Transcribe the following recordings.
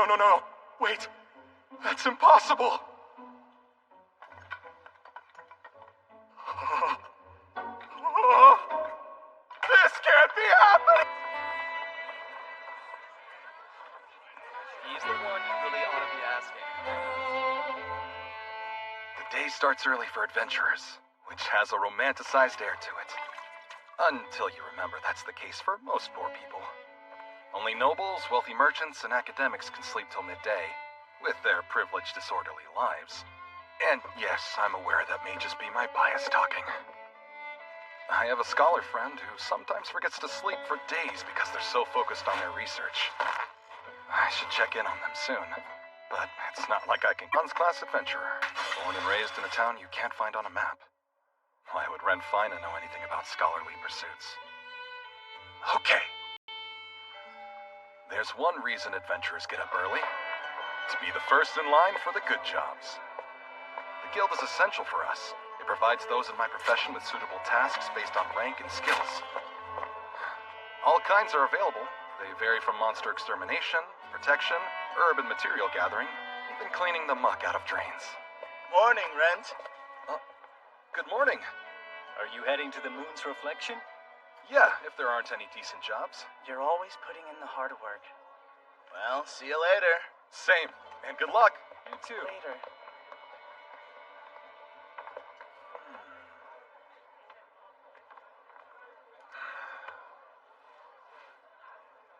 no. Wait. That's impossible. This can't be happening! He's the one you really ought to be asking. The day starts early for adventurers, which has a romanticized air to it. Until you remember that's the case for most poor people. Only nobles, wealthy merchants, and academics can sleep till midday, with their privileged, disorderly lives. And yes, I'm aware that may just be my bias talking. I have a scholar friend who sometimes forgets to sleep for days because they're so focused on their research. I should check in on them soon, but it's not like I can. Class adventurer, born and raised in a town you can't find on a map. Why would Ren Fina know anything about scholarly pursuits? Okay. There's one reason adventurers get up early. To be the first in line for the good jobs. The guild is essential for us. It provides those in my profession with suitable tasks based on rank and skills. All kinds are available. They vary from monster extermination, protection, herb and material gathering, even cleaning the muck out of drains. Morning, Rent. Good morning. Are you heading to the moon's reflection? Yeah, if there aren't any decent jobs. You're always putting in the hard work. Well, see you later. Same, and good luck. You too. Later.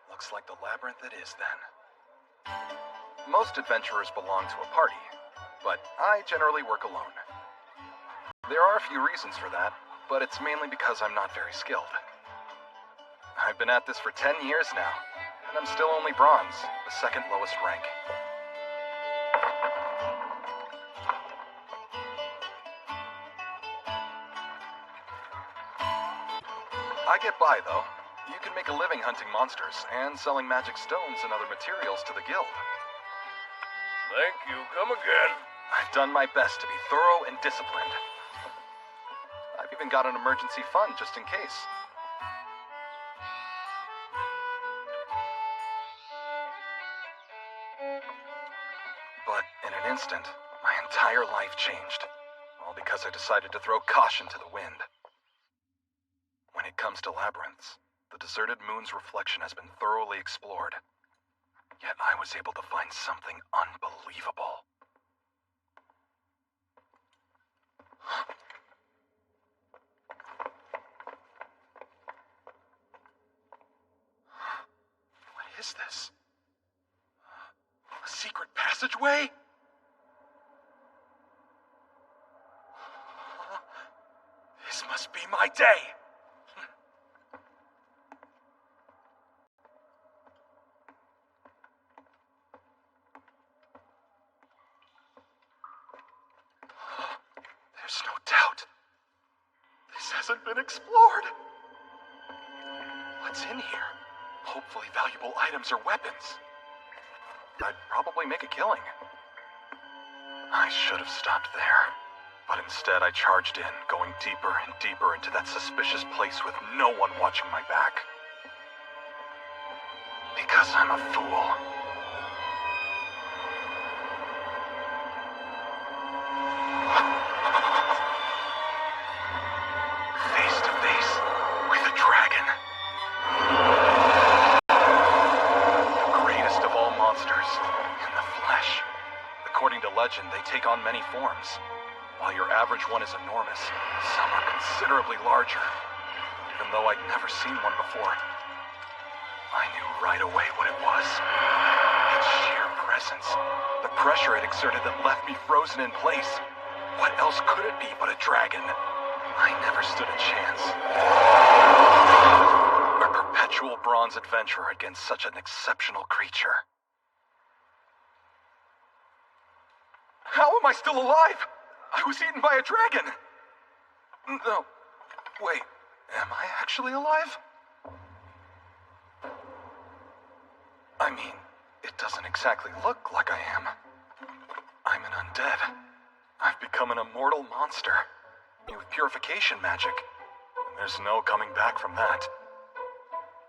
Looks like the labyrinth it is, then. Most adventurers belong to a party, but I generally work alone. There are a few reasons for that, but it's mainly because I'm not very skilled. I've been at this for 10 years now, and I'm still only bronze, the second lowest rank. I get by, though. You can make a living hunting monsters and selling magic stones and other materials to the guild. Thank you. Come again. I've done my best to be thorough and disciplined. I've even got an emergency fund just in case. But in an instant, my entire life changed. All because I decided to throw caution to the wind. When it comes to labyrinths, the deserted moon's reflection has been thoroughly explored. Yet I was able to find something unbelievable. What is this? A secret passageway? This must be my day! There's no doubt. This hasn't been explored. What's in here? Hopefully valuable items or weapons. I'd probably make a killing. I should have stopped there. But instead I charged in, going deeper and deeper into that suspicious place with no one watching my back. Because I'm a fool. Legend, they take on many forms. While your average one is enormous, some are considerably larger. Even though I'd never seen one before, I knew right away what it was. Its sheer presence. The pressure it exerted that left me frozen in place. What else could it be but a dragon? I never stood a chance. A perpetual bronze adventurer against such an exceptional creature. How am I still alive? I was eaten by a dragon! No, wait, am I actually alive? I mean, it doesn't exactly look like I am. I'm an undead. I've become an immortal monster, with purification magic, and there's no coming back from that.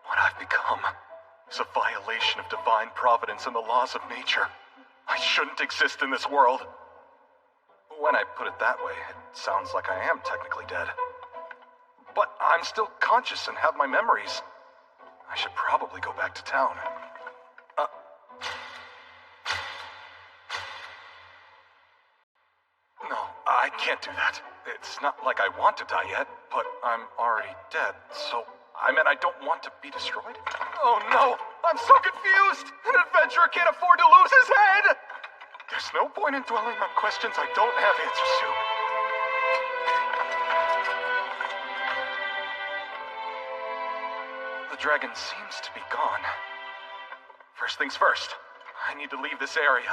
What I've become is a violation of divine providence and the laws of nature. I shouldn't exist in this world. When I put it that way, it sounds like I am technically dead. But I'm still conscious and have my memories. I should probably go back to town. No, I can't do that. It's not like I want to die yet, but I'm already dead, so I meant I don't want to be destroyed? Oh no! I'm so confused! An adventurer can't afford to lose his head! There's no point in dwelling on questions I don't have answers to. The dragon seems to be gone. First things first, I need to leave this area.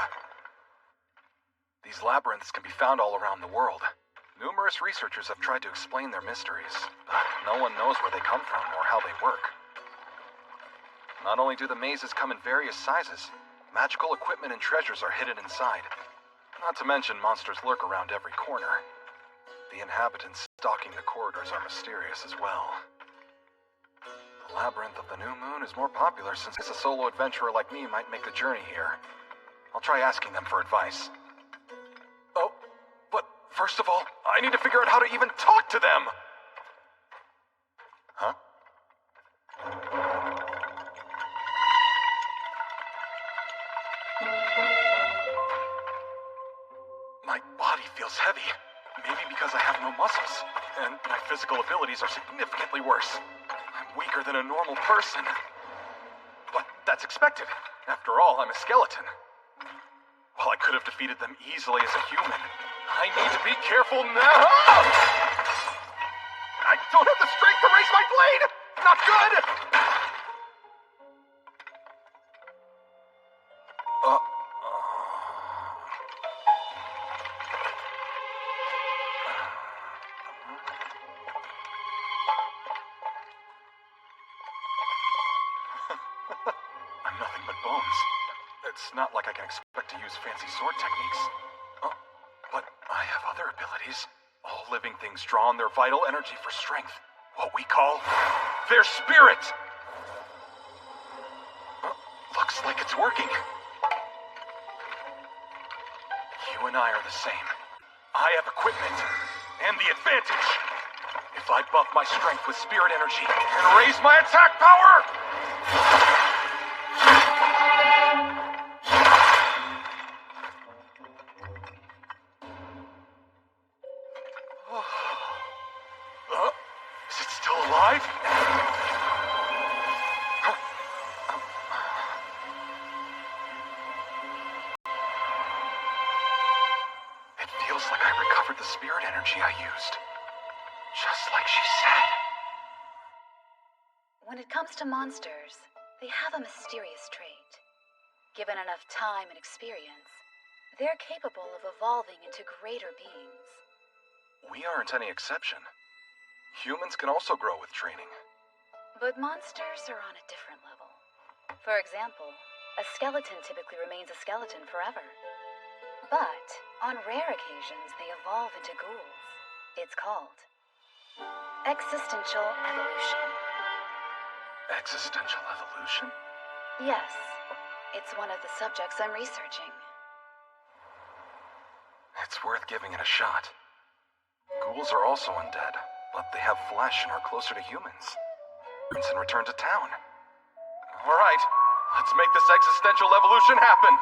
These labyrinths can be found all around the world. Numerous researchers have tried to explain their mysteries, but no one knows where they come from or how they work. Not only do the mazes come in various sizes, magical equipment and treasures are hidden inside. Not to mention monsters lurk around every corner. The inhabitants stalking the corridors are mysterious as well. The Labyrinth of the New Moon is more popular since a solo adventurer like me might make the journey here. I'll try asking them for advice. Oh, but first of all, I need to figure out how to even talk to them! Huh? My body feels heavy. Maybe because I have no muscles, and my physical abilities are significantly worse. I'm weaker than a normal person. But that's expected. After all, I'm a skeleton. While I could have defeated them easily as a human, I need to be careful now! I don't have the strength to raise my blade! Not good! I'm nothing but bones. It's not like I can expect to use fancy sword techniques. But I have other abilities. All living things draw on their vital energy for strength. What we call their spirit! Looks like it's working. You and I are the same. I have equipment and the advantage. If I buff my strength with spirit energy and raise my attack power! Is it still alive? It feels like I recovered the spirit energy I used. Just like she said. When it comes to monsters, they have a mysterious trait. Given enough time and experience, they're capable of evolving into greater beings. We aren't any exception. Humans can also grow with training. But monsters are on a different level. For example, a skeleton typically remains a skeleton forever. But on rare occasions, they evolve into ghouls. It's called existential evolution. Existential evolution? Yes, it's one of the subjects I'm researching. It's worth giving it a shot. Ghouls are also undead, but they have flesh and are closer to humans. And return to town. Alright, let's make this existential evolution happen.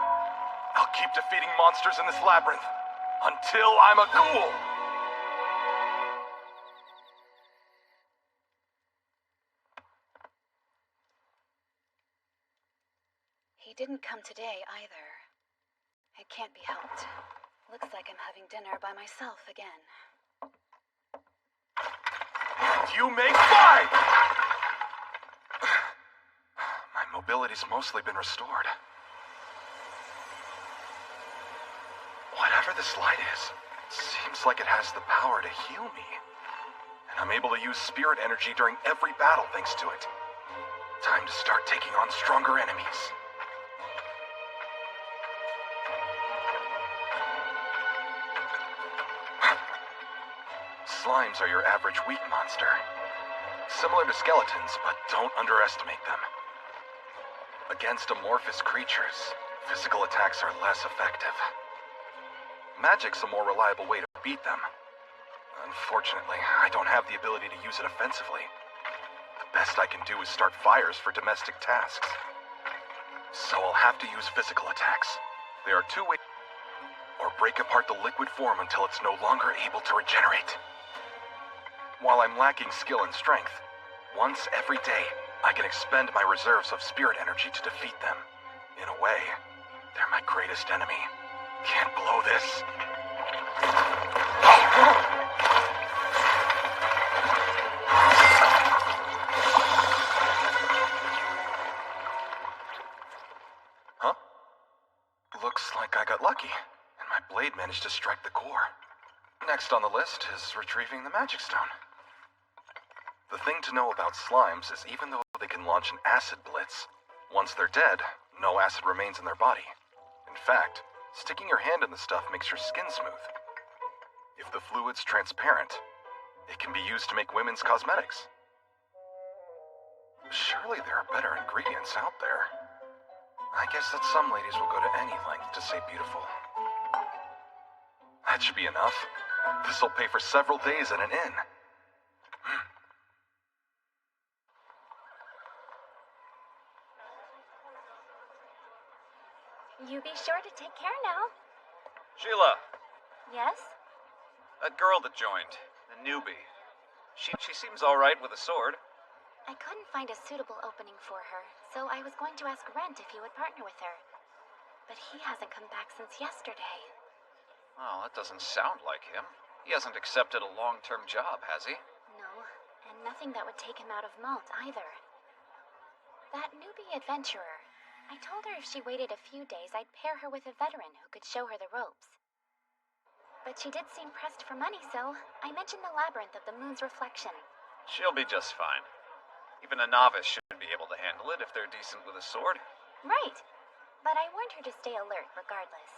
I'll keep defeating monsters in this labyrinth until I'm a ghoul. He didn't come today either. It can't be helped. Looks like I'm having dinner by myself again. You may fly! My mobility's mostly been restored. Whatever this light is, it seems like it has the power to heal me. And I'm able to use spirit energy during every battle thanks to it. Time to start taking on stronger enemies. Slimes are your average weak monster. Similar to skeletons, but don't underestimate them. Against amorphous creatures, physical attacks are less effective. Magic's a more reliable way to beat them. Unfortunately, I don't have the ability to use it offensively. The best I can do is start fires for domestic tasks. So I'll have to use physical attacks. There are two ways. Or break apart the liquid form until it's no longer able to regenerate. While I'm lacking skill and strength, once every day, I can expend my reserves of spirit energy to defeat them. In a way, they're my greatest enemy. Can't blow this. Huh? Looks like I got lucky, and my blade managed to strike the core. Next on the list is retrieving the magic stone. The thing to know about slimes is even though they can launch an acid blitz, once they're dead, no acid remains in their body. In fact, sticking your hand in the stuff makes your skin smooth. If the fluid's transparent, it can be used to make women's cosmetics. Surely there are better ingredients out there. I guess that some ladies will go to any length to stay beautiful. That should be enough. This'll pay for several days at an inn. You be sure to take care now. Sheila, Yes? that girl that joined, the newbie. She seems all right with a sword. I couldn't find a suitable opening for her, so I was going to ask Rent if he would partner with her. But he hasn't come back since yesterday. Well, that doesn't sound like him. He hasn't accepted a long-term job, has he? No, and nothing that would take him out of Malt either. That newbie adventurer. I told her if she waited a few days, I'd pair her with a veteran who could show her the ropes. But she did seem pressed for money, so I mentioned the labyrinth of the moon's reflection. She'll be just fine. Even a novice should be able to handle it if they're decent with a sword. Right. But I warned her to stay alert regardless.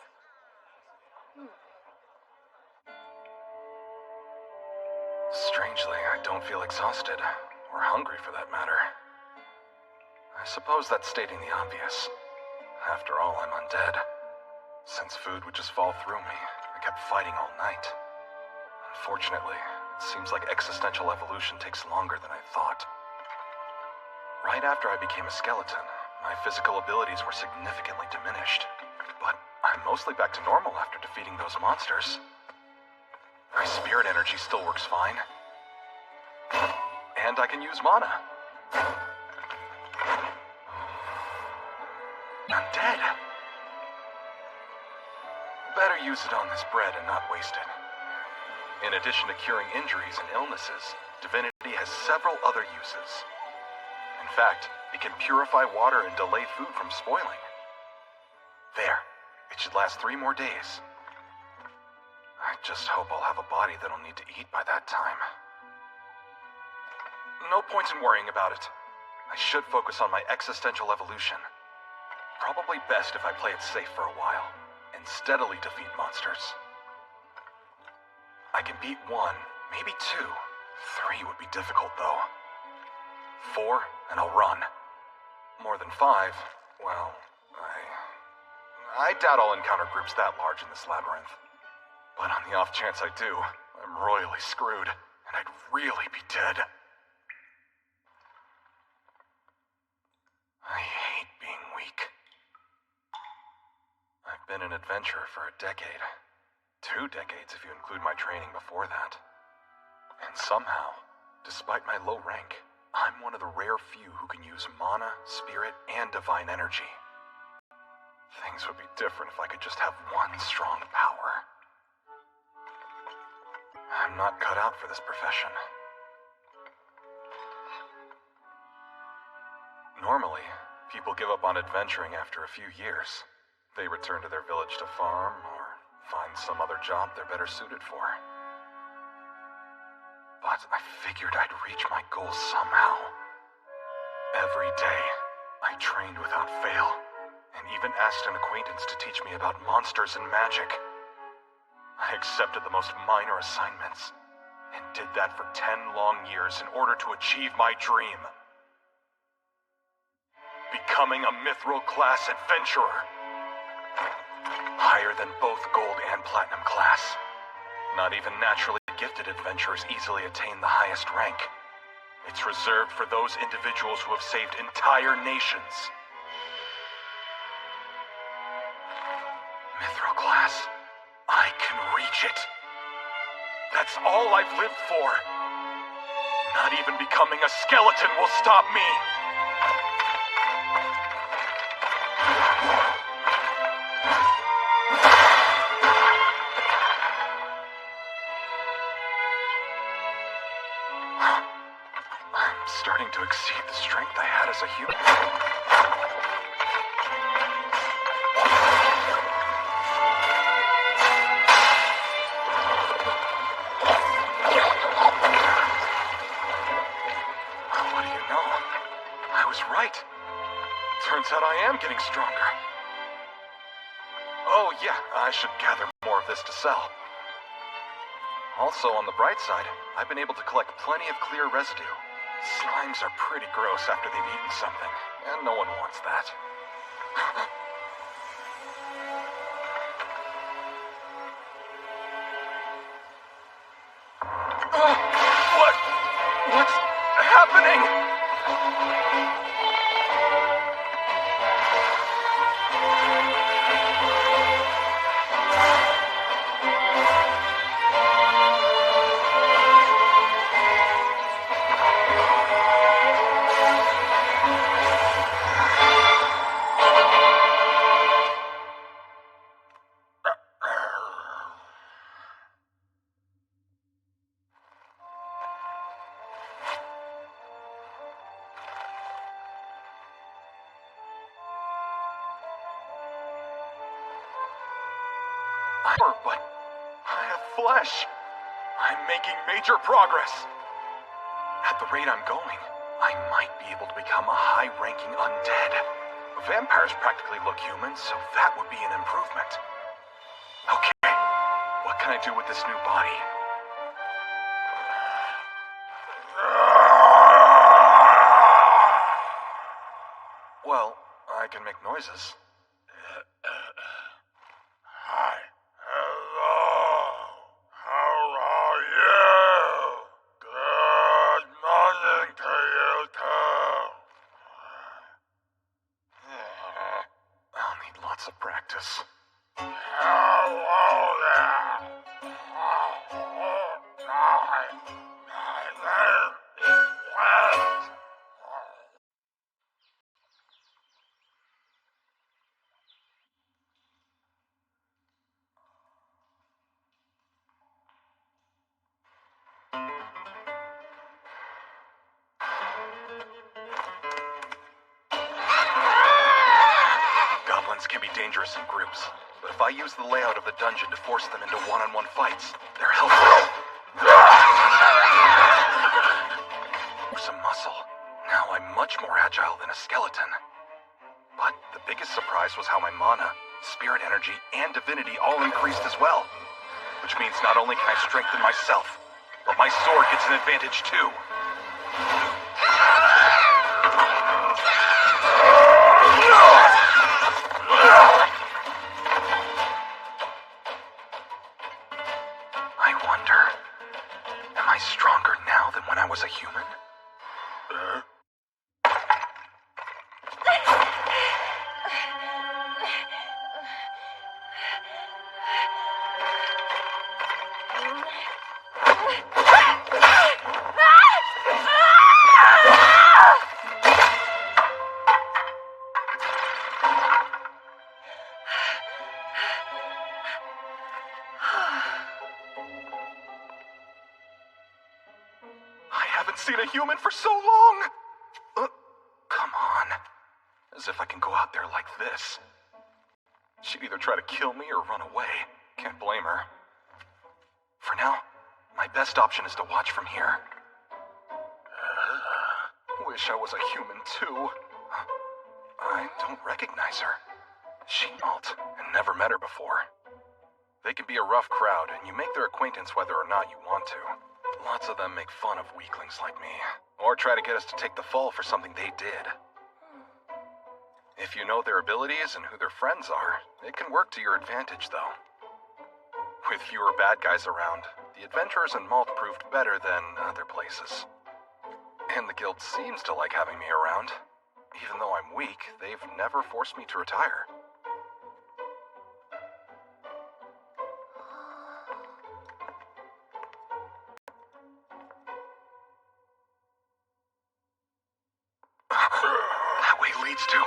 Strangely, I don't feel exhausted, or hungry for that matter. I suppose that's stating the obvious. After all, I'm undead. Since food would just fall through me, I kept fighting all night. Unfortunately, it seems like existential evolution takes longer than I thought. Right after I became a skeleton, my physical abilities were significantly diminished. But I'm mostly back to normal after defeating those monsters. My spirit energy still works fine. And I can use mana. I'm dead. Better use it on this bread and not waste it. In addition to curing injuries and illnesses, divinity has several other uses. In fact, it can purify water and delay food from spoiling. There, it should last 3 more days. I just hope I'll have a body that'll need to eat by that time. No point in worrying about it. I should focus on my existential evolution. Probably best if I play it safe for a while, and steadily defeat monsters. I can beat 1, maybe 2. 3 would be difficult, though. 4, and I'll run. More than 5, well, I doubt I'll encounter groups that large in this labyrinth. But on the off chance I do, I'm royally screwed, and I'd really be dead. I hate being weak. I've been an adventurer for a decade. 2 decades if you include my training before that. And somehow, despite my low rank, I'm one of the rare few who can use mana, spirit, and divine energy. Things would be different if I could just have one strong power. I'm not cut out for this profession. Normally, people give up on adventuring after a few years. They return to their village to farm, or find some other job they're better suited for. But I figured I'd reach my goal somehow. Every day, I trained without fail, and even asked an acquaintance to teach me about monsters and magic. I accepted the most minor assignments, and did that for 10 long years in order to achieve my dream. becoming a mithril class adventurer. Higher than both gold and platinum class. Not even naturally gifted adventurers easily attain the highest rank. It's reserved for those individuals who have saved entire nations. Mithril class. I can reach it. That's all I've lived for. Not even becoming a skeleton will stop me. I'm starting to exceed the strength I had as a human. What do you know? I was right. Turns out I am getting stronger. Oh yeah, I should gather more of this to sell. Also, on the bright side, I've been able to collect plenty of clear residue. Slimes are pretty gross after they've eaten something, and no one wants that. What's happening? But I have flesh. I'm making major progress. At the rate I'm going, I might be able to become a high-ranking undead. Vampires practically look human, so that would be an improvement. Okay, what can I do with this new body? Well, I can make noises. Of practice. Goblins can be dangerous in groups, but if I use the layout of the dungeon to force them into one-on-one fights, they're helpless. Some muscle. Now I'm much more agile than a skeleton. But the biggest surprise was how my mana, spirit energy, and divinity all increased as well. Which means not only can I strengthen myself, but my sword gets an advantage too. I wonder, am I stronger now than when I was a human? I haven't seen a human for so long! Come on. As if I can go out there like this. She'd either try to kill me or run away. Can't blame her. For now, my best option is to watch from here. Wish I was a human too. I don't recognize her. She alt, and never met her before. They can be a rough crowd, and you make their acquaintance whether or not you want to. Lots of them make fun of weaklings like me, or try to get us to take the fall for something they did. If you know their abilities and who their friends are, it can work to your advantage, though. With fewer bad guys around, the adventurers in Malt proved better than other places. And the guild seems to like having me around. Even though I'm weak, they've never forced me to retire. That way leads to...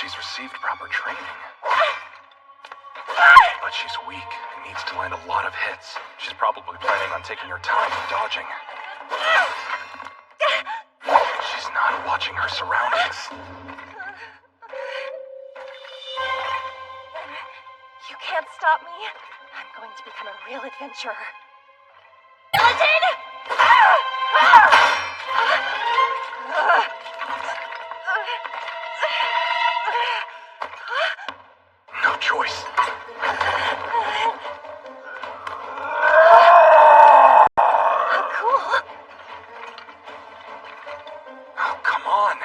She's received proper training. But she's weak and needs to land a lot of hits. She's probably planning on taking her time and dodging. She's not watching her surroundings. You can't stop me. I'm going to become a real adventurer. Skeleton! No choice. How cool. Oh, come on.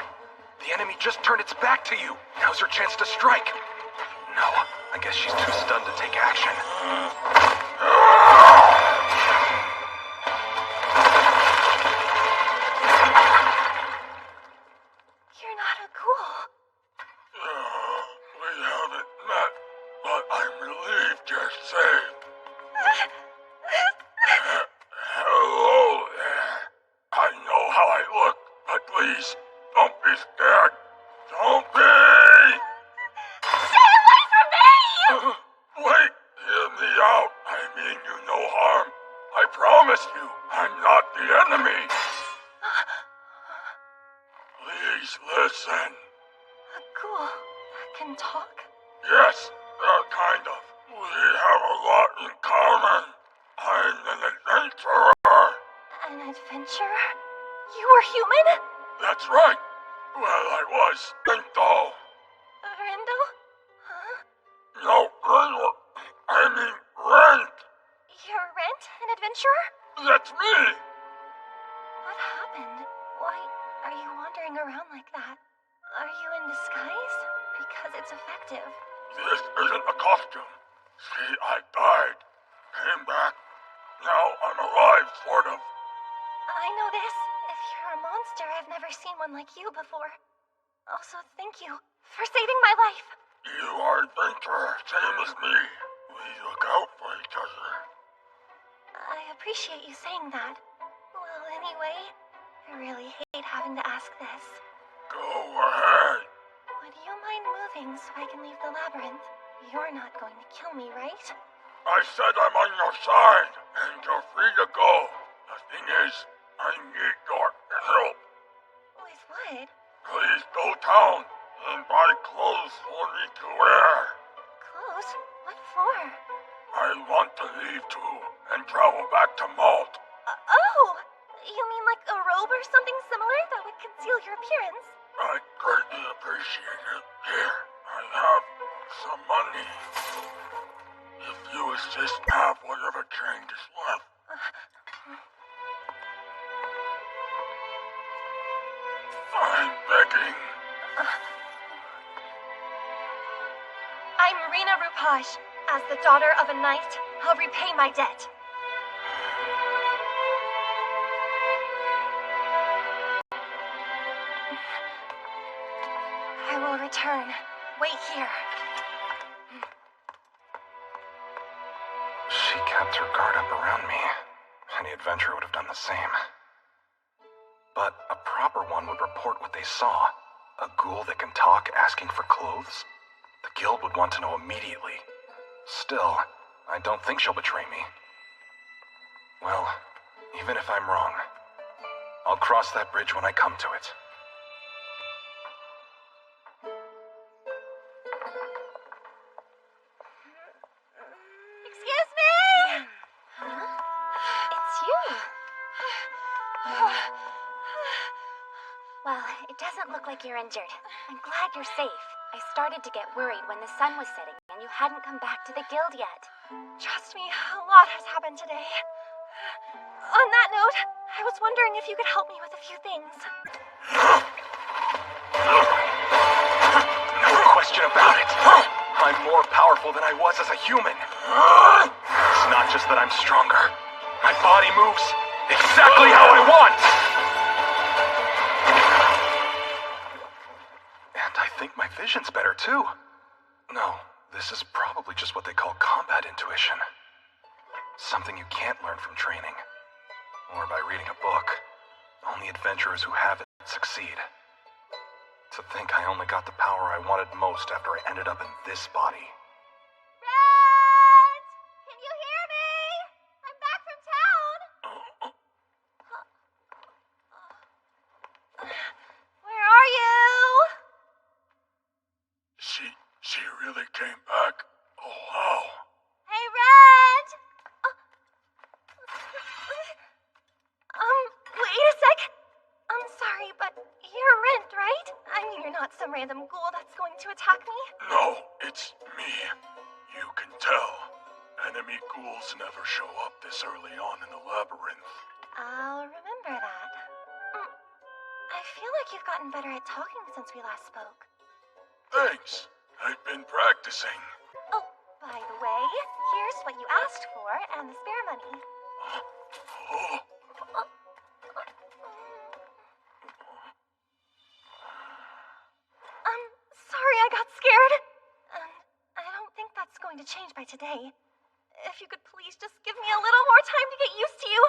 The enemy just turned its back to you. Now's her chance to strike. No, I guess she's too stunned to take action. You're not a ghoul. We haven't met, but I'm relieved you're safe. Hello there. I know how I look, but please, don't be scared. Don't be! Stay away from me! Wait, hear me out. I mean you no harm. I promise you, I'm not the enemy. Please listen. A ghoul that can talk? Yes, kind of. We have a lot in common. I'm an adventurer. An adventurer? You were human? That's right. Well, I was. Rinto. Rindo? Huh? No, Rinto. I mean Rent. You're Rent, an adventurer? That's me. What happened? Why are you wandering around like that? Are you in disguise? Because it's effective. This isn't a costume. See, I died. Came back. Now I'm alive, sort of. I know this. If you're a monster, I've never seen one like you before. Also, thank you for saving my life. You are adventurer, same as me. We look out for each other. I appreciate you saying that. Well, anyway, I really hate having to ask this. Go ahead. Would you mind moving so I can leave the labyrinth? You're not going to kill me, right? I said I'm on your side, and you're free to go. The thing is, I need your help. With what? Please go down and buy clothes for me to wear. Clothes? What for? I want to leave too, and travel back to Malt. Oh! You mean like a robe or something similar that would conceal your appearance? I'd greatly appreciate it. Here, I have some money. If you assist, have whatever change is left. I'm begging. I'm Rena Rupaj. As the daughter of a knight, I'll repay my debt. I will return. Wait here. She kept her guard up around me. Any adventurer would have done the same. But a proper one would report what they saw. A ghoul that can talk asking for clothes? The guild would want to know immediately. Still, I don't think she'll betray me. Well, even if I'm wrong, I'll cross that bridge when I come to it. Excuse me! Huh? It's you. Well, it doesn't look like you're injured. I'm glad you're safe. I started to get worried when the sun was setting and you hadn't come back to the guild yet. Trust me, a lot has happened today. On that note, I was wondering if you could help me with a few things. No question about it. I'm more powerful than I was as a human. It's not just that I'm stronger. My body moves exactly how I want. And I think my vision's better too. No, this is probably just what they call combat intuition. Something you can't learn from training. Or by reading a book. Only adventurers who have it succeed. To think I only got the power I wanted most after I ended up in this body. Red! Can you hear me? I'm back from town. Where are you? She really came back. Oh, wow. Hey, Red! Wait a sec. I'm sorry, but you're Rent, right? I mean, you're not some random ghoul that's going to attack me. No, it's me. You can tell. Enemy ghouls never show up this early on in the labyrinth. I'll remember that. I feel like you've gotten better at talking since we last spoke. Thanks. I've been practicing. Oh, by the way, here's what you asked for and the spare money. Oh, Sorry I got scared. I don't think that's going to change by today. If you could please just give me a little more time to get used to you.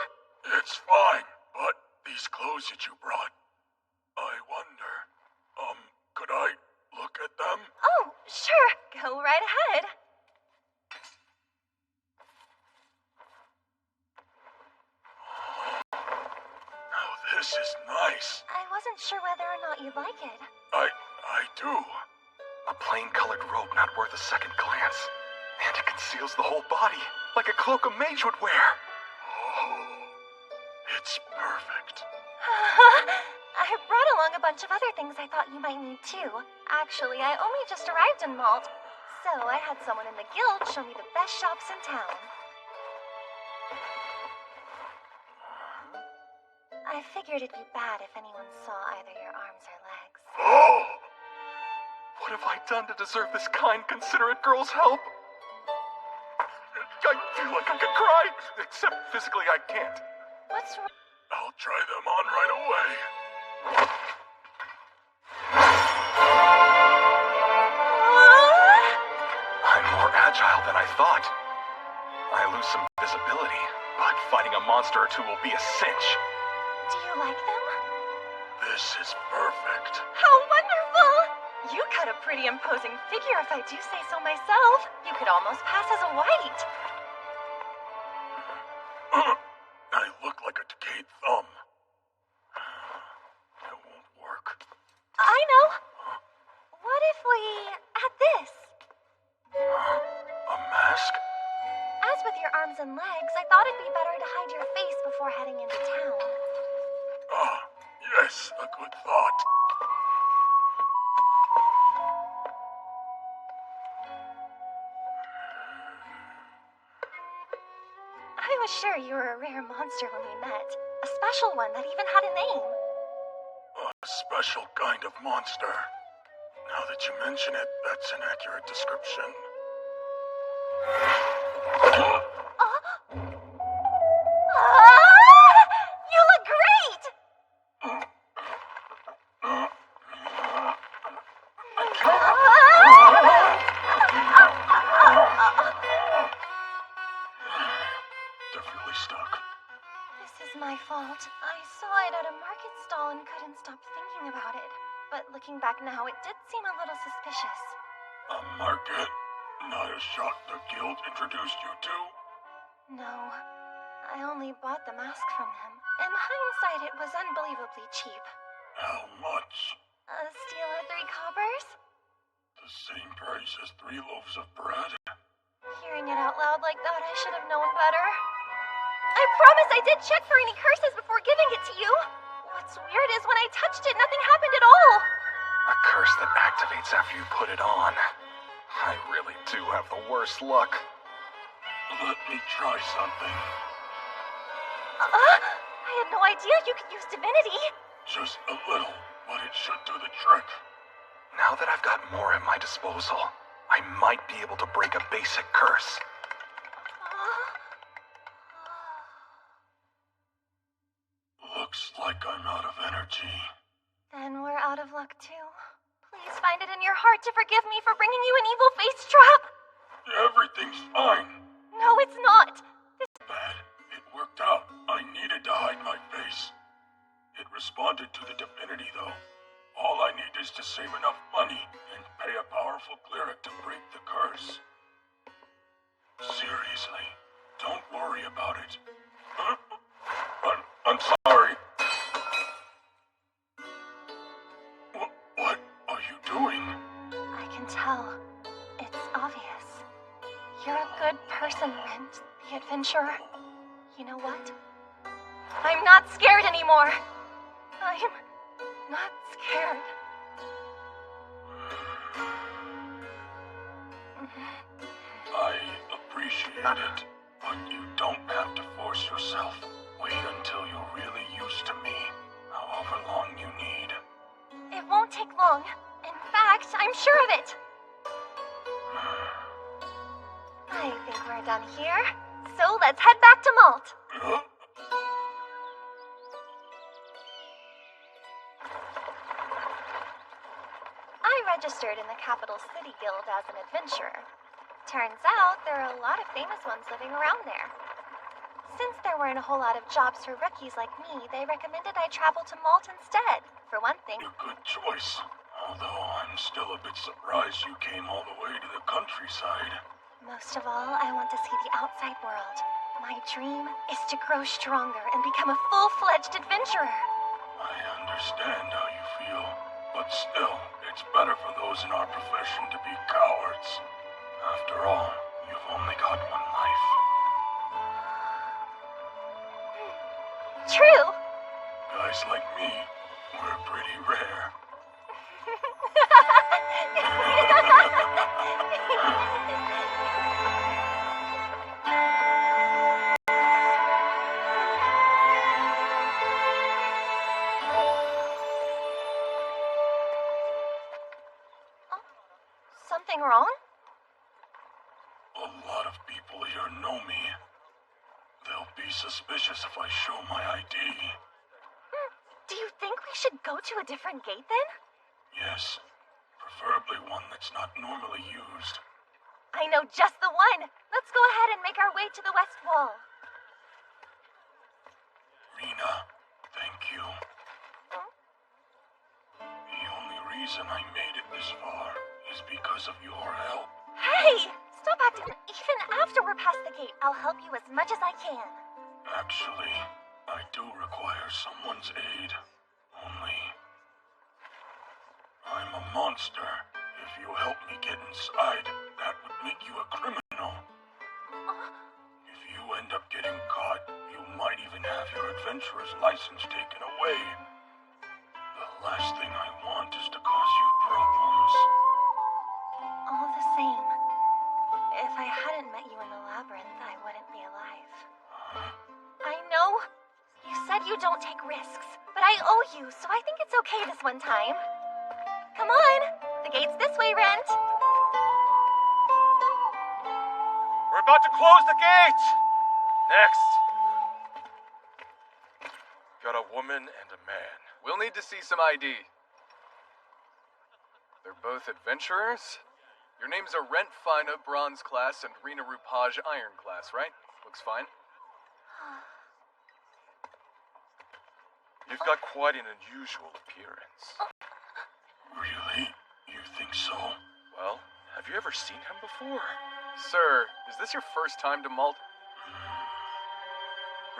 it's fine, but these clothes that you brought, I wonder, could I look at them? Oh, sure. Go right ahead. Now this is nice. I wasn't sure whether or not you'd like it. I do. A plain-colored robe not worth a second glance. And it conceals the whole body, like a cloak a mage would wear. Oh, it's perfect. I brought along a bunch of other things I thought you might need too. Actually, I only just arrived in Malt, so I had someone in the guild show me the best shops in town. I figured it'd be bad if anyone saw either your arms or legs. Oh! What have I done to deserve this kind, considerate girl's help? I feel like I could cry, except physically I can't. What's wrong? I'll try them on right away. I'm more agile than I thought. I lose some visibility, but fighting a monster or two will be a cinch. Do you like them? This is perfect. How wonderful! You cut a pretty imposing figure if I do say so myself. You could almost pass as a white. I look like a decayed thumb. It won't work. I know. What if we add this? A mask? As with your arms and legs, I thought it'd be better to hide your face before heading into town. Ah, yes, a good thought. I was sure you were a rare monster when we met. A special one that even had a name. A special kind of monster. Now that you mention it, that's an accurate description. You look great! Definitely stuck. This is my fault. I saw it at a market stall and couldn't stop thinking about it. But looking back now, it did seem a little suspicious. A market? Not a shop the guild introduced you to? No, I only bought the mask from him. In hindsight, it was unbelievably cheap. How much? A steal at 3 coppers? The same price as 3 loaves of bread? Hearing it out loud like that, I should have known better. I promise I did check for any curses before giving it to you. What's weird is when I touched it, nothing happened at all. A curse that activates after you put it on. I really do have the worst luck. Let me try something. I had no idea you could use divinity. Just a little, but it should do the trick. Now that I've got more at my disposal, I might be able to break a basic curse. Looks like I'm out of energy. Then we're out of luck too. Please find it in your heart to forgive me for bringing you an evil face trap. Everything's fine. No, it's not. Bad. It worked out. I needed to hide my face. It responded to the divinity, though. All I need is to save enough money and pay a powerful cleric to break the curse. Seriously, don't worry about it. I'm sorry. What are you doing? I can tell. It's obvious. You're a good person, Rent, the adventurer. You know what? I'm not scared anymore. I'm not scared. I appreciate it, but you don't have to force yourself. Wait until you're really used to me, however long you need. It won't take long. In fact, I'm sure of it. I think we're done here. So let's head back to Malt. Huh? I registered in the Capital City Guild as an adventurer. Turns out there are a lot of famous ones living around there. Since there weren't a whole lot of jobs for rookies like me, they recommended I travel to Malt instead, for one thing. A good choice. Although I'm still a bit surprised you came all the way to the countryside. Most of all, I want to see the outside world. My dream is to grow stronger and become a full-fledged adventurer. I understand how you feel, but still, it's better for those in our profession to be cowards. After all, you've only got one life. True. Guys like me, we're pretty rare. Something wrong? A lot of people here know me. They'll be suspicious if I show my ID. Do you think we should go to a different gate then? Yes, preferably one that's not normally used. I know just the one. Let's go ahead and make our way to the west wall. Rena, thank you. The only reason I made it this far is because of your help. Hey! Stop acting. Even after we're past the gate, I'll help you as much as I can. Actually, I do require someone's aid. Only, I'm a monster. If you help me get inside, that would make you a criminal. If you end up getting caught, you might even have your adventurer's license taken away. The last thing I want is to cause you problems. All the same, if I hadn't met you in the labyrinth, I wouldn't be alive. I know. You said you don't take risks, but I owe you, so I think it's okay this one time. Come on! The gate's this way, Rent. We're about to close the gates! Next. Got a woman and a man. We'll need to see some ID. They're both adventurers? Your names are Rent Fina, Bronze Class, and Rena Rupage, Iron Class, right? Looks fine. You've got quite an unusual appearance. Really? You think so? Well, have you ever seen him before? Sir, is this your first time to Malt?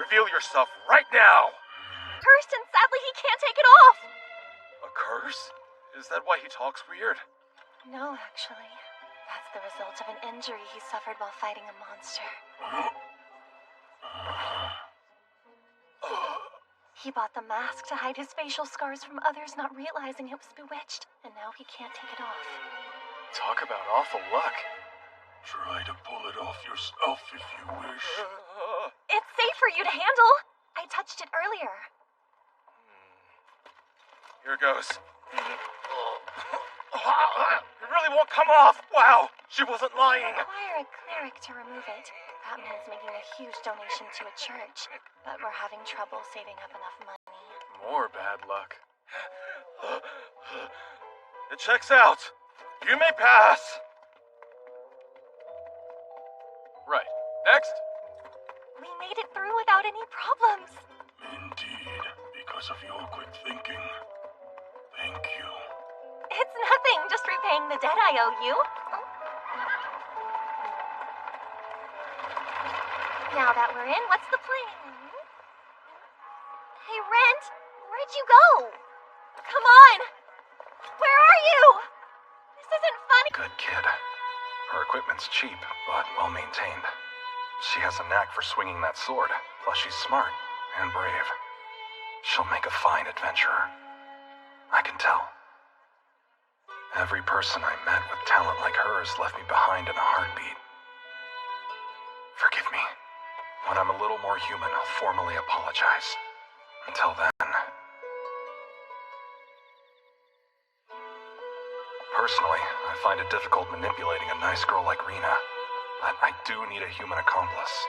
Reveal yourself right now! Cursed, and sadly he can't take it off! A curse? Is that why he talks weird? No, actually. That's the result of an injury he suffered while fighting a monster. He bought the mask to hide his facial scars from others, not realizing it was bewitched, and now he can't take it off. Talk about awful luck. Try to pull it off yourself if you wish. It's safe for you to handle. I touched it earlier. Here goes. It really won't come off. Wow, she wasn't lying. Require a cleric to remove it. That means making a huge donation to a church. But we're having trouble saving up enough money. More bad luck. It checks out. You may pass. Right. Next. We made it through without any problems. Indeed, because of your quick thinking. Thank you. It's nothing, just repaying the debt I owe you. Now that we're in, what's the plan? Hey, Rent, where'd you go? Come on! Where are you? This isn't funny. Good kid. Her equipment's cheap, but well maintained. She has a knack for swinging that sword, plus she's smart and brave. She'll make a fine adventurer. I can tell. Every person I met with talent like hers left me behind in a heartbeat. Forgive me. When I'm a little more human, I'll formally apologize. Until then... Personally, I find it difficult manipulating a nice girl like Rena, but I do need a human accomplice.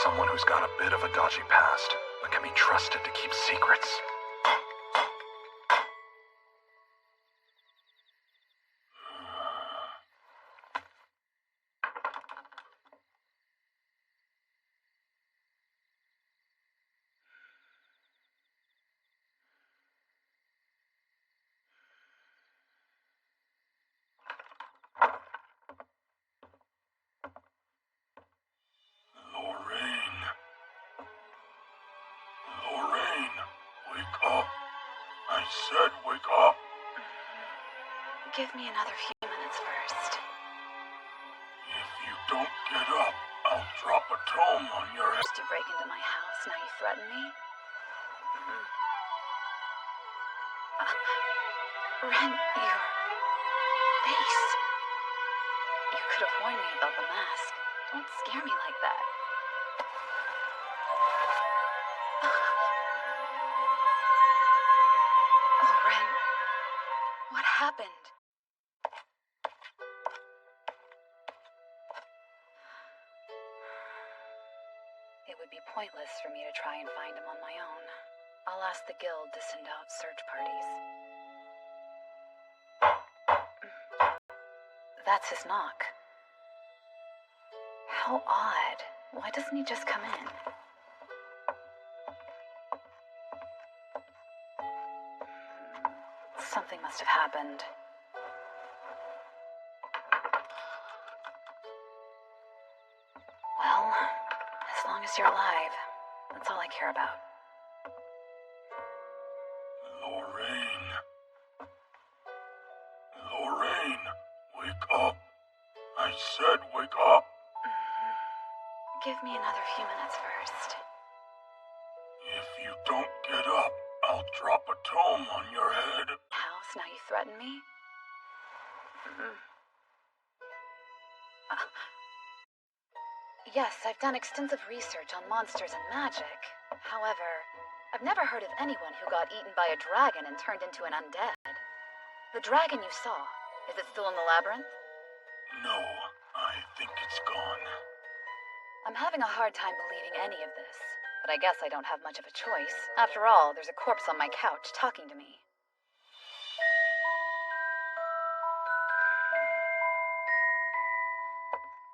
Someone who's got a bit of a dodgy past, but can be trusted to keep secrets. Lorraine, wake up. I said wake up. Give me another few minutes first. If you don't get up, I'll drop a tome on your head. First you break into my house, now you threaten me? Ren, your face. You could have warned me about the mask. Don't scare me like that. Oh, Ren. What happened? It would be pointless for me to try and find him on my own. I'll ask the guild to send out search parties. That's his knock. How odd. Why doesn't he just come in? Something must have happened. Well, as long as you're alive, that's all I care about. Lorraine, wake up. I said wake up. Give me another few minutes first. If you don't get up, I'll drop a tome on your head. House, now you threaten me? Yes, I've done extensive research on monsters and magic. However, I've never heard of anyone who got eaten by a dragon and turned into an undead. The dragon you saw, is it still in the labyrinth? No, I think it's gone. I'm having a hard time believing any of this, but I guess I don't have much of a choice. After all, there's a corpse on my couch talking to me.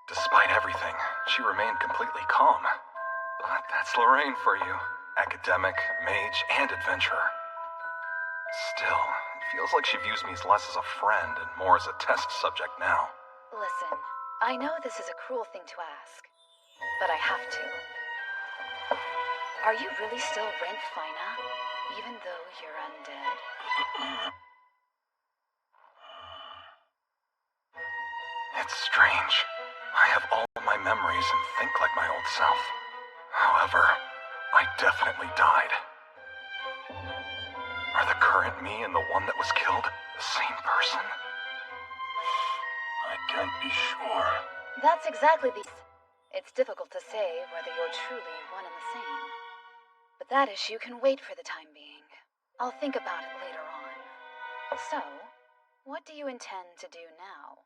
Despite everything, she remained completely calm. But that's Lorraine for you. Academic, mage, and adventurer. Still, it feels like she views me less as a friend and more as a test subject now. Listen, I know this is a cruel thing to ask, but I have to. Are you really still Rent Fina, even though you're undead? It's strange. I have all my memories and think like my old self. However, I definitely died. Are the current me and the one that was killed the same person? I can't be sure. That's exactly the... It's difficult to say whether you're truly one and the same. But that issue can wait for the time being. I'll think about it later on. So, what do you intend to do now?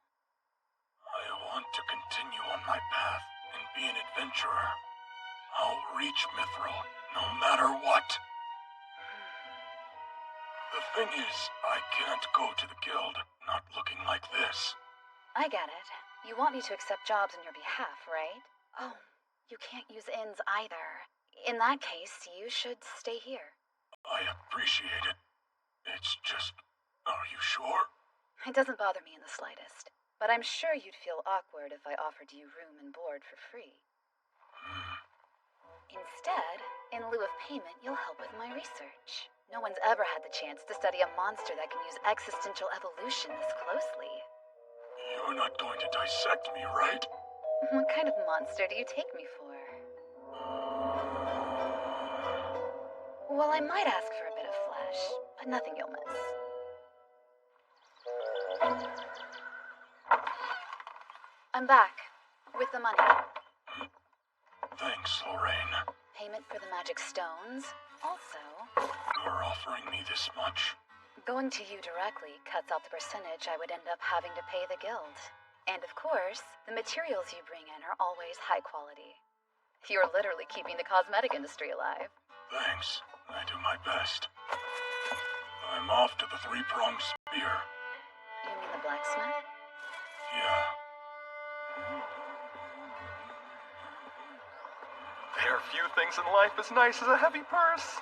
I want to continue on my path and be an adventurer. I'll reach Mithril, no matter what. The thing is, I can't go to the guild not looking like this. I get it. You want me to accept jobs on your behalf, right? Oh, you can't use ins either. In that case, you should stay here. I appreciate it. It's just... Are you sure? It doesn't bother me in the slightest. But I'm sure you'd feel awkward if I offered you room and board for free. Instead, in lieu of payment, you'll help with my research. No one's ever had the chance to study a monster that can use existential evolution this closely. You're not going to dissect me, right? What kind of monster do you take me for? Well, I might ask for a bit of flesh, but nothing you'll miss. I'm back, with the money. Thanks, Lorraine. Payment for the magic stones. Also, You're offering me this much? going to you directly cuts out the percentage I would end up having to pay the guild. And of course, the materials you bring in are always high quality. You're literally keeping the cosmetic industry alive. Thanks. I do my best. I'm off to the three-pronged spear. You mean the blacksmith? Yeah. There are few things in life as nice as a heavy purse.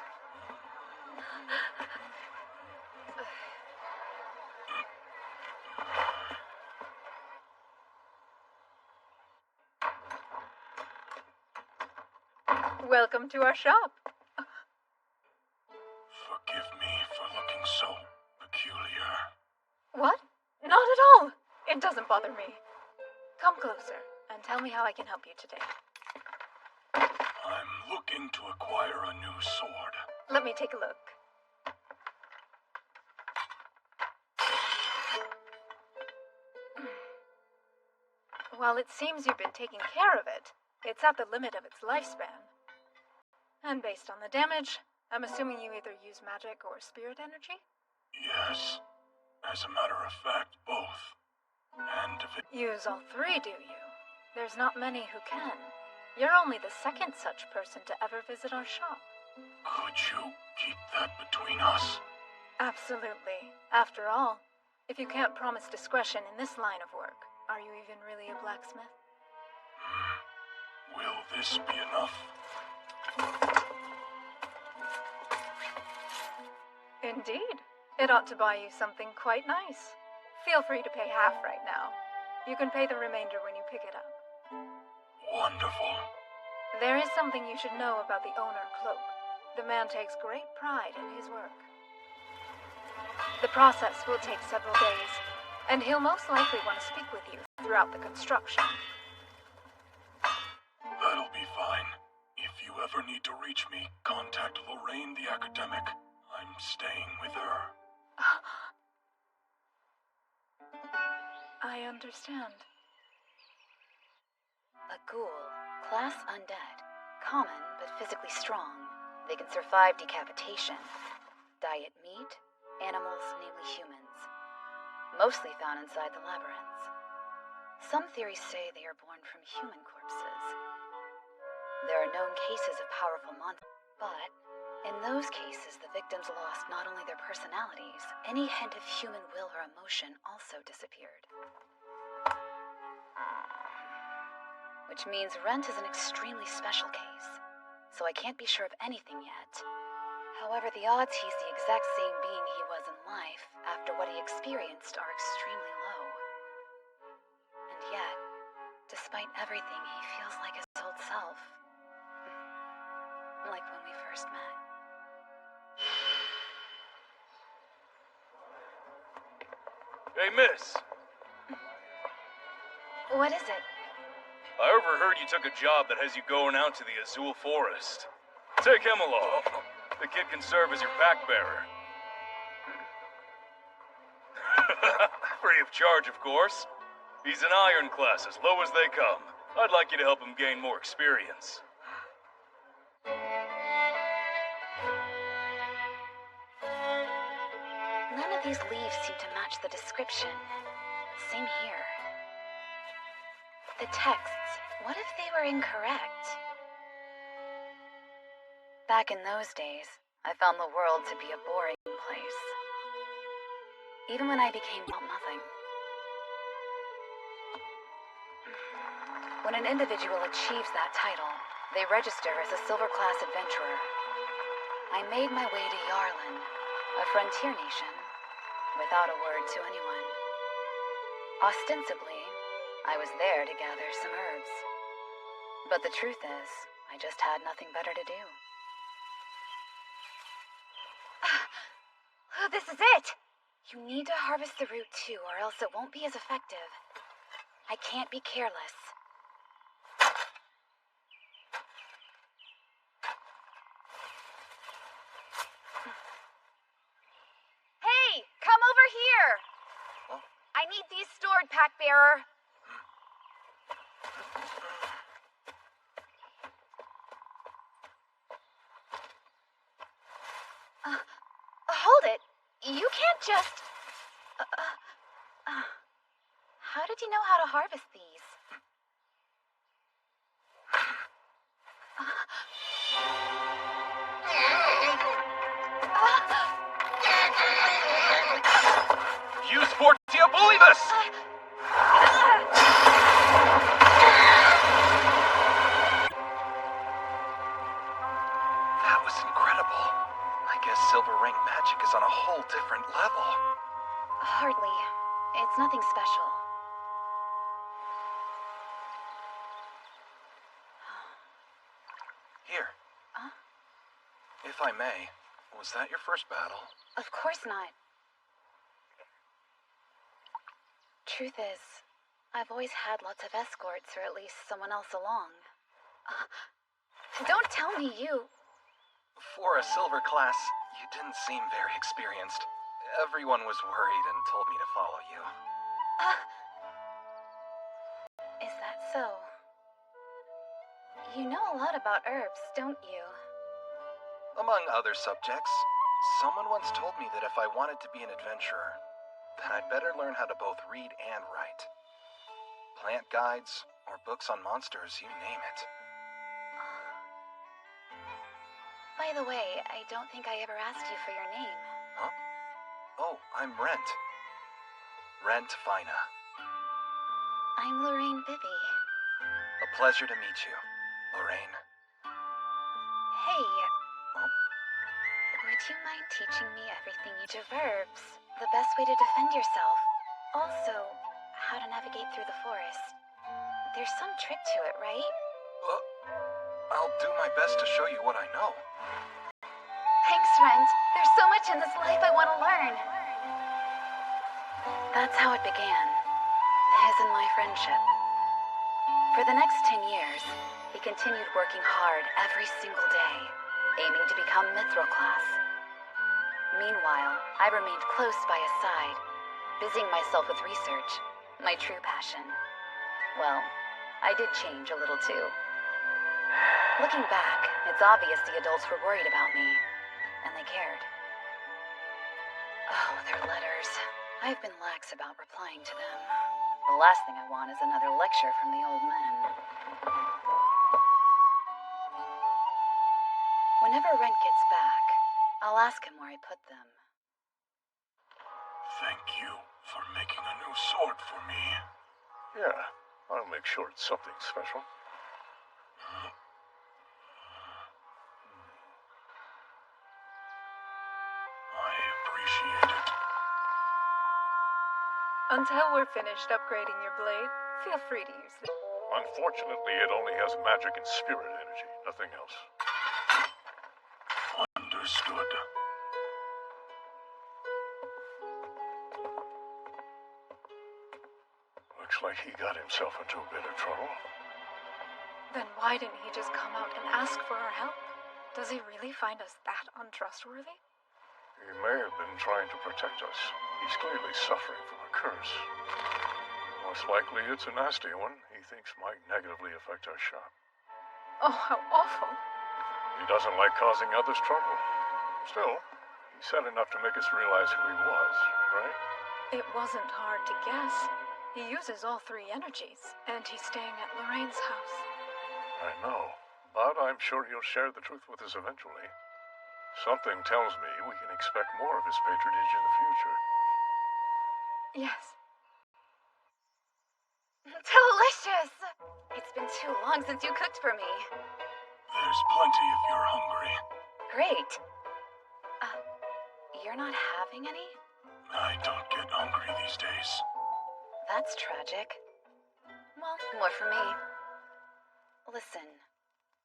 Welcome to our shop. Forgive me for looking so peculiar. What? Not at all. It doesn't bother me. Come closer and tell me how I can help you today. I'm looking to acquire a new sword. Let me take a look. While it seems you've been taking care of it, it's at the limit of its lifespan. And based on the damage, I'm assuming you either use magic or spirit energy? Yes. As a matter of fact, both. And if it... Use all three, do you? There's not many who can. You're only the second such person to ever visit our shop. Could you keep that between us? Absolutely. After all, if you can't promise discretion in this line of work, are you even really a blacksmith? Will this be enough? Indeed. It ought to buy you something quite nice. Feel free to pay half right now. You can pay the remainder when you pick it up. Wonderful. There is something you should know about the owner, Cloak. The man takes great pride in his work. The process will take several days, and he'll most likely want to speak with you throughout the construction. That'll be fine. If you ever need to reach me, contact Lorraine the academic. I'm staying with her. I understand. A ghoul, class undead. Common, but physically strong. They can survive decapitation. Diet meat, animals, namely humans. Mostly found inside the labyrinths. Some theories say they are born from human corpses. There are known cases of powerful monsters, but in those cases, the victims lost not only their personalities, any hint of human will or emotion also disappeared. Which means Rent is an extremely special case, so I can't be sure of anything yet. However, the odds he's the exact same being he was in life after what he experienced are extremely low. And yet, despite everything, he feels like his old self. Like when we first met. Hey, miss. What is it? I overheard you took a job that has you going out to the Azul Forest. Take him along. The kid can serve as your pack bearer. Free of charge, of course. He's an iron class, as low as they come. I'd like you to help him gain more experience. None of these leaves seem to match the description. Same here. The texts, what if they were incorrect? Back in those days, I found the world to be a boring place. Even when I became nothing. When an individual achieves that title, they register as a silver class adventurer. I made my way to Yarlin, a frontier nation, without a word to anyone. Ostensibly, I was there to gather some herbs. But the truth is, I just had nothing better to do. This is it! You need to harvest the root too, or else it won't be as effective. I can't be careless. Hey, come over here! Huh? I need these stored, pack bearer. Hold it. You can't just... How did you know how to harvest these? Use Fortia Bulibus! That was incredible. I guess silver rank magic is on a whole different level. Hardly. It's nothing special. Here. Huh? If I may, was that your first battle? Of course not. Truth is, I've always had lots of escorts, or at least someone else along. Don't tell me you... For a silver class, you didn't seem very experienced. Everyone was worried and told me to follow you. Is that so? You know a lot about herbs, don't you? Among other subjects, someone once told me that if I wanted to be an adventurer, then I'd better learn how to both read and write. Plant guides, or books on monsters, you name it. By the way, I don't think I ever asked you for your name. Huh? Oh, I'm Rent. Rent Fina. I'm Lorraine Bibby. A pleasure to meet you, Lorraine. Hey. Huh? Would you mind teaching me everything you do of herbs? The best way to defend yourself. Also, how to navigate through the forest. There's some trick to it, right? I'll do my best to show you what I know. Thanks, Rent. There's so much in this life I want to learn. That's how it began. His and my friendship. For the next 10 years, he continued working hard every single day, aiming to become Mithril class. Meanwhile, I remained close by his side, busying myself with research, my true passion. Well, I did change a little too. Looking back, it's obvious the adults were worried about me, and they cared. Oh, their letters. I've been lax about replying to them. The last thing I want is another lecture from the old men. Whenever Rent gets back, I'll ask him where I put them. Thank you for making a new sword for me. Yeah, I'll make sure it's something special. I appreciate it. Until we're finished upgrading your blade, feel free to use it. Unfortunately, it only has magic and spirit energy, nothing else. Understood. Looks like he got himself into a bit of trouble. Then why didn't he just come out and ask for our help? Does he really find us that untrustworthy? He may have been trying to protect us. He's clearly suffering from a curse. Most likely it's a nasty one he thinks might negatively affect our shop. Oh, how awful. He doesn't like causing others trouble. Still, he said enough to make us realize who he was, right? It wasn't hard to guess. He uses all three energies, and he's staying at Lorraine's house. I know, but I'm sure he'll share the truth with us eventually. Something tells me we can expect more of his patronage in the future. Yes. Delicious! It's been too long since you cooked for me. There's plenty if you're hungry. Great. You're not having any? I don't get hungry these days. That's tragic. Well, more for me. Listen,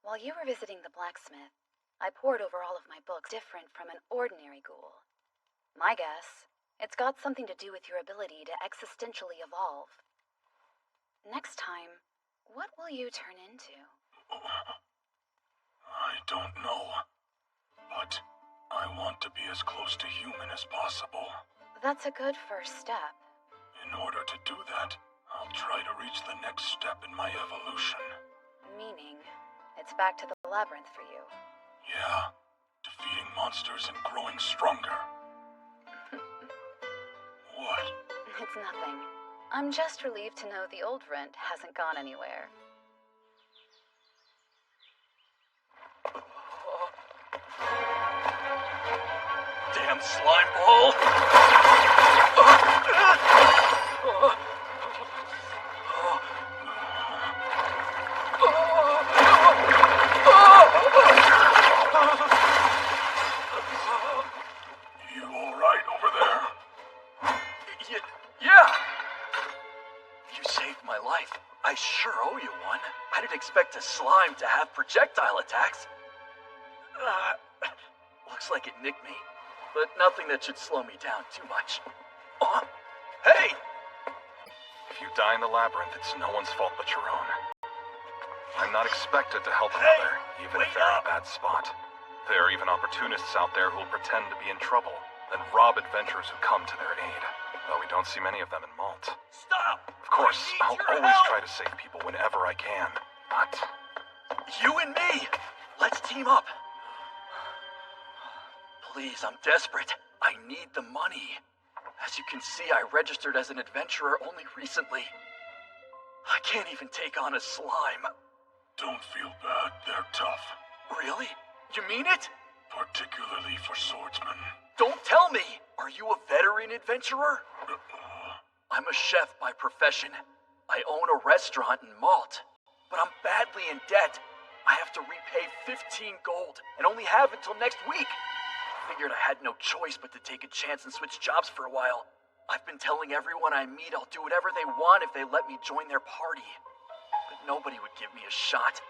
while you were visiting the blacksmith, I pored over all of my books different from an ordinary ghoul. My guess, it's got something to do with your ability to existentially evolve. Next time, what will you turn into? I don't know, but I want to be as close to human as possible. That's a good first step. In order to do that, I'll try to reach the next step in my evolution. Meaning, it's back to the labyrinth for you. Yeah, defeating monsters and growing stronger. What? It's nothing. I'm just relieved to know the old rent hasn't gone anywhere. Damn slime ball! You alright over there? Yeah! You saved my life. I sure owe you one. I didn't expect a slime to have projectile attacks. Looks like it nicked me, but nothing that should slow me down too much. Hey! If you die in the labyrinth, it's no one's fault but your own. I'm not expected to help Hey, another, even if wait they're in up! a bad spot. There are even opportunists out there who'll pretend to be in trouble, then rob adventurers who come to their aid. Though we don't see many of them in Malt. Stop! Of course, I need I'll your always help! try to save people whenever I can. But You and me! Let's team up! Please, I'm desperate. I need the money. As you can see, I registered as an adventurer only recently. I can't even take on a slime. Don't feel bad, they're tough. Really? You mean it? Particularly for swordsmen. Don't tell me! Are you a veteran adventurer? I'm a chef by profession. I own a restaurant in Malt. But I'm badly in debt. I have to repay 15 gold and only have until next week. Figured I had no choice but to take a chance and switch jobs for a while. I've been telling everyone I meet I'll do whatever they want if they let me join their party. But nobody would give me a shot.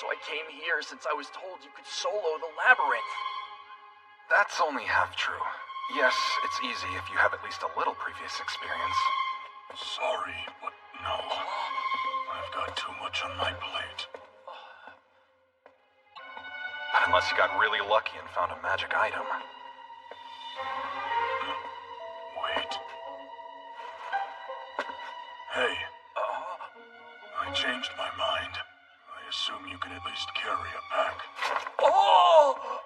So I came here since I was told you could solo the labyrinth. that's only half true. Yes, it's easy if you have at least a little previous experience. Sorry, but no. I've got too much on my plate. But unless you got really lucky and found a magic item. Wait. Hey, I changed my mind. I assume you can at least carry a pack. Oh!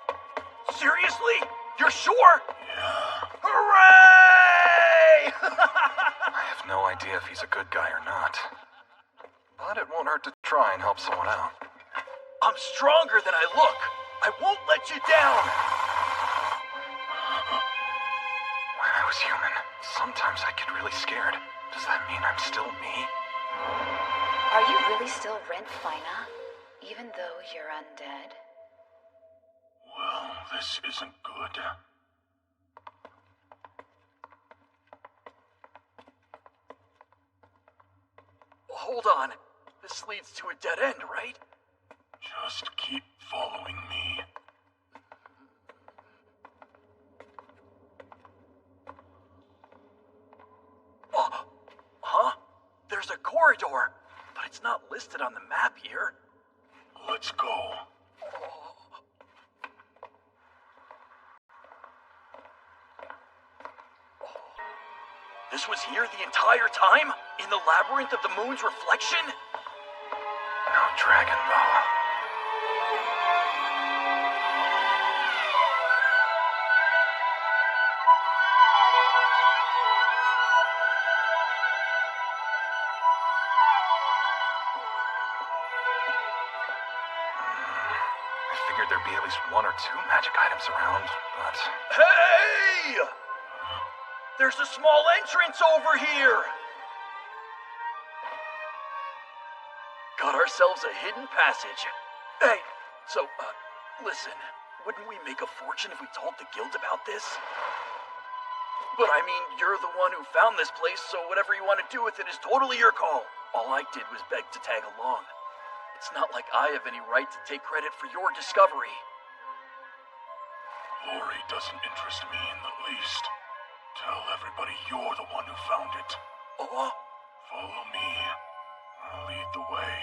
Seriously? You're sure? Yeah. Hooray! I have no idea if he's a good guy or not. But it won't hurt to try and help someone out. I'm stronger than I look. I won't let you down. When I was human, sometimes I get really scared. Does that mean I'm still me? Are you really still Rent Fina, even though you're undead? Well, this isn't good. Hold on. This leads to a dead end, right? Just keep following me. Oh, huh? There's a corridor, but it's not listed on the map here. Let's go. This was here the entire time? In the labyrinth of the moon's reflection? No dragon, though. I figured there'd be at least one or two magic items around, but... Hey! There's a small entrance over here! Got ourselves a hidden passage. Hey, so, listen, wouldn't we make a fortune if we told the guild about this? But I mean, you're the one who found this place, so whatever you want to do with it is totally your call. All I did was beg to tag along. It's not like I have any right to take credit for your discovery. Lori doesn't interest me in the least. Tell everybody you're the one who found it. Oh? Follow me. I'll lead the way.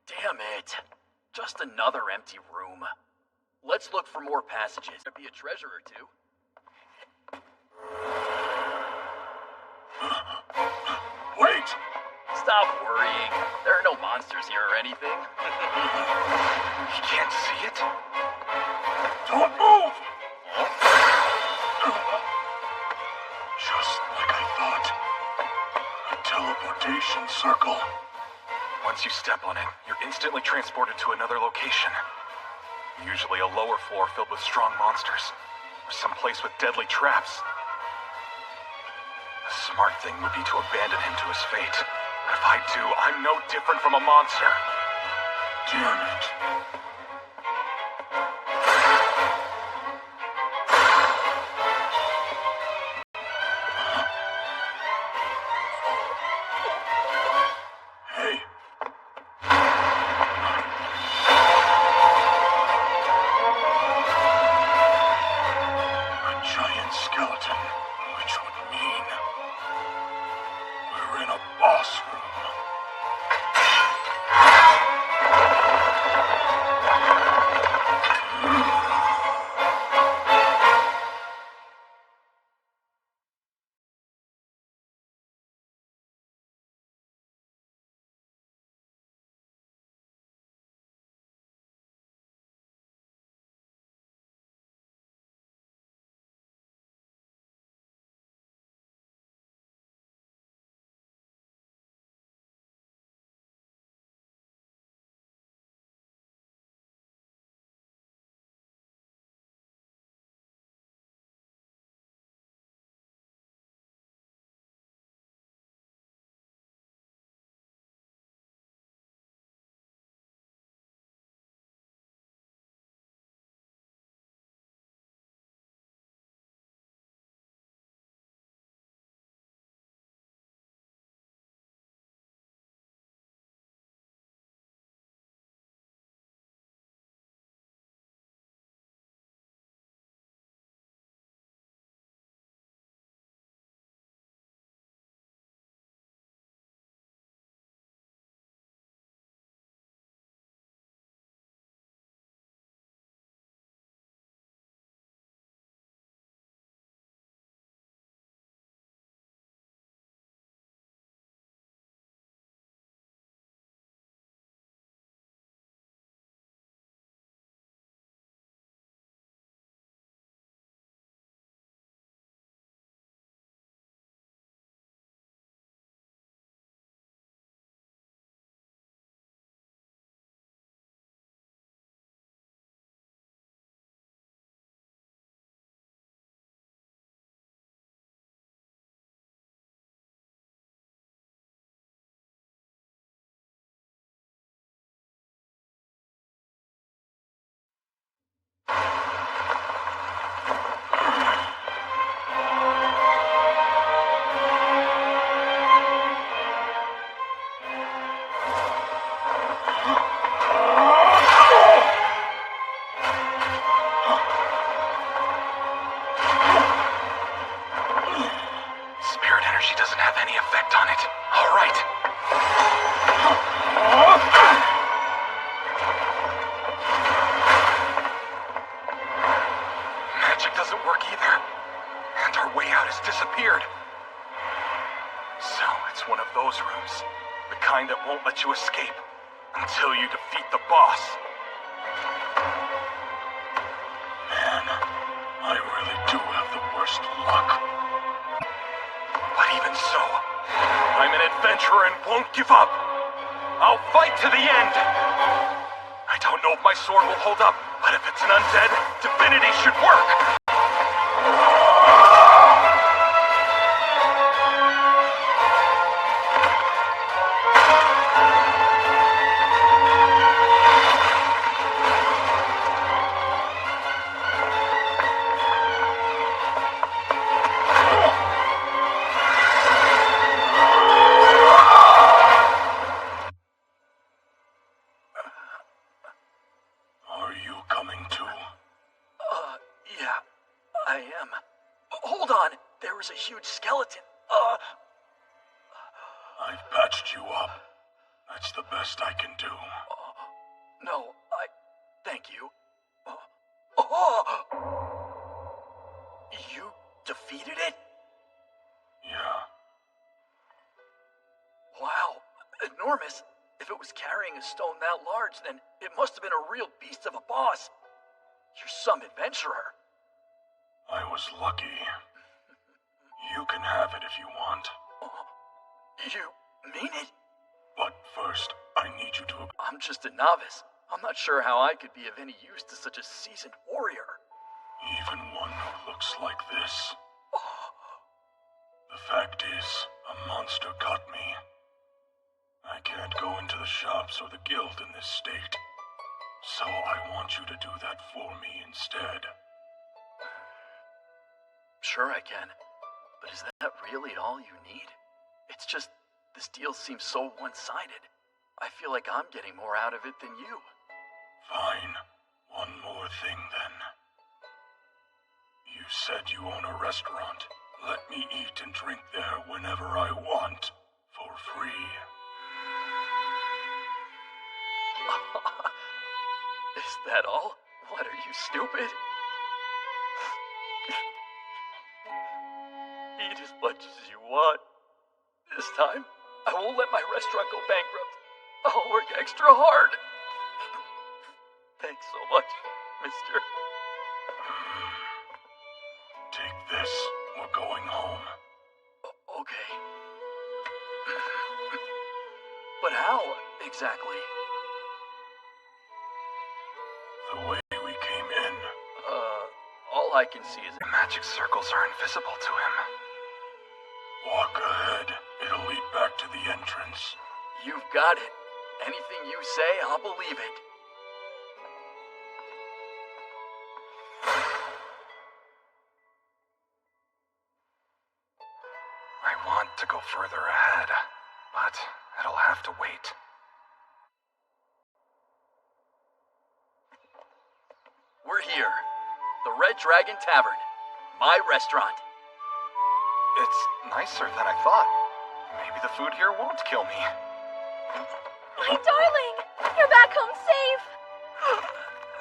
Damn it. Just another empty room. Let's look for more passages. There'll be a treasure or two. Wait! Stop worrying. There are no monsters here or anything. You can't see it? Don't move! Just like I thought. A teleportation circle. Once you step on it, you're instantly transported to another location. Usually a lower floor filled with strong monsters, or someplace with deadly traps. The smart thing would be to abandon him to his fate. But if I do, I'm no different from a monster. Damn it. Hey. A giant skeleton, which would mean we're in a boss room. won't let you escape until you defeat the boss. Man, I really do have the worst luck. But even so, I'm an adventurer and won't give up. I'll fight to the end. I don't know if my sword will hold up, but if it's an undead, divinity should work. Are you coming too? Yeah, I am. Hold on, there was a huge skeleton. I've patched you up. That's the best I can do. No, thank you. You defeated it? Yeah. Wow, enormous. If it was carrying a stone that large, then it must have been a real beast of a boss. You're some adventurer. I was lucky. You can have it if you want. You mean it? But first, I need you to... I'm just a novice. I'm not sure how I could be of any use to such a seasoned warrior. Even one who looks like this. The fact is, a monster caught me. I can't go into the shops or the guild in this state. So I want you to do that for me instead. Sure I can. But is that really all you need? It's just, this deal seems so one-sided. I feel like I'm getting more out of it than you. Fine. One more thing then. You said you own a restaurant. Let me eat and drink there whenever I want, for free. Is that all? What, are you stupid? Eat as much as you want. This time, I won't let my restaurant go bankrupt. I'll work extra hard. Thanks so much, mister. Take this. We're going home. Okay. But how, exactly? The way we came in. All I can see is... The magic circles are invisible to him. Walk ahead. It'll lead back to the entrance. You've got it. Anything you say, I'll believe it. I want to go further ahead, but it'll have to wait. We're here. The Red Dragon Tavern. My restaurant. It's nicer than I thought. Maybe the food here won't kill me. My darling! You're back home safe!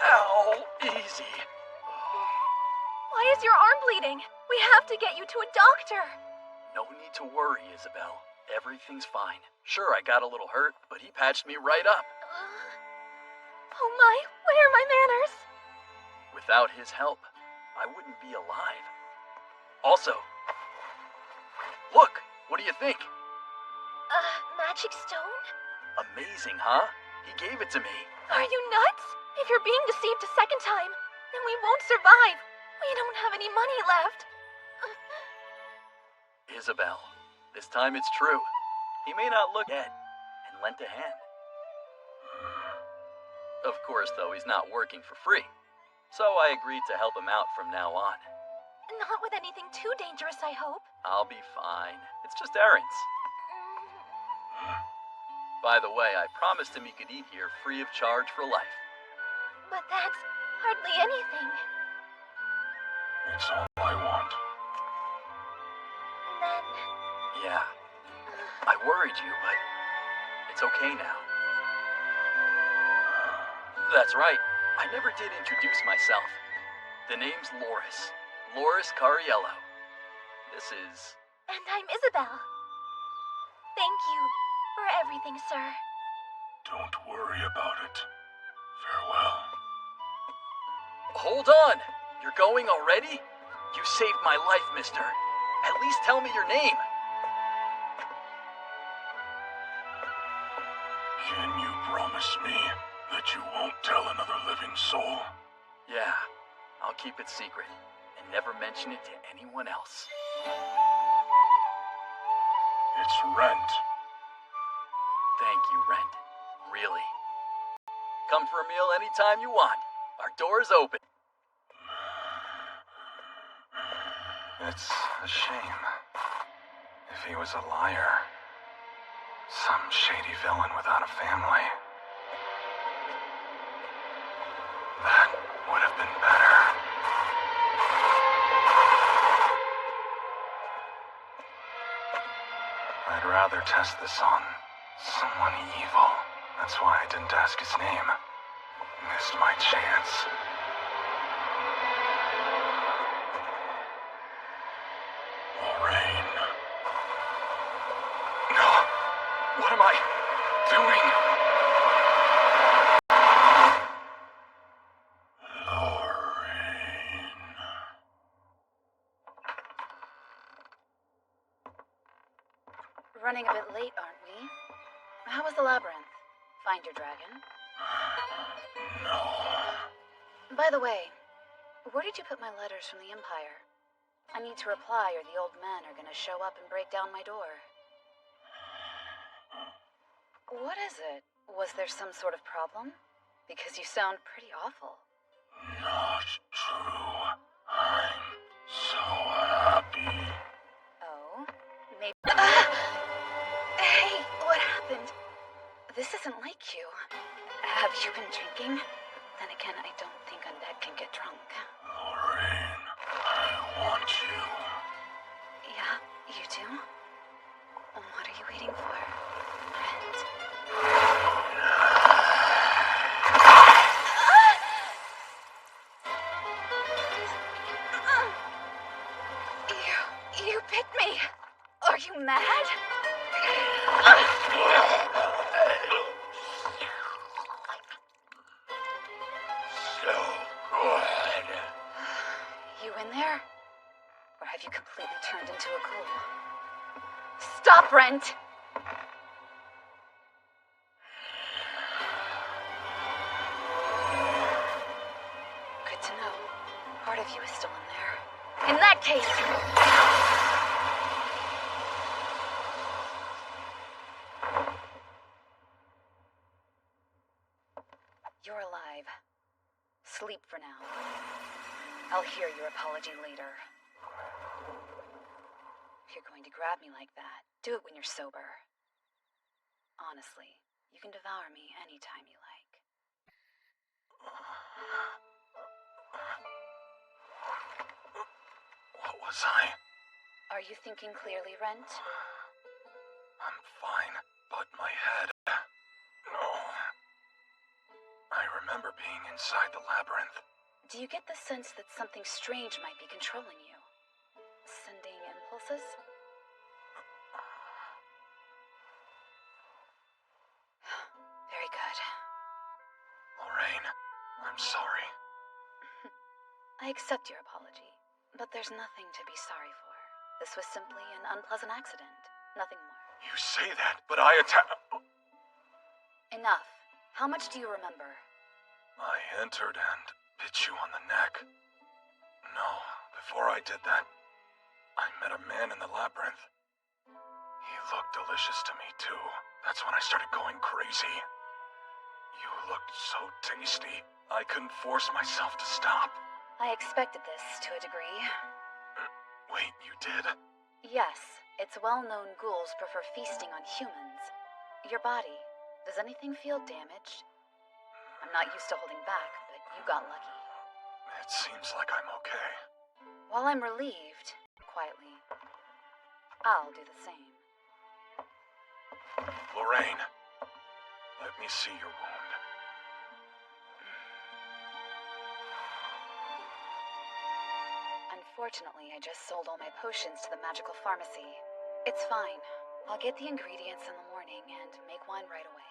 Ow, easy. Why is your arm bleeding? We have to get you to a doctor. No need to worry, Isabel. Everything's fine. Sure, I got a little hurt, but he patched me right up. Oh my, where are my manners? Without his help, I wouldn't be alive. Also, look, what do you think? Magic stone? Amazing, huh? He gave it to me. Are you nuts? If you're being deceived a second time, then we won't survive. We don't have any money left. Isabel, this time it's true. He may not look dead, and lent a hand. Of course, though, he's not working for free. So I agreed to help him out from now on. Not with anything too dangerous, I hope. I'll be fine. It's just errands. By the way, I promised him he could eat here free of charge for life. But that's hardly anything. It's all I want. Then... Yeah. I worried you, but it's okay now. That's right. I never did introduce myself. The name's Loris. Loris Cariello. This is... And I'm Isabel. Thank you for everything, sir. Don't worry about it. Farewell. Hold on! You're going already? You saved my life, mister. At least tell me your name. Can you promise me that you won't tell another living soul? Yeah, I'll keep it secret and never mention it to anyone else. It's Rent. Thank you, Rent. Really. Come for a meal anytime you want. Our door's open. It's a shame. If he was a liar, some shady villain without a family, that would have been better. I'd rather test this on someone evil. That's why I didn't ask his name. Missed my chance. Lorraine. No! What am I doing? Lorraine. Running a bit late, aren't we? How was the labyrinth? Find your dragon? No. By the way, where did you put my letters from the Empire? I need to reply or the old men are gonna show up and break down my door. What is it? Was there some sort of problem? Because you sound pretty awful. Not true. I'm so happy. Oh? Maybe... Hey, what happened? This isn't like you. Have you been drinking? Then again, I don't think undead can get drunk. Lorraine, I want you. Yeah, you do? What are you waiting for? Rent. You bit me! Are you mad? So good. You in there? Or have you completely turned into a ghoul? Stop, Brent! Good to know. Part of you is still in there. In that case... You're alive. Sleep for now. I'll hear your apology later. If you're going to grab me like that, do it when you're sober. Honestly, you can devour me anytime you like. What was I? Are you thinking clearly, Rent? I'm fine, but my head... No. I remember being inside the labyrinth. Do you get the sense that something strange might be controlling you? Sending impulses? Very good. Lorraine, I'm sorry. I accept your apology, but there's nothing to be sorry for. This was simply an unpleasant accident. Nothing more. You say that, but I Enough. How much do you remember? I entered and bit you on the neck. No, before I did that, I met a man in the labyrinth. He looked delicious to me, too. That's when I started going crazy. You looked so tasty, I couldn't force myself to stop. I expected this to a degree. Wait, you did? Yes, it's well known ghouls prefer feasting on humans. Your body, does anything feel damaged? I'm not used to holding back, but you got lucky. It seems like I'm okay. While I'm relieved, quietly, I'll do the same. Lorraine, let me see your wound. Unfortunately, I just sold all my potions to the magical pharmacy. It's fine. I'll get the ingredients in the morning and make wine right away.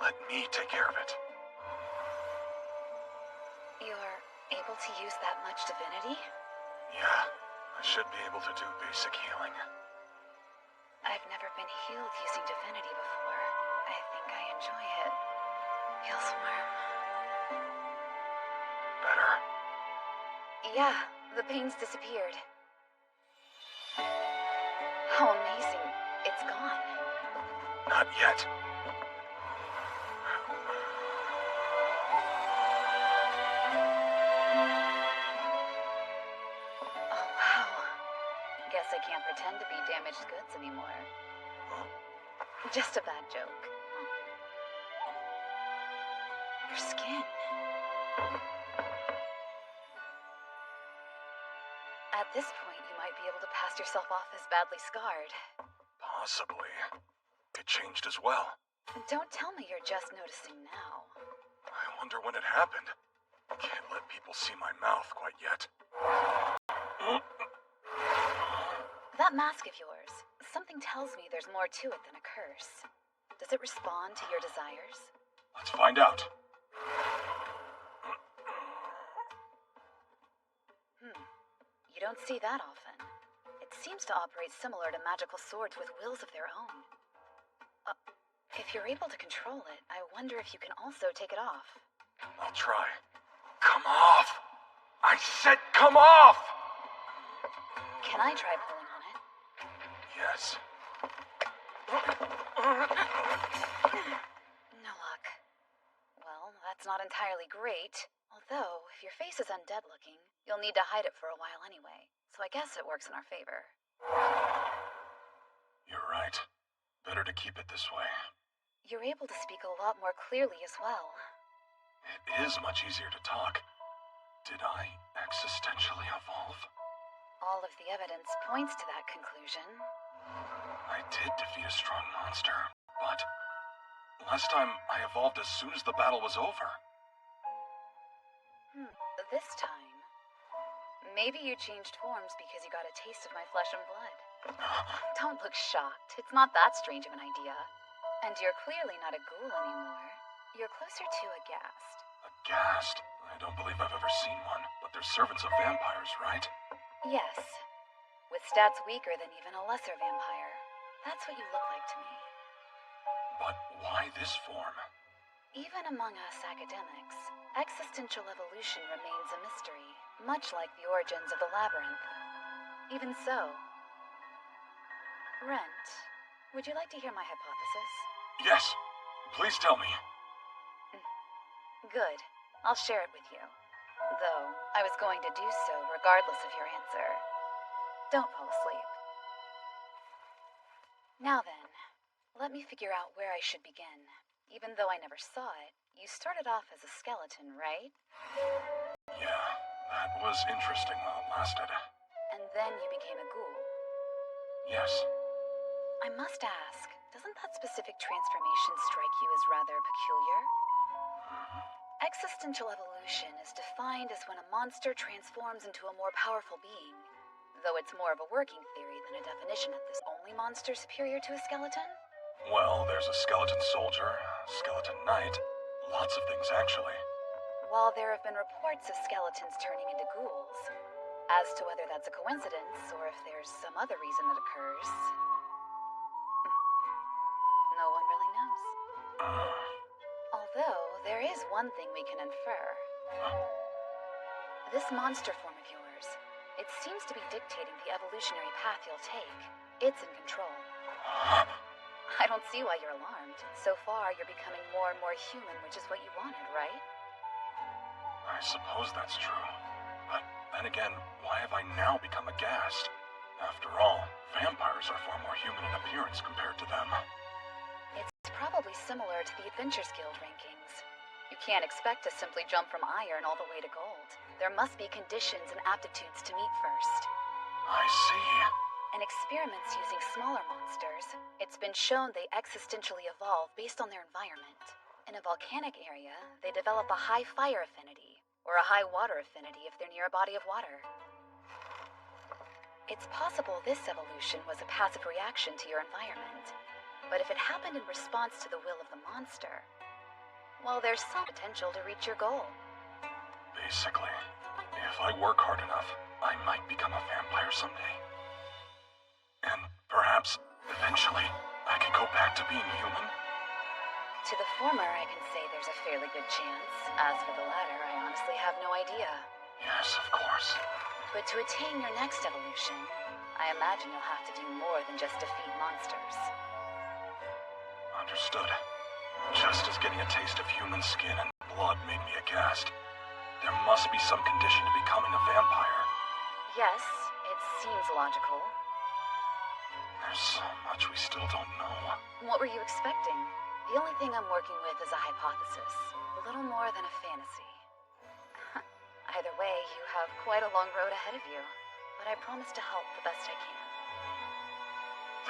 Let me take care of it. You're able to use that much divinity? Yeah, I should be able to do basic healing. I've never been healed using divinity before. I think I enjoy it. Feels warm. Better? Yeah, the pain's disappeared. How amazing. It's gone. Not yet. Oh, wow. Guess I can't pretend to be damaged goods anymore. Huh? Just a bad joke. Your skin. At this point, you might be able to pass yourself off as badly scarred. Possibly. It changed as well. Don't tell me you're just noticing now. I wonder when it happened. Can't let people see my mouth quite yet. That mask of yours, something tells me there's more to it than a curse. Does it respond to your desires? Let's find out. You don't see that often. It seems to operate similar to magical swords with wills of their own. If you're able to control it, I wonder if you can also take it off. I'll try. Come off! I said come off! Can I try pulling on it? Yes. No luck. Well, that's not entirely great. Although, if your face is undead looking, you'll need to hide it for a while anyway. So I guess it works in our favor. You're right. Better to keep it this way. You're able to speak a lot more clearly as well. It is much easier to talk. Did I existentially evolve? All of the evidence points to that conclusion. I did defeat a strong monster, but last time I evolved as soon as the battle was over. This time, maybe you changed forms because you got a taste of my flesh and blood. Don't look shocked. It's not that strange of an idea. And you're clearly not a ghoul anymore. You're closer to a ghast. A ghast? I don't believe I've ever seen one, but they're servants of vampires, right? Yes. With stats weaker than even a lesser vampire. That's what you look like to me. But why this form? Even among us academics, existential evolution remains a mystery, much like the origins of the labyrinth. Even so, Rent, would you like to hear my hypothesis? Yes. Please tell me. Good. I'll share it with you. Though, I was going to do so regardless of your answer. Don't fall asleep. Now then, let me figure out where I should begin. Even though I never saw it, you started off as a skeleton, right? Yeah, that was interesting while it lasted. And then you became a ghoul. Yes. I must ask, doesn't that specific transformation strike you as rather peculiar? Existential evolution is defined as when a monster transforms into a more powerful being. Though it's more of a working theory than a definition of this only monster superior to a skeleton? Well, there's a skeleton soldier, skeleton knight, lots of things actually. While there have been reports of skeletons turning into ghouls, as to whether that's a coincidence or if there's some other reason it occurs, no one really knows. Although, there is one thing we can infer. This monster form of yours, it seems to be dictating the evolutionary path you'll take. It's in control. I don't see why you're alarmed. So far, you're becoming more and more human, which is what you wanted, right? I suppose that's true. But then again, why have I now become a ghast? After all, vampires are far more human in appearance compared to them. It's probably similar to the Adventures Guild rankings. You can't expect to simply jump from iron all the way to gold. There must be conditions and aptitudes to meet first. I see. In experiments using smaller monsters, it's been shown they existentially evolve based on their environment. In a volcanic area, they develop a high fire affinity, or a high water affinity if they're near a body of water. It's possible this evolution was a passive reaction to your environment. But if it happened in response to the will of the monster, well, there's some potential to reach your goal. Basically, if I work hard enough, I might become a vampire someday. And perhaps, eventually, I could go back to being human? To the former, I can say there's a fairly good chance. As for the latter, I honestly have no idea. Yes, of course. But to attain your next evolution, I imagine you'll have to do more than just defeat monsters. Understood. Just as getting a taste of human skin and blood made me aghast, there must be some condition to becoming a vampire. Yes, it seems logical. There's so much we still don't know. What were you expecting? The only thing I'm working with is a hypothesis. A little more than a fantasy. Either way, you have quite a long road ahead of you. But I promise to help the best I can.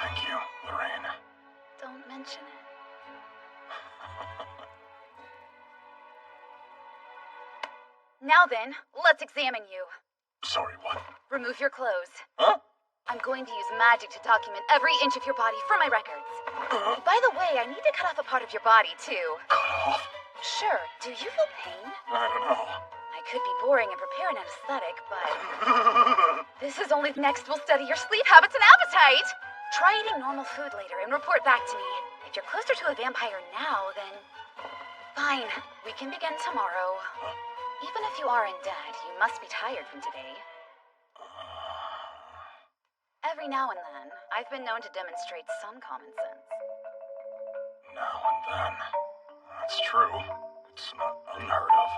Thank you, Lorraine. Don't mention it. Now then, let's examine you. Sorry, what? Remove your clothes. Huh? I'm going to use magic to document every inch of your body for my records. By the way, I need to cut off a part of your body, too. Cut off? Sure. Do you feel pain? I don't know. I could be boring and prepare an anesthetic, but... this is only next we'll study your sleep habits and appetite! Try eating normal food later and report back to me. If you're closer to a vampire now, then... fine. We can begin tomorrow. Even if you aren't dead, you must be tired from today. Every now and then, I've been known to demonstrate some common sense. Now and then. That's true. It's not unheard of.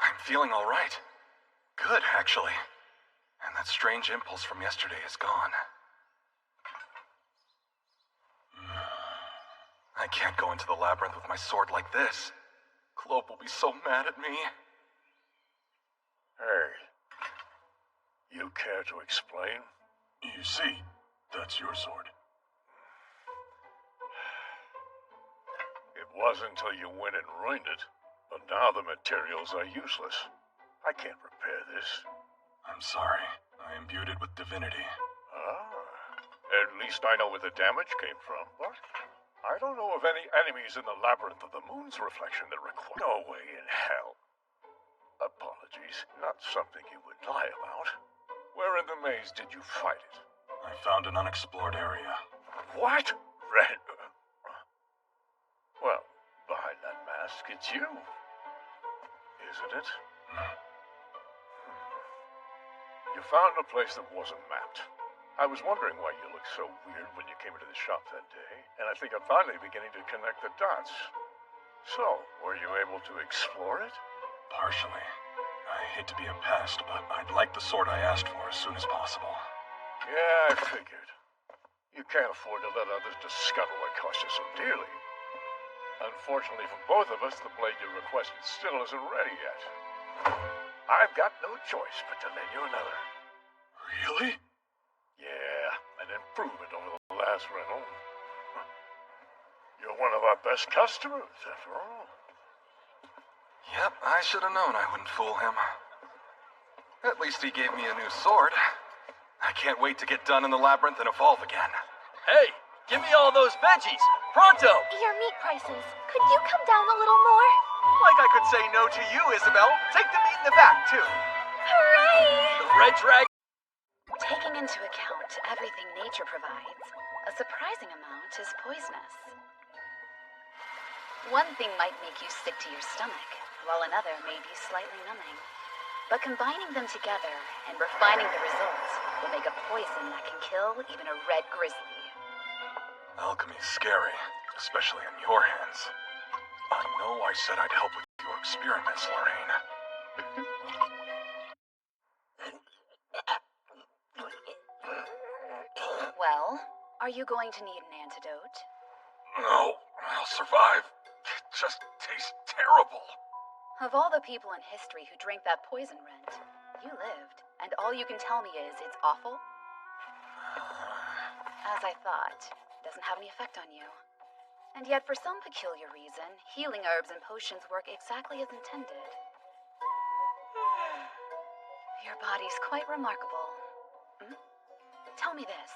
I'm feeling all right. Good, actually. And that strange impulse from yesterday is gone. I can't go into the labyrinth with my sword like this. Globe will be so mad at me. Hey. You care to explain? You see, that's your sword. It was until you went and ruined it, but now the materials are useless. I can't repair this. I'm sorry. I imbued it with divinity. At least I know where the damage came from, but I don't know of any enemies in the labyrinth of the moon's reflection that require... No way in hell. Apologies, not something you would lie about. Where in the maze did you fight it? I found an unexplored area. What? Red... Well, behind that mask, it's you. Isn't it? You found a place that wasn't mapped. I was wondering why you looked so weird when you came into the shop that day, and I think I'm finally beginning to connect the dots. So, were you able to explore it? Partially. I hate to be a pest, but I'd like the sword I asked for as soon as possible. Yeah, I figured. You can't afford to let others discover what cost you so dearly. Unfortunately for both of us, the blade you requested still isn't ready yet. I've got no choice but to lend you another. Really? Yeah, an improvement over the last rental. You're one of our best customers, after all. Yep, I should have known I wouldn't fool him. At least he gave me a new sword. I can't wait to get done in the labyrinth and evolve again. Hey, give me all those veggies! Pronto! Your meat prices. Could you come down a little more? Like I could say no to you, Isabel. Take the meat in the back, too. Hooray! The red dragon... Taking into account everything nature provides, a surprising amount is poisonous. One thing might make you sick to your stomach, while another may be slightly numbing. But combining them together and refining the results will make a poison that can kill even a red grizzly. Alchemy's scary, especially in your hands. I know I said I'd help with your experiments, Lorraine. Well, are you going to need an antidote? No, I'll survive. It just tastes terrible. Of all the people in history who drank that poison rent, you lived, and all you can tell me is it's awful? As I thought, it doesn't have any effect on you. And yet, for some peculiar reason, healing herbs and potions work exactly as intended. Your body's quite remarkable. Hmm? Tell me this.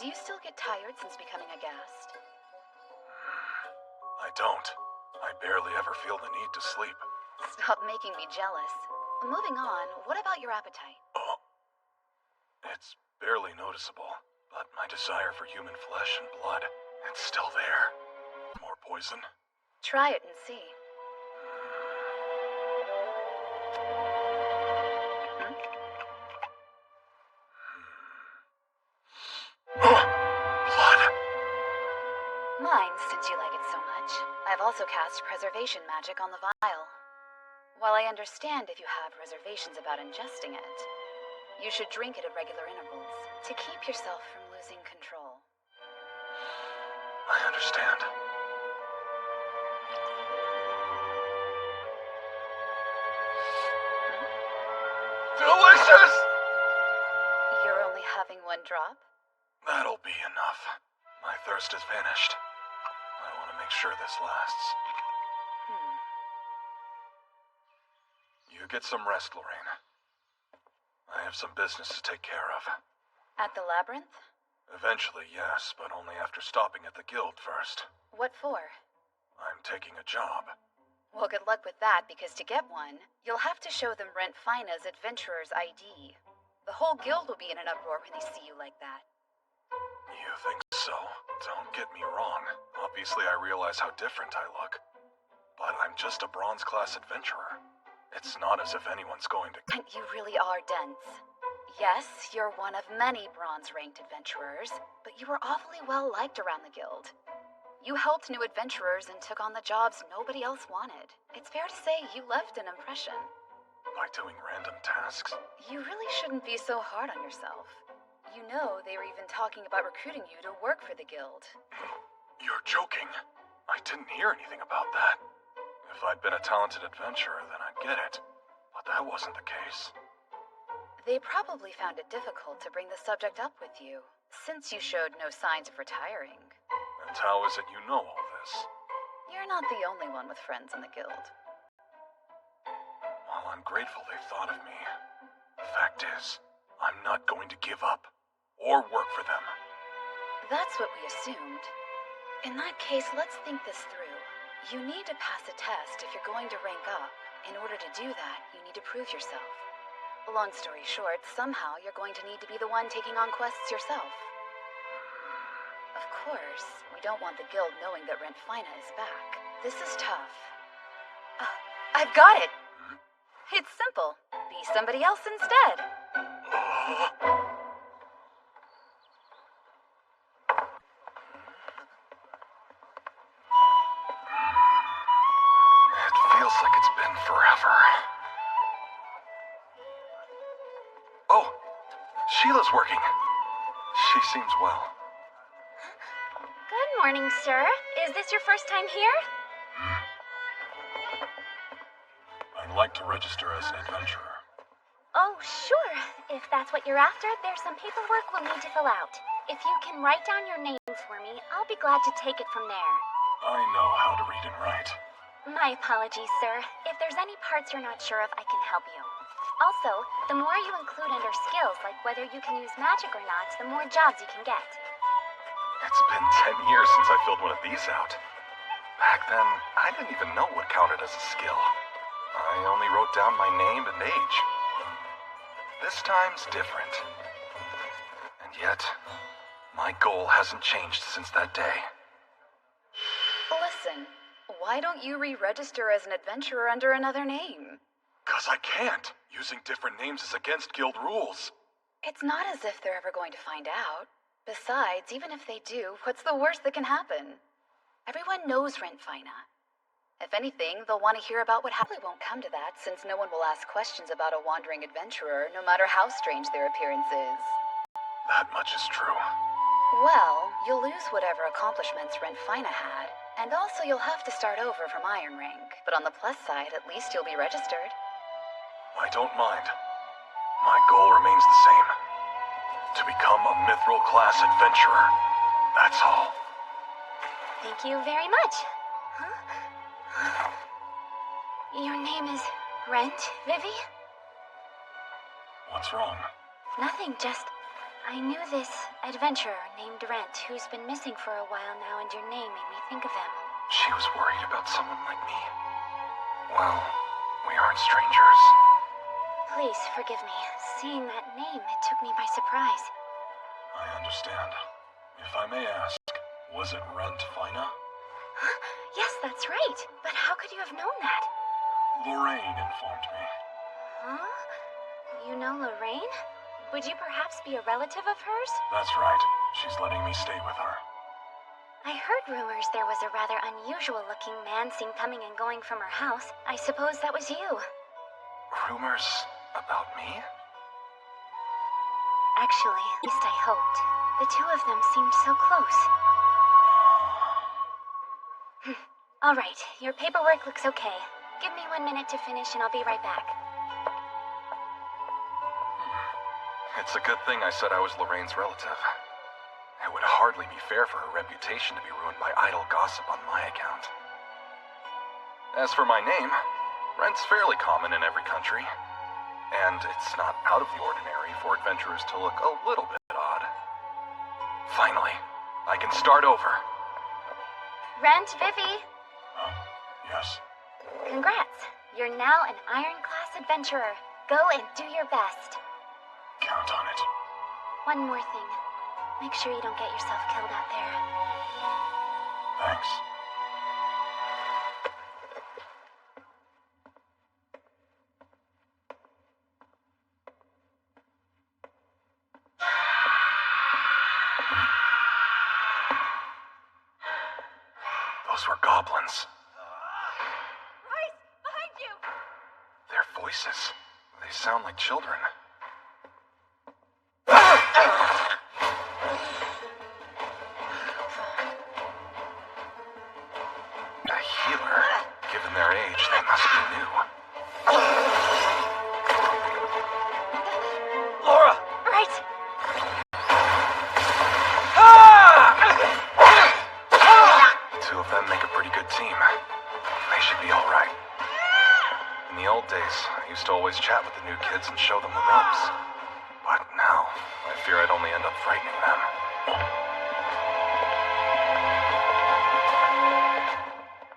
Do you still get tired since becoming a ghast? I don't. I barely ever feel the need to sleep. Stop making me jealous. Moving on, what about your appetite? Oh. It's barely noticeable, but my desire for human flesh and blood, it's still there. More poison? Try it and see. Blood! Mine, since you like it so much. I've also cast preservation magic on the vial. While I understand if you have reservations about ingesting it, you should drink it at regular intervals to keep yourself from losing control. I understand. Delicious! You're only having one drop? That'll be enough. My thirst has vanished. I want to make sure this lasts. You get some rest, Lorraine. I have some business to take care of. At the labyrinth? Eventually, yes, but only after stopping at the guild first. What for? I'm taking a job. Well, good luck with that, because to get one, you'll have to show them Rent Fina's Adventurer's ID. The whole guild will be in an uproar when they see you like that. You think so? Don't get me wrong. Obviously, I realize how different I look. But I'm just a bronze-class adventurer. It's not as if anyone's going to... And you really are dense. Yes, you're one of many bronze-ranked adventurers, but you were awfully well-liked around the guild. You helped new adventurers and took on the jobs nobody else wanted. It's fair to say you left an impression. By doing random tasks? You really shouldn't be so hard on yourself. You know, they were even talking about recruiting you to work for the guild. You're joking. I didn't hear anything about that. If I'd been a talented adventurer, then I'd get it. But that wasn't the case. They probably found it difficult to bring the subject up with you, since you showed no signs of retiring. And how is it you know all this? You're not the only one with friends in the guild. Well, I'm grateful they thought of me. The fact is, I'm not going to give up, or work for them. That's what we assumed. In that case, let's think this through. You need to pass a test if you're going to rank up. In order to do that, you need to prove yourself. Long story short, somehow you're going to need to be the one taking on quests yourself. Of course, we don't want the guild knowing that Rent Fina is back. This is tough. I've got it! It's simple. Be somebody else instead. It feels like it's been forever. Oh, Sheila's working. She seems well. Good morning, sir. Is this your first time here? I'd like to register as an adventurer. Oh, sure. If that's what you're after, there's some paperwork we'll need to fill out. If you can write down your names for me, I'll be glad to take it from there. I know how to read and write. My apologies, sir. If there's any parts you're not sure of, I can help you. Also, the more you include under skills, like whether you can use magic or not, the more jobs you can get. It's been 10 years since I filled one of these out. Back then, I didn't even know what counted as a skill. I only wrote down my name and age. This time's different. And yet, my goal hasn't changed since that day. Listen, why don't you re-register as an adventurer under another name? 'Cause I can't. Using different names is against guild rules. It's not as if they're ever going to find out. Besides, even if they do, what's the worst that can happen? Everyone knows Rent Fina. If anything, they'll want to hear about what happened. Won't come to that, since no one will ask questions about a wandering adventurer, no matter how strange their appearance is. That much is true. Well, you'll lose whatever accomplishments Rent Fina had, and also you'll have to start over from Iron Rank. But on the plus side, at least you'll be registered. I don't mind. My goal remains the same. To become a mithril-class adventurer. That's all. Thank you very much. Your name is Rent, Vivi? What's wrong? Nothing, just... I knew this adventurer named Rent who's been missing for a while now, and your name made me think of him. She was worried about someone like me? Well, we aren't strangers. Please forgive me. Seeing that name, it took me by surprise. I understand. If I may ask, was it Rent Fina? Yes, that's right. But how could you have known that? Lorraine informed me. Huh? You know Lorraine? Would you perhaps be a relative of hers? That's right. She's letting me stay with her. I heard rumors there was a rather unusual-looking man seen coming and going from her house. I suppose that was you. Rumors about me? Actually, at least I hoped. The two of them seemed so close. All right, your paperwork looks okay. Give me 1 minute to finish and I'll be right back. It's a good thing I said I was Lorraine's relative. It would hardly be fair for her reputation to be ruined by idle gossip on my account. As for my name, Rent's fairly common in every country. And it's not out of the ordinary for adventurers to look a little bit odd. Finally, I can start over. Rent, Vivi! Yes? Congrats! You're now an iron-class adventurer. Go and do your best. Count on it. One more thing. Make sure you don't get yourself killed out there. Thanks. Those were goblins. Bryce, behind you! Their voices, they sound like children. A healer? Given their age, they must be new. Laura! Right! Two of them make a pretty good team. They should be alright. In the old days, I used to always chat with the new kids and show them the ropes. But now, I fear I'd only end up frightening them.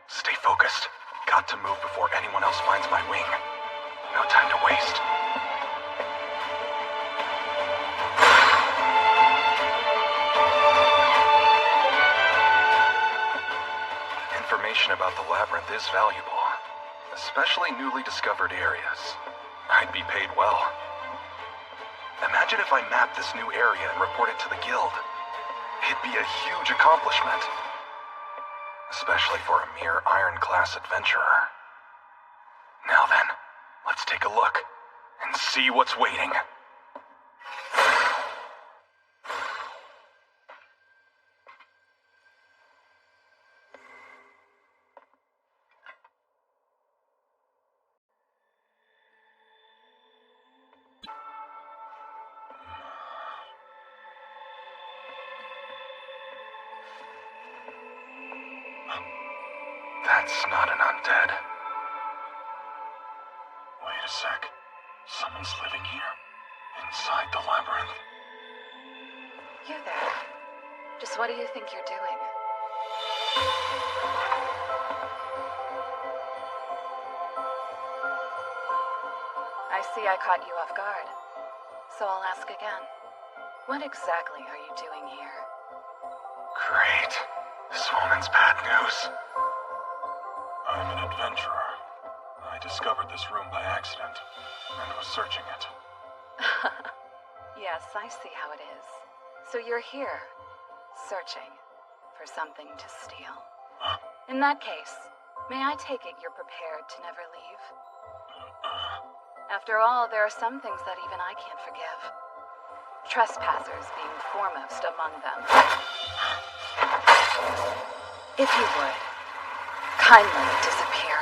Stay focused. Got to move before anyone else finds my wing. No time to waste. Information about the labyrinth is valuable, especially newly discovered areas. I'd be paid well. Imagine if I mapped this new area and reported to the guild. It'd be a huge accomplishment. Especially for a mere iron-class adventurer. Now then, let's take a look and see what's waiting. That's not an undead. Wait a sec. Someone's living here? Inside the labyrinth? You there. Just what do you think you're doing? I see I caught you off guard. So I'll ask again. What exactly are you doing here? Great. This woman's bad news. I'm an adventurer. I discovered this room by accident and was searching it. Yes, I see how it is. So you're here, searching for something to steal. In that case, may I take it you're prepared to never leave? After all, there are some things that even I can't forgive. Trespassers being foremost among them. If you would, kindly disappear.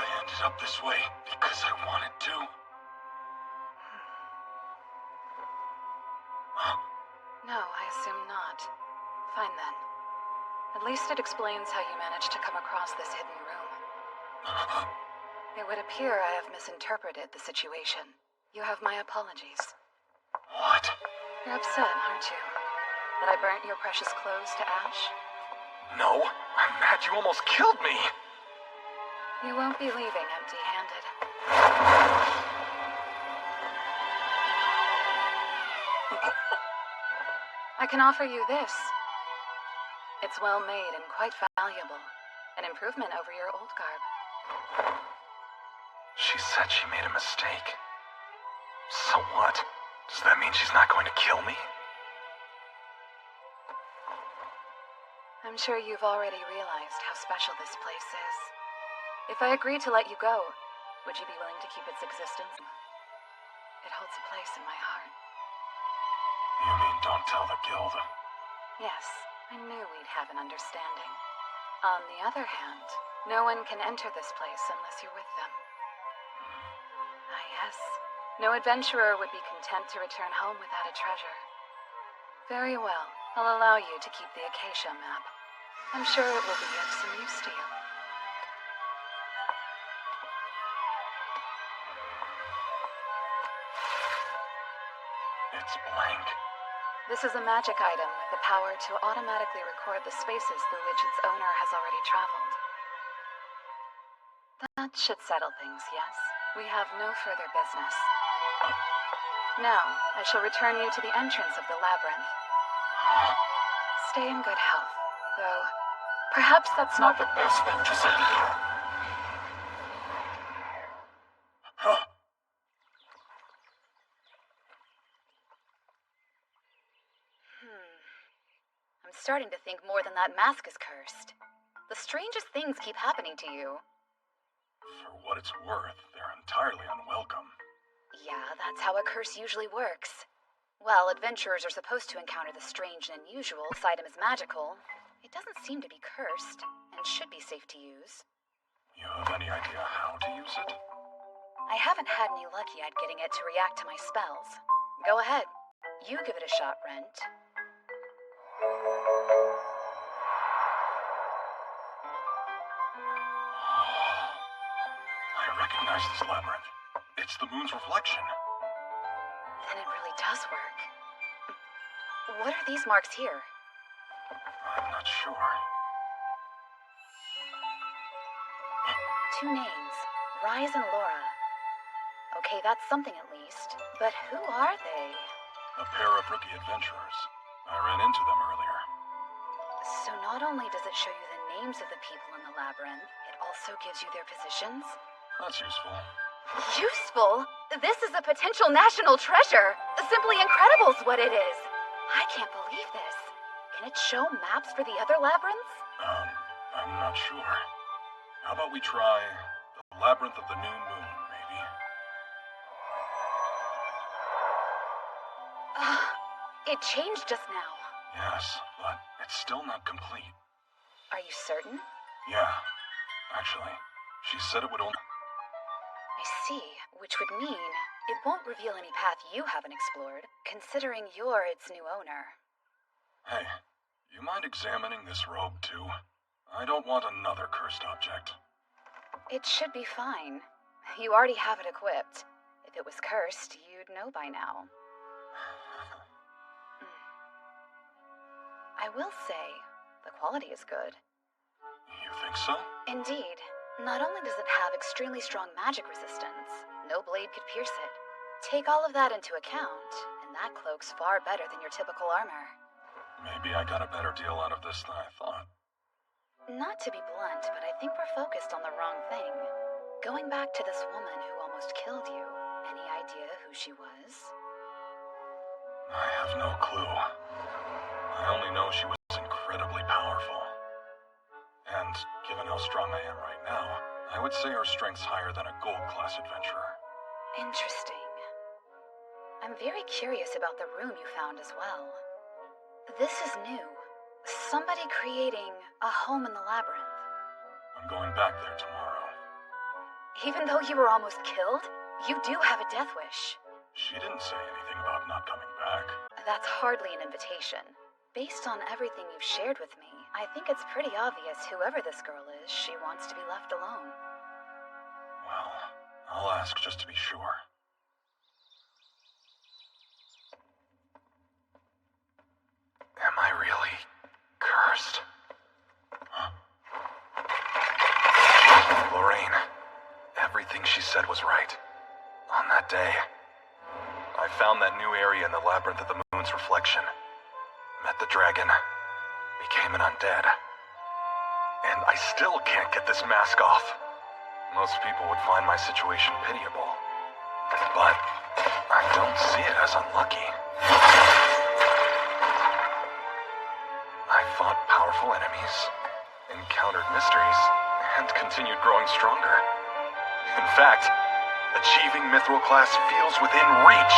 I ended up this way because I wanted to. No, I assume not. Fine then. At least it explains how you managed to come across this hidden room. It would appear I have misinterpreted the situation. You have my apologies. What? You're upset, aren't you? That I burnt your precious clothes to ash? No, I'm mad you almost killed me. You won't be leaving empty-handed. I can offer you this. It's well made and quite valuable. An improvement over your old garb. She said she made a mistake. So what? Does that mean she's not going to kill me? I'm sure you've already realized how special this place is. If I agreed to let you go, would you be willing to keep its existence? It holds a place in my heart. You mean don't tell the guild? Yes, I knew we'd have an understanding. On the other hand, no one can enter this place unless you're with them. Ah, yes. No adventurer would be content to return home without a treasure. Very well. I'll allow you to keep the acacia map. I'm sure it will be of some use to you. It's blank. This is a magic item with the power to automatically record the spaces through which its owner has already traveled. That should settle things, yes? We have no further business. Now, I shall return you to the entrance of the labyrinth. Stay in good health, though perhaps that's not the best thing to say. Huh? I'm starting to think more than that mask is cursed. The strangest things keep happening to you. For what it's worth, they're entirely unwelcome. Yeah, that's how a curse usually works. Well, adventurers are supposed to encounter the strange and unusual. This item is magical. It doesn't seem to be cursed, and should be safe to use. You have any idea how to use it? I haven't had any luck yet getting it to react to my spells. Go ahead. You give it a shot, Rent. I recognize this labyrinth. It's the moon's reflection. Then it really does work. What are these marks here? I'm not sure. Two names, Rise and Laura. Okay, that's something at least. But who are they? A pair of rookie adventurers. I ran into them earlier. So not only does it show you the names of the people in the labyrinth, it also gives you their positions? That's useful. Useful? This is a potential national treasure. Simply incredible's what it is. I can't believe this. Can it show maps for the other labyrinths? I'm not sure. How about we try the Labyrinth of the New Moon, maybe? It changed just now. Yes, but it's still not complete. Are you certain? Yeah, actually. She said it would only... I see, which would mean it won't reveal any path you haven't explored, considering you're its new owner. Hey, you mind examining this robe, too? I don't want another cursed object. It should be fine. You already have it equipped. If it was cursed, you'd know by now. I will say, the quality is good. You think so? Indeed. Not only does it have extremely strong magic resistance, no blade could pierce it. Take all of that into account, and that cloak's far better than your typical armor. Maybe I got a better deal out of this than I thought. Not to be blunt, but I think we're focused on the wrong thing. Going back to this woman who almost killed you, any idea who she was? I have no clue. I only know she was incredibly powerful. And given how strong I am right now, I would say her strength's higher than a gold-class adventurer. Interesting. I'm very curious about the room you found as well. This is new. Somebody creating a home in the labyrinth. I'm going back there tomorrow. Even though you were almost killed, you do have a death wish. She didn't say anything about not coming back. That's hardly an invitation. Based on everything you've shared with me, I think it's pretty obvious whoever this girl is, she wants to be left alone. Well, I'll ask just to be sure. Am I really cursed? Lorraine, everything she said was right. On that day, I found that new area in the labyrinth of the moon's reflection, met the dragon, became an undead. And I still can't get this mask off. Most people would find my situation pitiable, but I don't see it as unlucky. I fought powerful enemies, encountered mysteries, and continued growing stronger. In fact, achieving Mithril class feels within reach.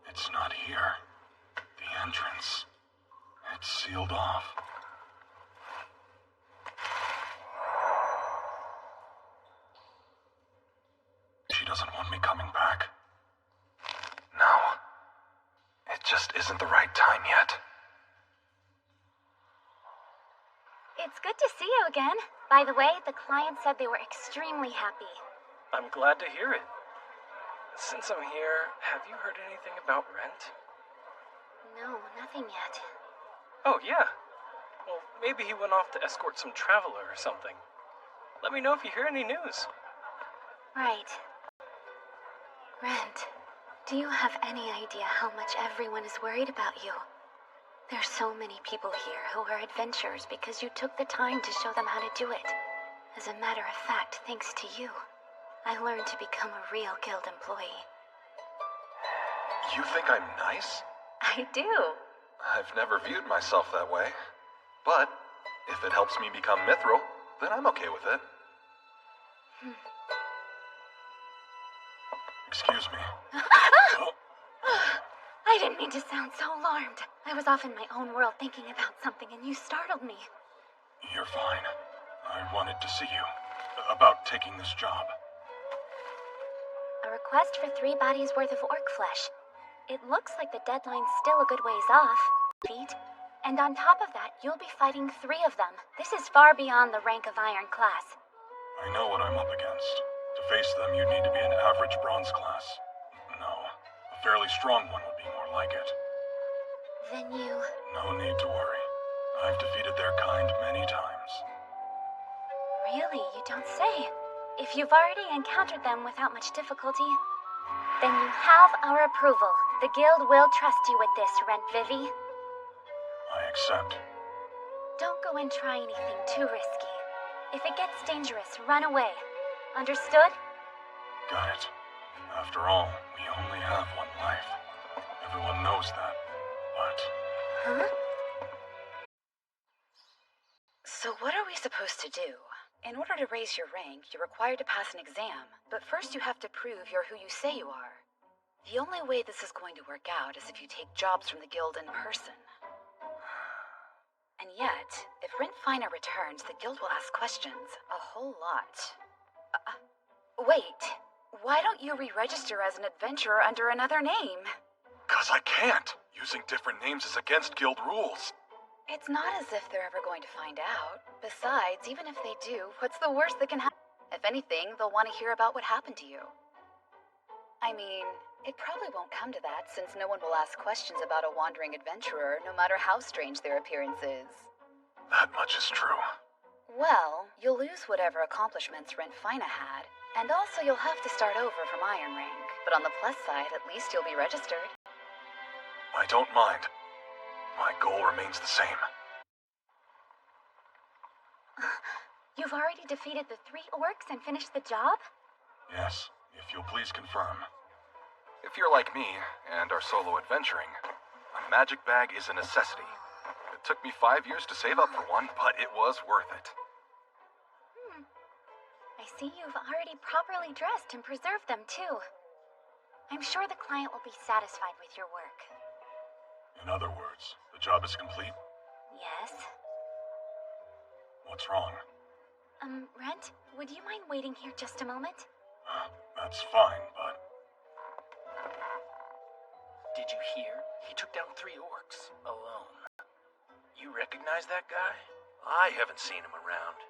It's not here. The entrance. It's sealed off. She doesn't want me coming back. No. It just isn't the right time yet. It's good to see you again. By the way, the client said they were extremely happy. I'm glad to hear it. Since I'm here, have you heard anything about Rent? No, nothing yet. Oh, yeah. Well, maybe he went off to escort some traveler or something. Let me know if you hear any news. Right. Rent, do you have any idea how much everyone is worried about you? There's so many people here who are adventurers because you took the time to show them how to do it. As a matter of fact, thanks to you, I learned to become a real guild employee. You think I'm nice? I do. I've never viewed myself that way. But if it helps me become Mithril, then I'm okay with it. Excuse me. I didn't mean to sound so alarmed. I was off in my own world thinking about something and you startled me. You're fine. I wanted to see you. About taking this job. A request for 3 bodies worth of orc flesh. It looks like the deadline's still a good ways off. Feet. And on top of that, you'll be fighting 3 of them. This is far beyond the rank of Iron class. I know what I'm up against. To face them, you'd need to be an average bronze class. No, a fairly strong one would be more like it. Then you... No need to worry. I've defeated their kind many times. Really? You don't say. If you've already encountered them without much difficulty, then you have our approval. The guild will trust you with this, Rent Vivi. I accept. Don't go and try anything too risky. If it gets dangerous, run away. Understood? Got it. After all, we only have one life. Everyone knows that, but... Huh? So what are we supposed to do? In order to raise your rank, you're required to pass an exam, but first you have to prove you're who you say you are. The only way this is going to work out is if you take jobs from the guild in person. And yet, if Rent Finer returns, the guild will ask questions. A whole lot. Wait. Why don't you re-register as an adventurer under another name? 'Cause I can't. Using different names is against guild rules. It's not as if they're ever going to find out. Besides, even if they do, what's the worst that can happen? If anything, they'll want to hear about what happened to you. I mean, it probably won't come to that, since no one will ask questions about a wandering adventurer, no matter how strange their appearance is. That much is true. Well, you'll lose whatever accomplishments Rent Fina had, and also you'll have to start over from Iron Rank. But on the plus side, at least you'll be registered. I don't mind. My goal remains the same. You've already defeated the 3 orcs and finished the job? Yes, if you'll please confirm. If you're like me, and are solo adventuring, a magic bag is a necessity. It took me 5 years to save up for one, but it was worth it. I see you've already properly dressed and preserved them, too. I'm sure the client will be satisfied with your work. In other words, the job is complete? Yes? What's wrong? Rent, would you mind waiting here just a moment? That's fine, but... Did you hear? He took down 3 orcs alone. You recognize that guy? I haven't seen him around.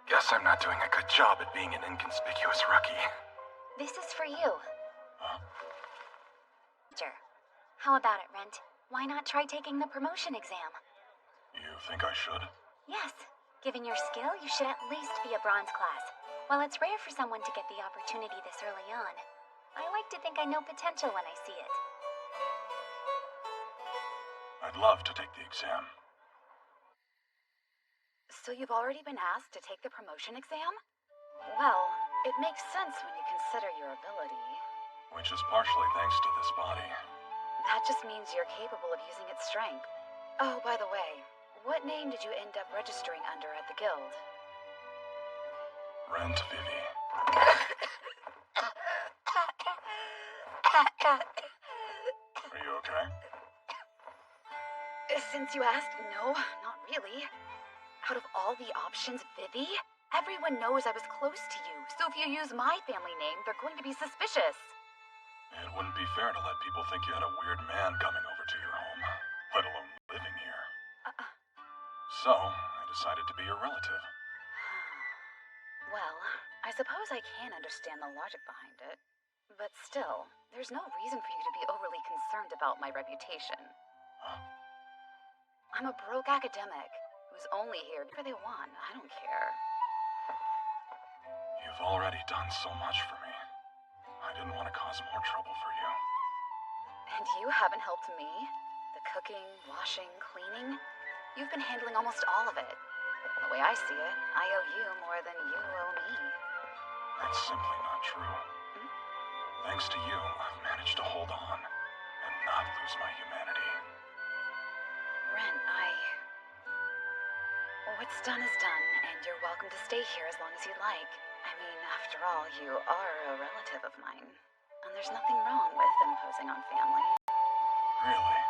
Guess I'm not doing a good job at being an inconspicuous rookie. This is for you. Sure. How about it, Rent? Why not try taking the promotion exam? You think I should? Yes. Given your skill, you should at least be a bronze class. While it's rare for someone to get the opportunity this early on, I like to think I know potential when I see it. I'd love to take the exam. So you've already been asked to take the promotion exam? Well, it makes sense when you consider your ability. Which is partially thanks to this body. That just means you're capable of using its strength. Oh, by the way, what name did you end up registering under at the guild? Rent Vivi. Are you okay? Since you asked, no, not really. Out of all the options, Vivi, everyone knows I was close to you, so if you use my family name, they're going to be suspicious. It wouldn't be fair to let people think you had a weird man coming over to your home, let alone living here. So, I decided to be your relative. Well, I suppose I can understand the logic behind it. But still, there's no reason for you to be overly concerned about my reputation. I'm a broke academic who's only here because they want. I don't care. You've already done so much for me. I didn't want to cause more trouble for you. And you haven't helped me. The cooking, washing, cleaning. You've been handling almost all of it. The way I see it, I owe you more than you owe me. That's simply not true. Thanks to you, I've managed to hold on and not lose my humanity. Ren, what's done is done, and you're welcome to stay here as long as you'd like. I mean, after all, you are a relative of mine. And there's nothing wrong with imposing on family. Really?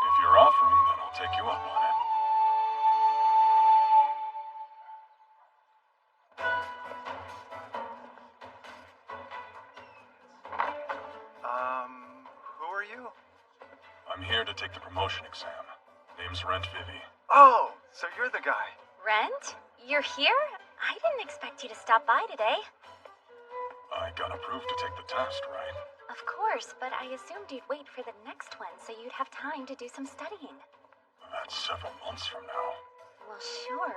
If you're offering, then I'll take you up on it. Who are you? I'm here to take the promotion exam. Name's Rent Vivi. Oh, so you're the guy. Rent? You're here? I didn't expect you to stop by today. I got approved to take the test, right? Of course, but I assumed you'd wait for the next one so you'd have time to do some studying. That's several months from now. Well, sure,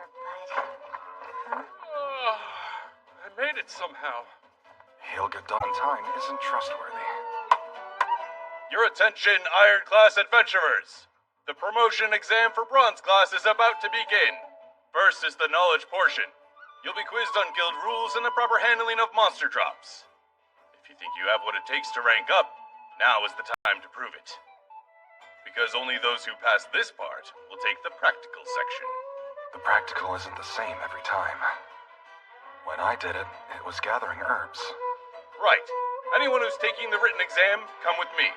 but... I made it somehow. He'll get done in time isn't trustworthy. Your attention, Iron Class adventurers! The promotion exam for Bronze Class is about to begin. First is the knowledge portion. You'll be quizzed on guild rules and the proper handling of monster drops. If you think you have what it takes to rank up, now is the time to prove it. Because only those who pass this part will take the practical section. The practical isn't the same every time. When I did it, it was gathering herbs. Right. Anyone who's taking the written exam, come with me.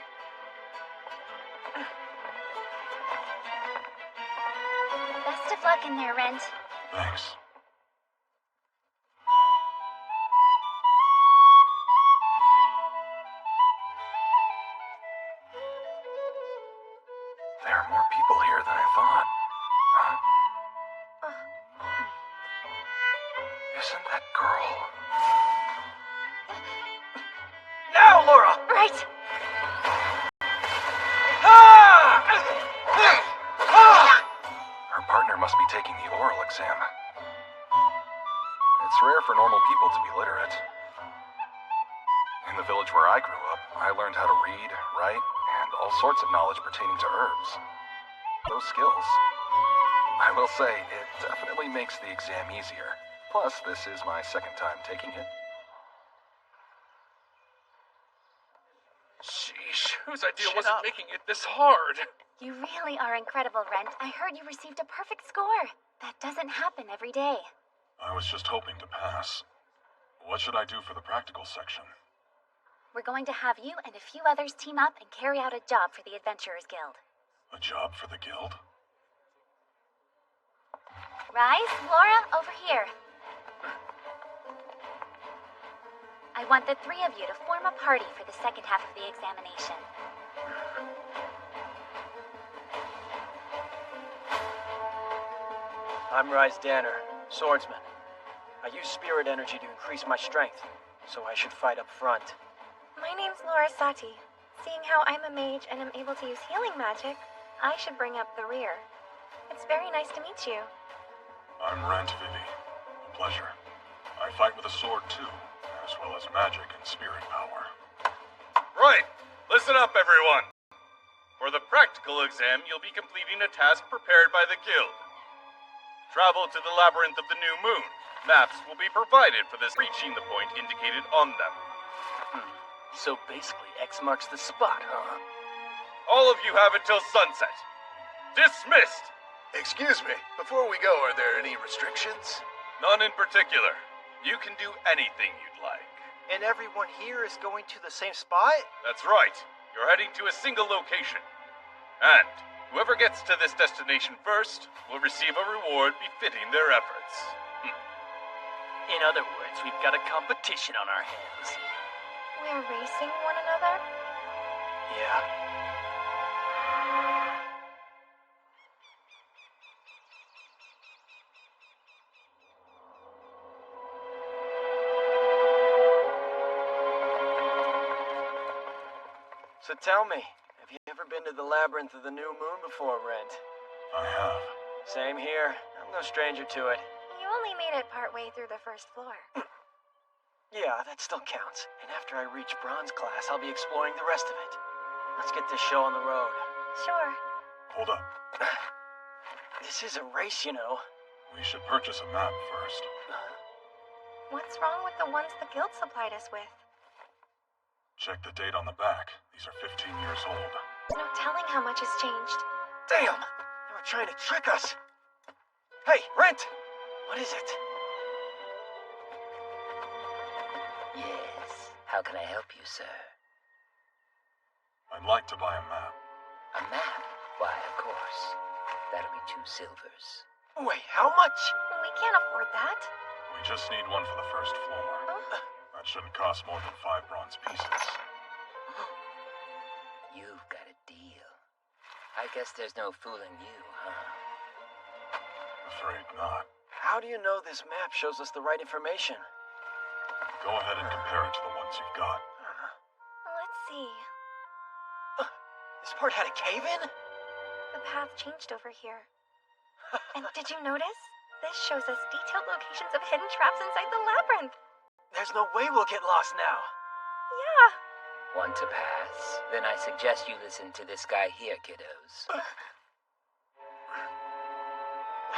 Best of luck in there, Rent. Thanks. There are more people here than I thought. Huh? Isn't that girl? Now, Laura! Right! Her partner must be taking the oral exam. It's rare for normal people to be literate. In the village where I grew up, I learned how to read, write, and all sorts of knowledge pertaining to herbs. Those skills, I will say, it definitely makes the exam easier. Plus, this is my second time taking it. Sheesh, whose idea Shut was up. it making it this hard? You really are incredible, Rent. I heard you received a perfect score. That doesn't happen every day. I was just hoping to pass. What should I do for the practical section? we're going to have you and a few others team up and carry out a job for the Adventurers Guild. A job for the guild? Rise, Laura, over here. I want the three of you to form a party for the second half of the examination. I'm Rise Danner, swordsman. I use spirit energy to increase my strength, so I should fight up front. My name's Laura Sati. Seeing how I'm a mage and am able to use healing magic, I should bring up the rear. It's very nice to meet you. I'm Rent Vivi. A pleasure. I fight with a sword too, as well as magic and spirit power. Right! Listen up, everyone! For the practical exam, you'll be completing a task prepared by the guild. Travel to the Labyrinth of the New Moon. Maps will be provided for this, reaching the point indicated on them. So basically, X marks the spot, huh? All of you have until sunset. Dismissed! Excuse me, before we go, are there any restrictions? None in particular. You can do anything you'd like. And everyone here is going to the same spot? That's right. You're heading to a single location. And whoever gets to this destination first will receive a reward befitting their efforts. In other words, we've got a competition on our hands. We're racing one another? Yeah. So tell me, have you ever been to the Labyrinth of the New Moon before, Rent? I have. Same here. I'm no stranger to it. You only made it partway through the first floor. Yeah, that still counts. And after I reach bronze class, I'll be exploring the rest of it. Let's get this show on the road. Sure. Hold up. This is a race, you know. We should purchase a map first. What's wrong with the ones the guild supplied us with? Check the date on the back. These are 15 years old. No telling how much has changed. Damn! They were trying to trick us. Hey, Rent! What is it? Yes. How can I help you, sir? I'd like to buy a map. A map? Why, of course. That'll be 2 silvers. Wait, how much? We can't afford that. We just need one for the first floor. That shouldn't cost more than 5 bronze pieces. You've got a deal. I guess there's no fooling you, huh? Afraid not. How do you know this map shows us the right information? Go ahead and compare it to the ones you've got. Let's see. This part had a cave-in? The path changed over here. And did you notice? This shows us detailed locations of hidden traps inside the labyrinth. There's no way we'll get lost now. Yeah. Want to pass? Then I suggest you listen to this guy here, kiddos.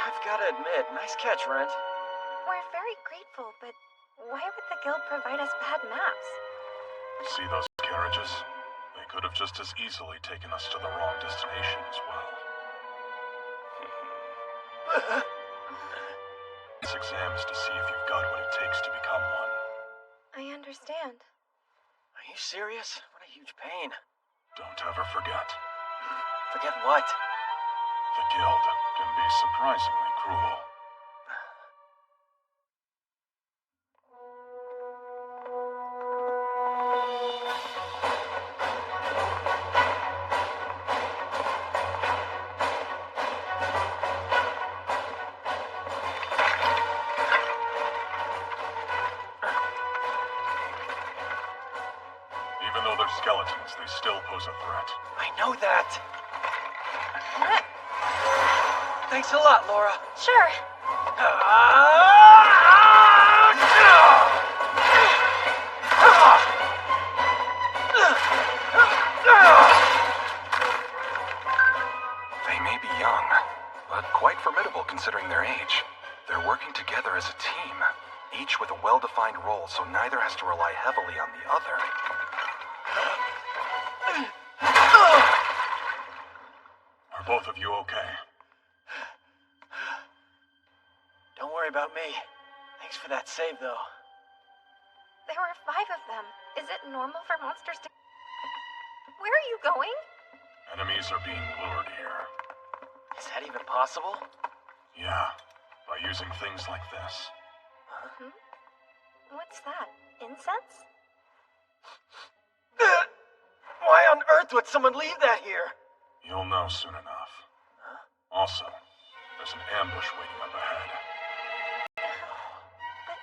I've got to admit, nice catch, Rent. We're very grateful, but why would the guild provide us bad maps? See those carriages? They could have just as easily taken us to the wrong destination as well. This exam is to see if you've got what it takes to become one. I understand. Are you serious? What a huge pain. Don't ever forget. Forget what? The guild can be surprisingly cruel. Even though they're skeletons, they still pose a threat. I know that. Thanks a lot, Laura. Sure. They may be young, but quite formidable considering their age. They're working together as a team, each with a well-defined role, so neither has to rely heavily on the other. Are both of you okay? Don't worry about me. Thanks for that save, though. There were 5 of them. Is it normal for monsters to... Where are you going? Enemies are being lured here. Is that even possible? Yeah, by using things like this. Huh? What's that? Incense? Why on earth would someone leave that here? You'll know soon enough. Huh? Also, there's an ambush waiting up ahead. But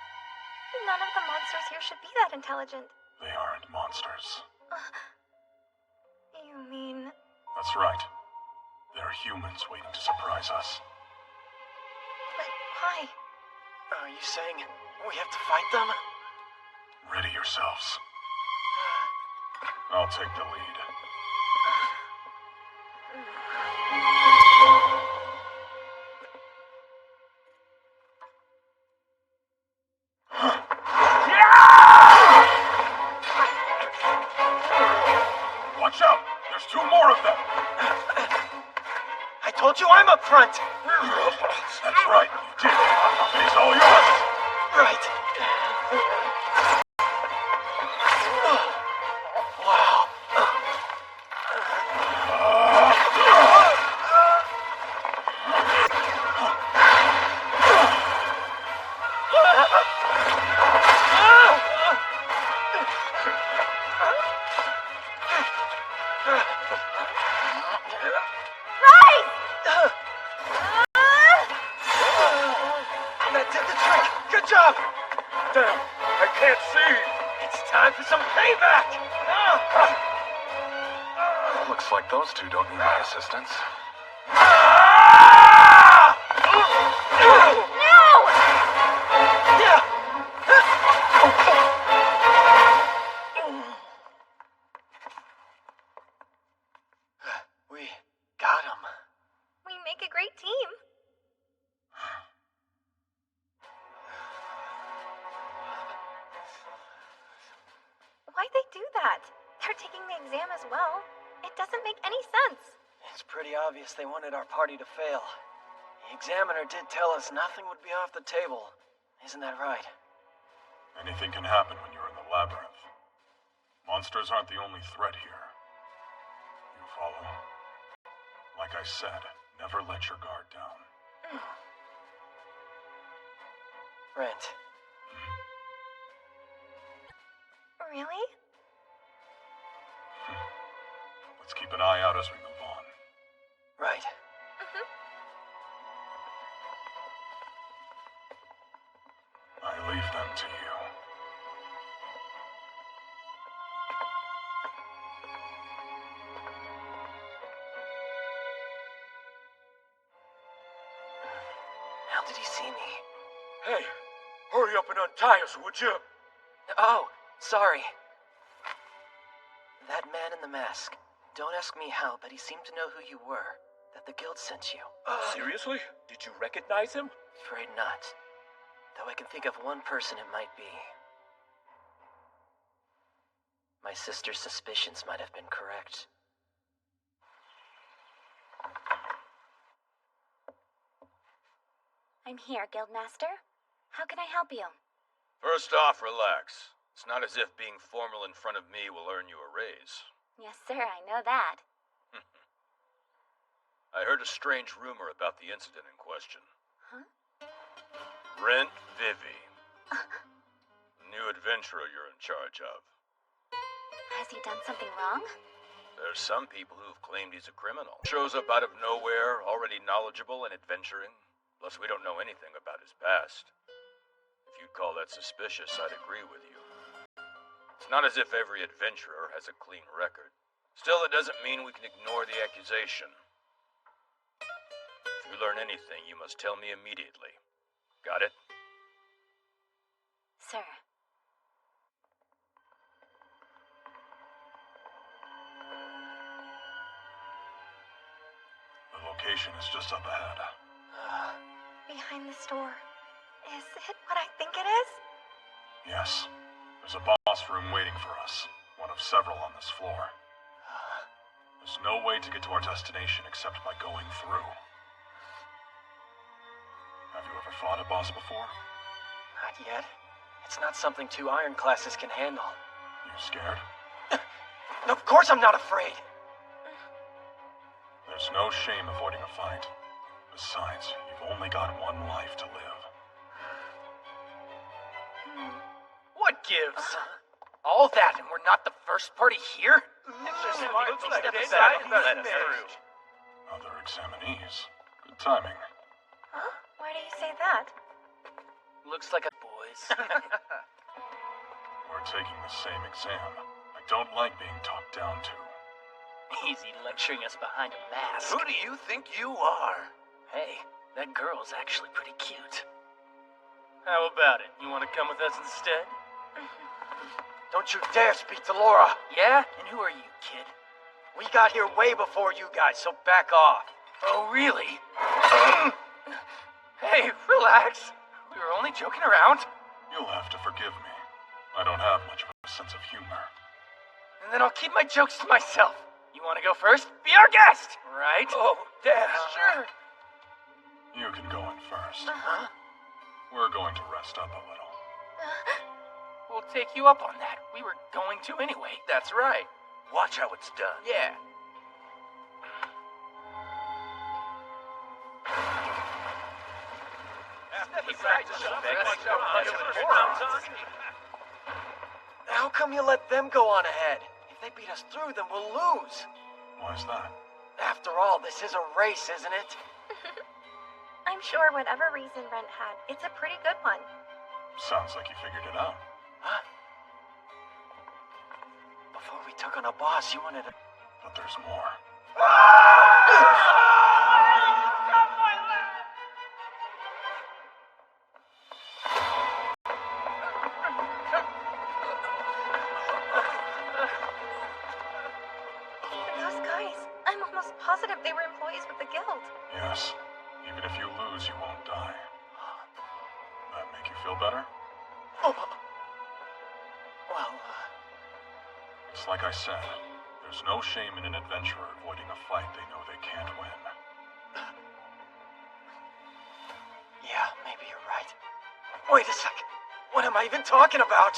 none of the monsters here should be that intelligent. They aren't monsters. You mean... That's right. They're humans waiting to surprise us. But why? Are you saying we have to fight them? Ready yourselves. I'll take the lead. Watch out! There's 2 more of them! I told you I'm up front! That's right, you did. It's all yours! Right. Wow. That did the trick! Good job! Damn, I can't see! It's time for some payback! Looks like those 2 don't need my assistance. We got him. We make a great team. Why'd they do that? They're taking the exam as well. It doesn't make any sense. It's pretty obvious they wanted our party to fail. The examiner did tell us nothing would be off the table. Isn't that right? Anything can happen when you're in the labyrinth. Monsters aren't the only threat here. You follow? Like I said, never let your guard down. Brent. Really? Let's keep an eye out as we move on. Right. I leave them to you. How did he see me? Hey, hurry up and untie us, would you? Oh, sorry. That man in the mask. Don't ask me how, but he seemed to know who you were. That the guild sent you. Seriously? Did you recognize him? Afraid not. Though I can think of one person it might be. My sister's suspicions might have been correct. I'm here, Guildmaster. How can I help you? First off, relax. It's not as if being formal in front of me will earn you a raise. Yes, sir, I know that. I heard a strange rumor about the incident in question. Huh? Brent Vivi. New adventurer you're in charge of. Has he done something wrong? There's some people who've claimed he's a criminal. Shows up out of nowhere, already knowledgeable and adventuring. Plus, we don't know anything about his past. If you'd call that suspicious, I'd agree with you. It's not as if every adventurer has a clean record. Still, it doesn't mean we can ignore the accusation. If you learn anything, you must tell me immediately. Got it? Sir. The location is just up ahead. Behind the store. Is it what I think it is? Yes. There's a boss room waiting for us. One of several on this floor. There's no way to get to our destination except by going through. Have you ever fought a boss before? Not yet. It's not something 2 iron classes can handle. You scared? Of course I'm not afraid. There's no shame avoiding a fight. Besides, you've only got one life to live. What gives? All that, and we're not the first party here? Other examinees. Good timing. Huh? Why do you say that? Looks like a boys. We're taking the same exam. I don't like being talked down to. Easy lecturing us behind a mask. Who do you think you are? Hey, that girl's actually pretty cute. How about it? You want to come with us instead? Don't you dare speak to Laura. Yeah? And who are you, kid? We got here way before you guys, so back off. Oh, really? Hey, relax. We were only joking around. You'll have to forgive me. I don't have much of a sense of humor. And then I'll keep my jokes to myself. You want to go first? Be our guest, right? Oh, Dad. Sure. You can go in first. Huh? We're going to rest up a little. We'll take you up on that. We were going to anyway. That's right. Watch how it's done. Yeah. How come you let them go on ahead? If they beat us through, then we'll lose. Why's that? After all, this is a race, isn't it? I'm sure whatever reason Rent had, it's a pretty good one. Sounds like you figured it out. Huh? Before we took on a boss, you wanted to... But there's more. Those guys, I'm almost positive they were employees with the guild. Yes. Even if you lose, you won't die. That make you feel better? Oh. Well, It's like I said. There's no shame in an adventurer avoiding a fight they know they can't win. yeah, maybe you're right. Wait a sec. What am I even talking about?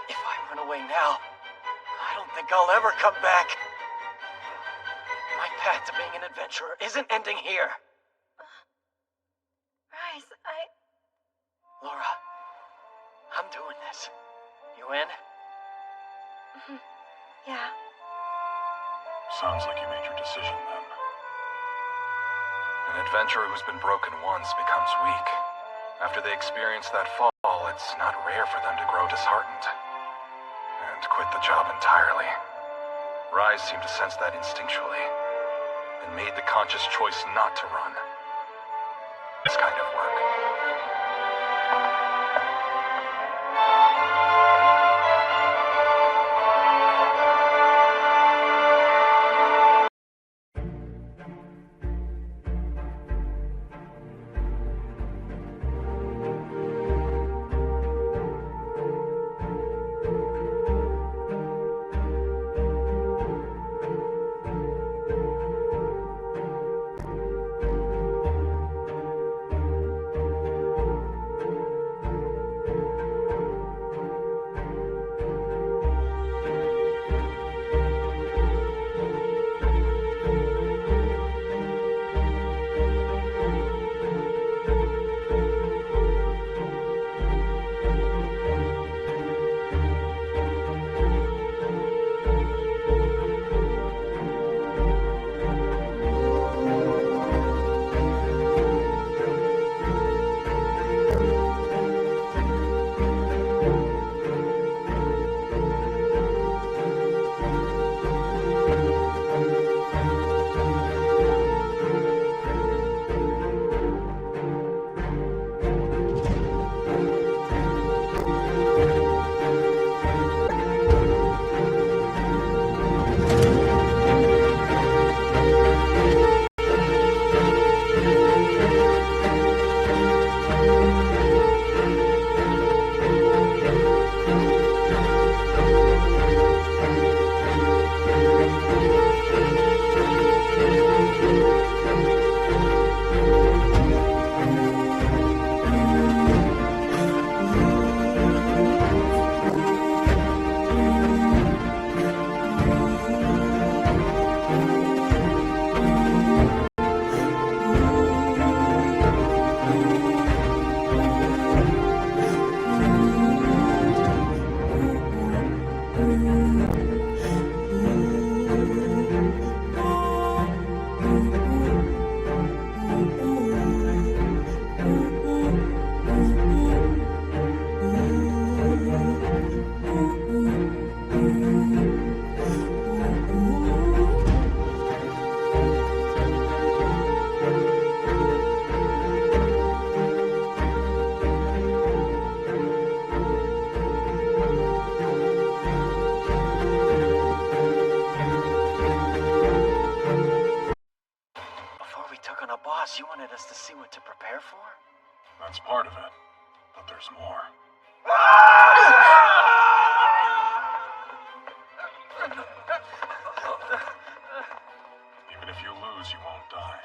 If I run away now, I don't think I'll ever come back. My path to being an adventurer isn't ending here. Rise, Laura, I'm doing this. You in? Yeah. Sounds like you made your decision then. An adventurer who's been broken once becomes weak. After they experience that fall, it's not rare for them to grow disheartened and quit the job entirely. Rise seemed to sense that instinctually and made the conscious choice not to run. This kind of work. guess you wanted us to see what to prepare for? That's part of it, but there's more. Even if you lose, you won't die.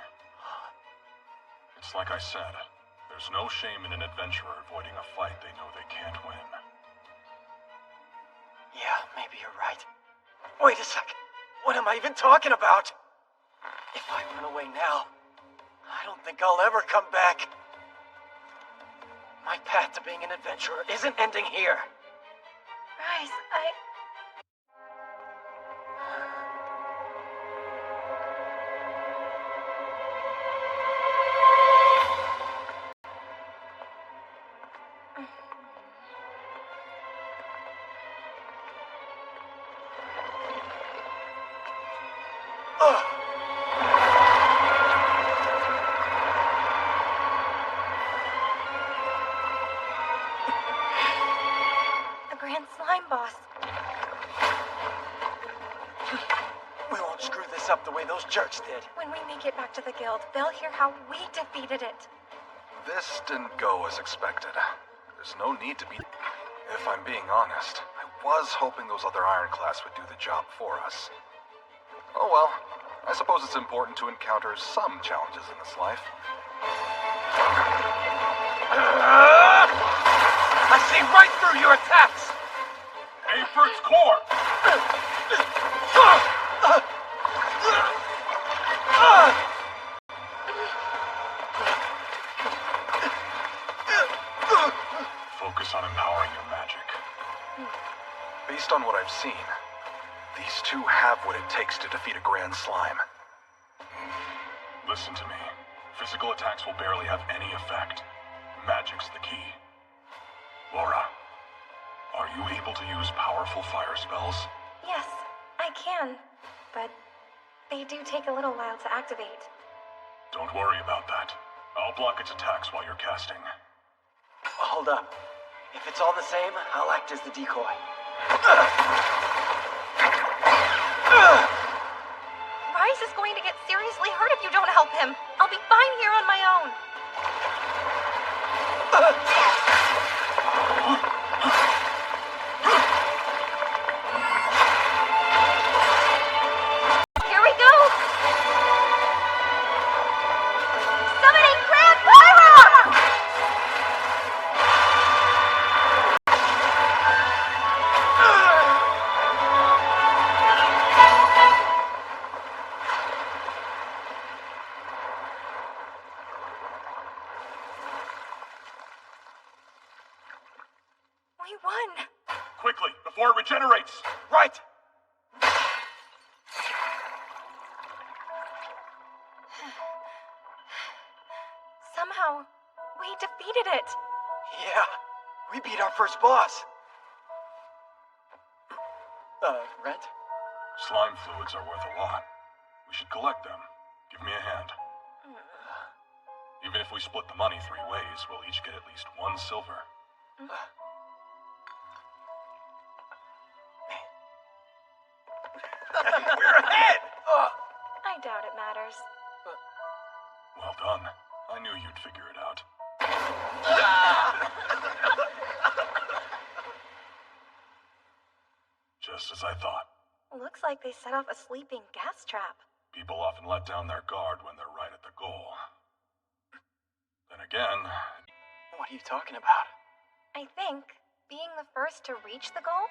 It's like I said, there's no shame in an adventurer avoiding a fight they know they can't win. Yeah, maybe you're right. Wait a sec. What am I even talking about? If I run away now, I don't think I'll ever come back. My path to being an adventurer isn't ending here. Bryce, the Grand Slime Boss. We won't screw this up the way those jerks did. When we make it back to the guild, they'll hear how we defeated it. This didn't go as expected. There's no need to be... If I'm being honest, I was hoping those other Ironclads would do the job for us. Oh well, I suppose it's important to encounter some challenges in this life. I see right through your attacks! Aim for its core! Focus on empowering your magic. Based on what I've seen, these two have what it takes to defeat a Grand Slime. Listen to me. Physical attacks will barely have any effect. Magic's the key. Laura, are you able to use powerful fire spells? Yes, I can, but they do take a little while to activate. Don't worry about that. I'll block its attacks while you're casting. Hold up. If it's all the same, I'll act as the decoy. Bryce is going to get seriously hurt if you don't help him. I'll be fine here on my own. Here we go! Summoning Grand Pyro! We won! Quickly, before it regenerates! Right! Somehow, we defeated it. Yeah, we beat our first boss. Rent? Slime fluids are worth a lot. We should collect them. Give me a hand. Even if we split the money 3 ways, we'll each get at least 1 silver. We're ahead! I doubt it matters. Well done. I knew you'd figure it out. Just as I thought. Looks like they set off a sleeping gas trap. People often let down their guard when they're right at the goal. Then again... What are you talking about? I think being the first to reach the goal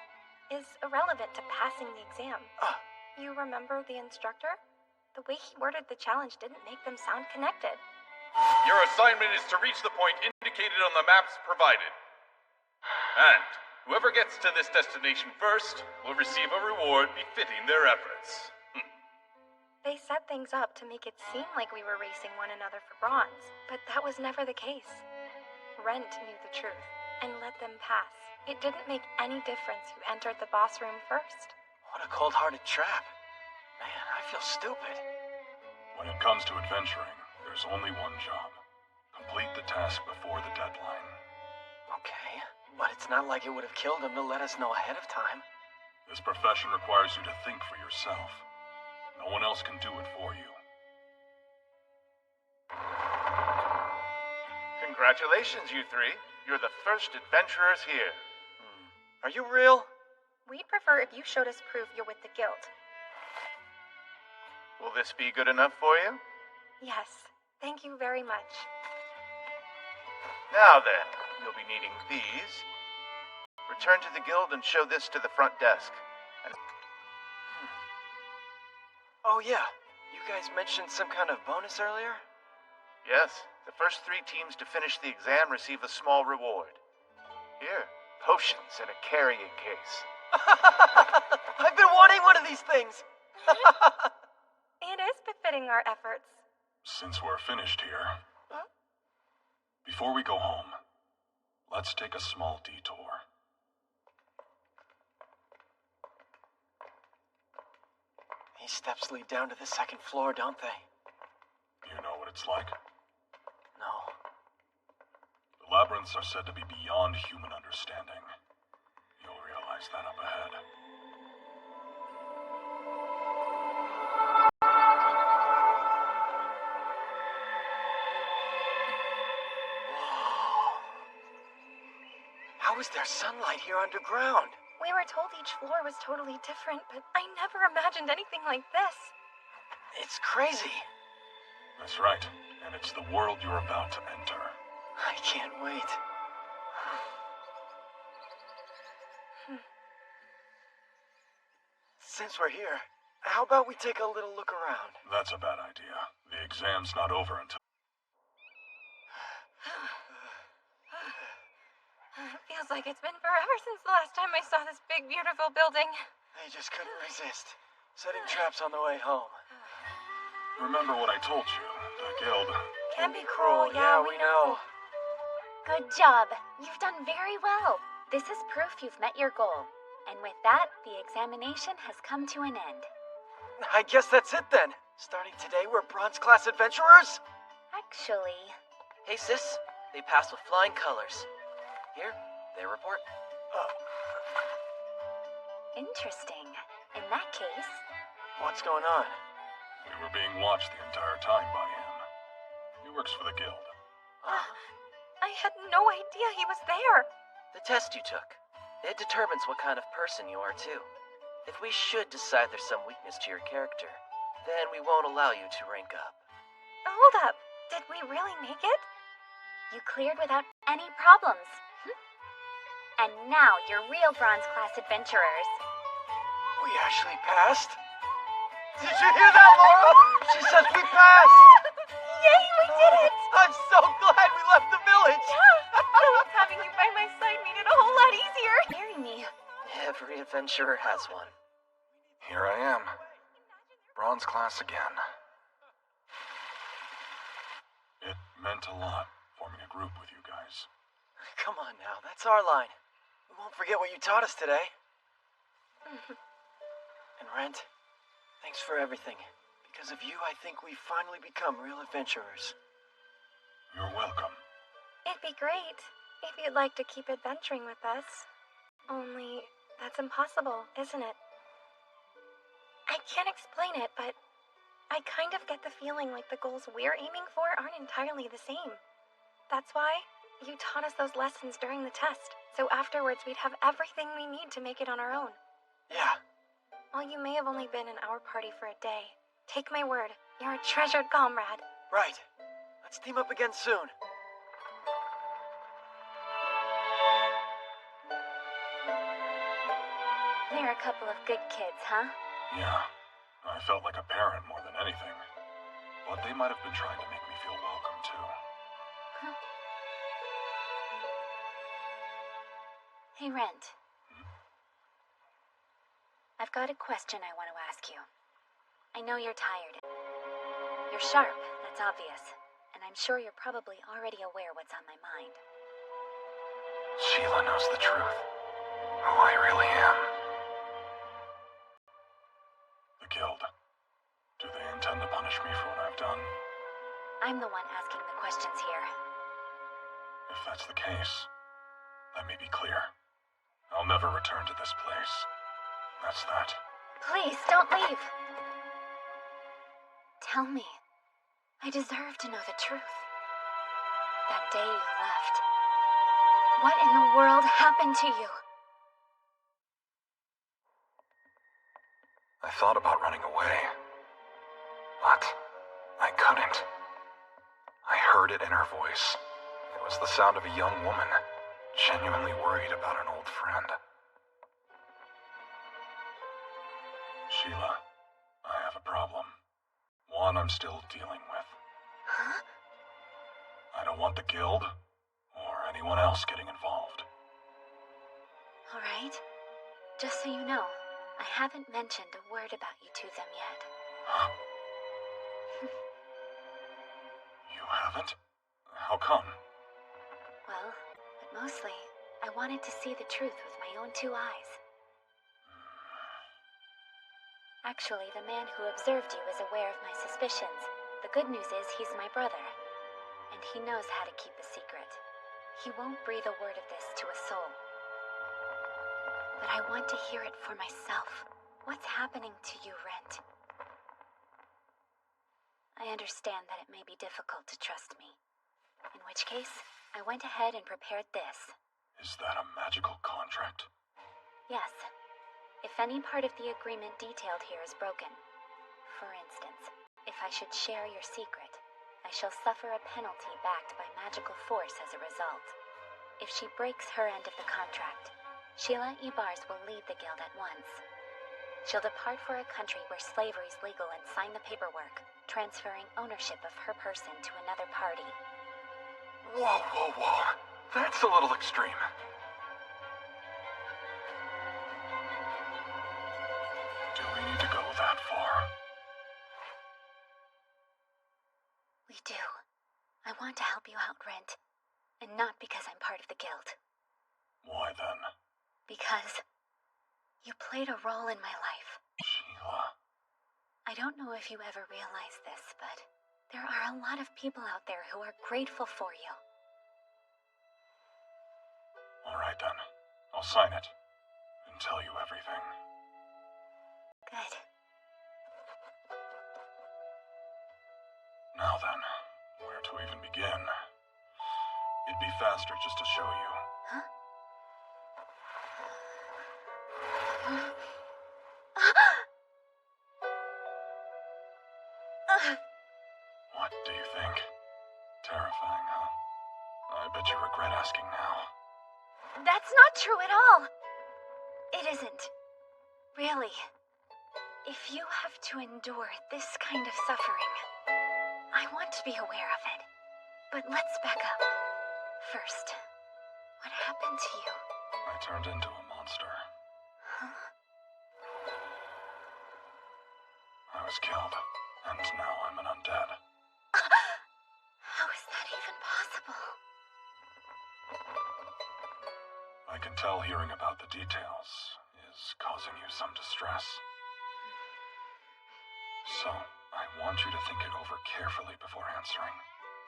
is irrelevant to passing the exam. You remember the instructor? The way he worded the challenge didn't make them sound connected. Your assignment is to reach the point indicated on the maps provided. And whoever gets to this destination first will receive a reward befitting their efforts. They set things up to make it seem like we were racing one another for bronze, but that was never the case. Rent knew the truth and let them pass. It didn't make any difference who entered the boss room first. What a cold-hearted trap. Man, I feel stupid. When it comes to adventuring, there's only one job. Complete the task before the deadline. Okay, but it's not like it would have killed him to let us know ahead of time. This profession requires you to think for yourself. No one else can do it for you. Congratulations, you three. You're the first adventurers here. Are you real? We'd prefer if you showed us proof you're with the guild. Will this be good enough for you? Yes, thank you very much. Now then, you'll be needing these. Return to the guild and show this to the front desk. Oh yeah, you guys mentioned some kind of bonus earlier? Yes, the first 3 teams to finish the exam receive a small reward. Here, potions in a carrying case. I've been wanting one of these things! It is befitting our efforts. Since we're finished here, before we go home, let's take a small detour. These steps lead down to the 2nd floor, don't they? You know what it's like? No. The labyrinths are said to be beyond human understanding. You'll realize that up ahead. How is there sunlight here underground? We were told each floor was totally different, but I never imagined anything like this. It's crazy. That's right, and it's the world you're about to enter. I can't wait. Since we're here, how about we take a little look around? That's a bad idea. The exam's not over until... It feels like it's been forever since the last time I saw this big, beautiful building. I just couldn't resist. Setting traps on the way home. Remember what I told you. The guild... Can be cruel, yeah, we know. Good job. You've done very well. This is proof you've met your goal. And with that, the examination has come to an end. I guess that's it then. Starting today, we're bronze class adventurers? Actually... Hey, sis. They passed with flying colors. Here, their report. Interesting. In that case... What's going on? We were being watched the entire time by him. He works for the guild. I had no idea he was there. The test you took. It determines what kind of person you are, too. If we should decide there's some weakness to your character, then we won't allow you to rank up. Hold up. Did we really make it? You cleared without any problems. And now you're real bronze class adventurers. We actually passed? Did you hear that, Laura? She says we passed! Yay, we did it! I'm so glad we left the village! Having you by my side made it a whole lot easier. Marry me. Every adventurer has one. Here I am. Bronze class again. It meant a lot forming a group with you guys. Come on now, that's our line. We won't forget what you taught us today. And Rent, thanks for everything. Because of you, I think we've finally become real adventurers. You're welcome. It'd be great if you'd like to keep adventuring with us. Only, that's impossible, isn't it? I can't explain it, but I kind of get the feeling like the goals we're aiming for aren't entirely the same. That's why you taught us those lessons during the test, so afterwards we'd have everything we need to make it on our own. Yeah. While you may have only been in our party for a day, take my word, you're a treasured comrade. Right. Let's team up again soon. They're a couple of good kids, huh? Yeah. I felt like a parent more than anything. But they might have been trying to make me feel welcome, too. Hey, Rent. I've got a question I want to ask you. I know you're tired. You're sharp, that's obvious. And I'm sure you're probably already aware what's on my mind. Sheila knows the truth. Who I really am. The guild. Do they intend to punish me for what I've done? I'm the one asking the questions here. If that's the case, let me be clear. I'll never return to this place. That's that. Please, don't leave. Tell me. I deserve to know the truth. that day you left. What in the world happened to you? I thought about running away, but I couldn't. I heard it in her voice. It was the sound of a young woman, genuinely worried about an old friend. Sheila, I have a problem. One I'm still dealing with. Huh? I don't want the guild or anyone else getting involved. Alright. Just so you know, I haven't mentioned a word about you to them yet. Huh? You haven't? How come? Well, but mostly, I wanted to see the truth with my own 2 eyes. Actually, the man who observed you is aware of my suspicions. The good news is he's my brother, and he knows how to keep a secret. He won't breathe a word of this to a soul. But I want to hear it for myself. What's happening to you, Rent? I understand that it may be difficult to trust me. In which case, I went ahead and prepared this. Is that a magical contract? Yes. If any part of the agreement detailed here is broken, for instance, if I should share your secret, I shall suffer a penalty backed by magical force as a result. If she breaks her end of the contract, Sheila Ibars will leave the guild at once. She'll depart for a country where slavery is legal and sign the paperwork, transferring ownership of her person to another party. Whoa, whoa, whoa. That's a little extreme. Do we need to go that far? We do. I want to help you out, Rent. And not because I'm part of the guild. Why then? Because you played a role in my life. Sheila. I don't know if you ever realize this, but there are a lot of people out there who are grateful for you. All right then. I'll sign it and tell you everything. Good. Now then, where to even begin? It'd be faster just to show you. Huh? What do you think? Terrifying, huh? I bet you regret asking now. That's not true at all. It isn't. Really. If you have to endure this kind of suffering, I want to be aware of it. But let's back up. First, what happened to you? I turned into a monster. Huh? I was killed, and now I'm an undead. How is that even possible? I can tell hearing about the details is causing you some distress. So, I want you to think it over carefully before answering.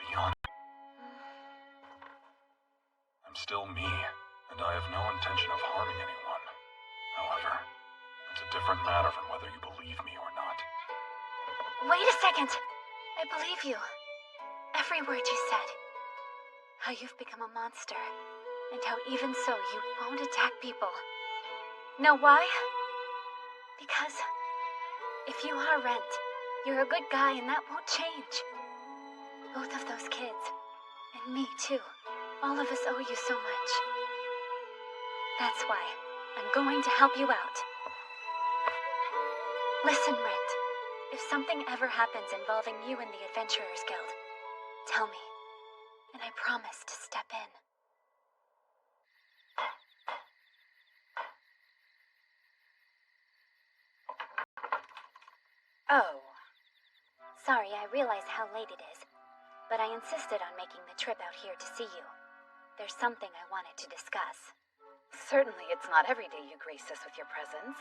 Beyond. I'm still me, and I have no intention of harming anyone. However, it's a different matter from whether you believe me or not. Wait a second. I believe you. Every word you said. How you've become a monster. And how even so you won't attack people. Know why? Because if you are Rent, you're a good guy and that won't change. Both of those kids, and me too, all of us owe you so much. That's why I'm going to help you out. Listen, Rent, if something ever happens involving you and the Adventurers Guild, tell me, and I promise to step in. Oh. Sorry, I realize how late it is, but I insisted on making the trip out here to see you. There's something I wanted to discuss. Certainly it's not every day you grace us with your presence.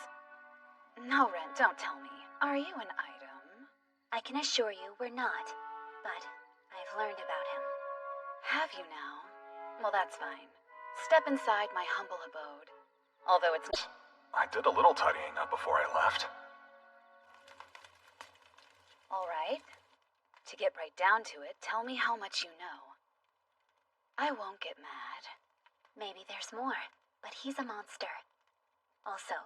No, Ren, don't tell me. Are you an item? I can assure you we're not, but I've learned about him. Have you now? Well, that's fine. Step inside my humble abode. Although it's... I did a little tidying up before I left. All right. To get right down to it, tell me how much you know. I won't get mad. Maybe there's more, but he's a monster. Also,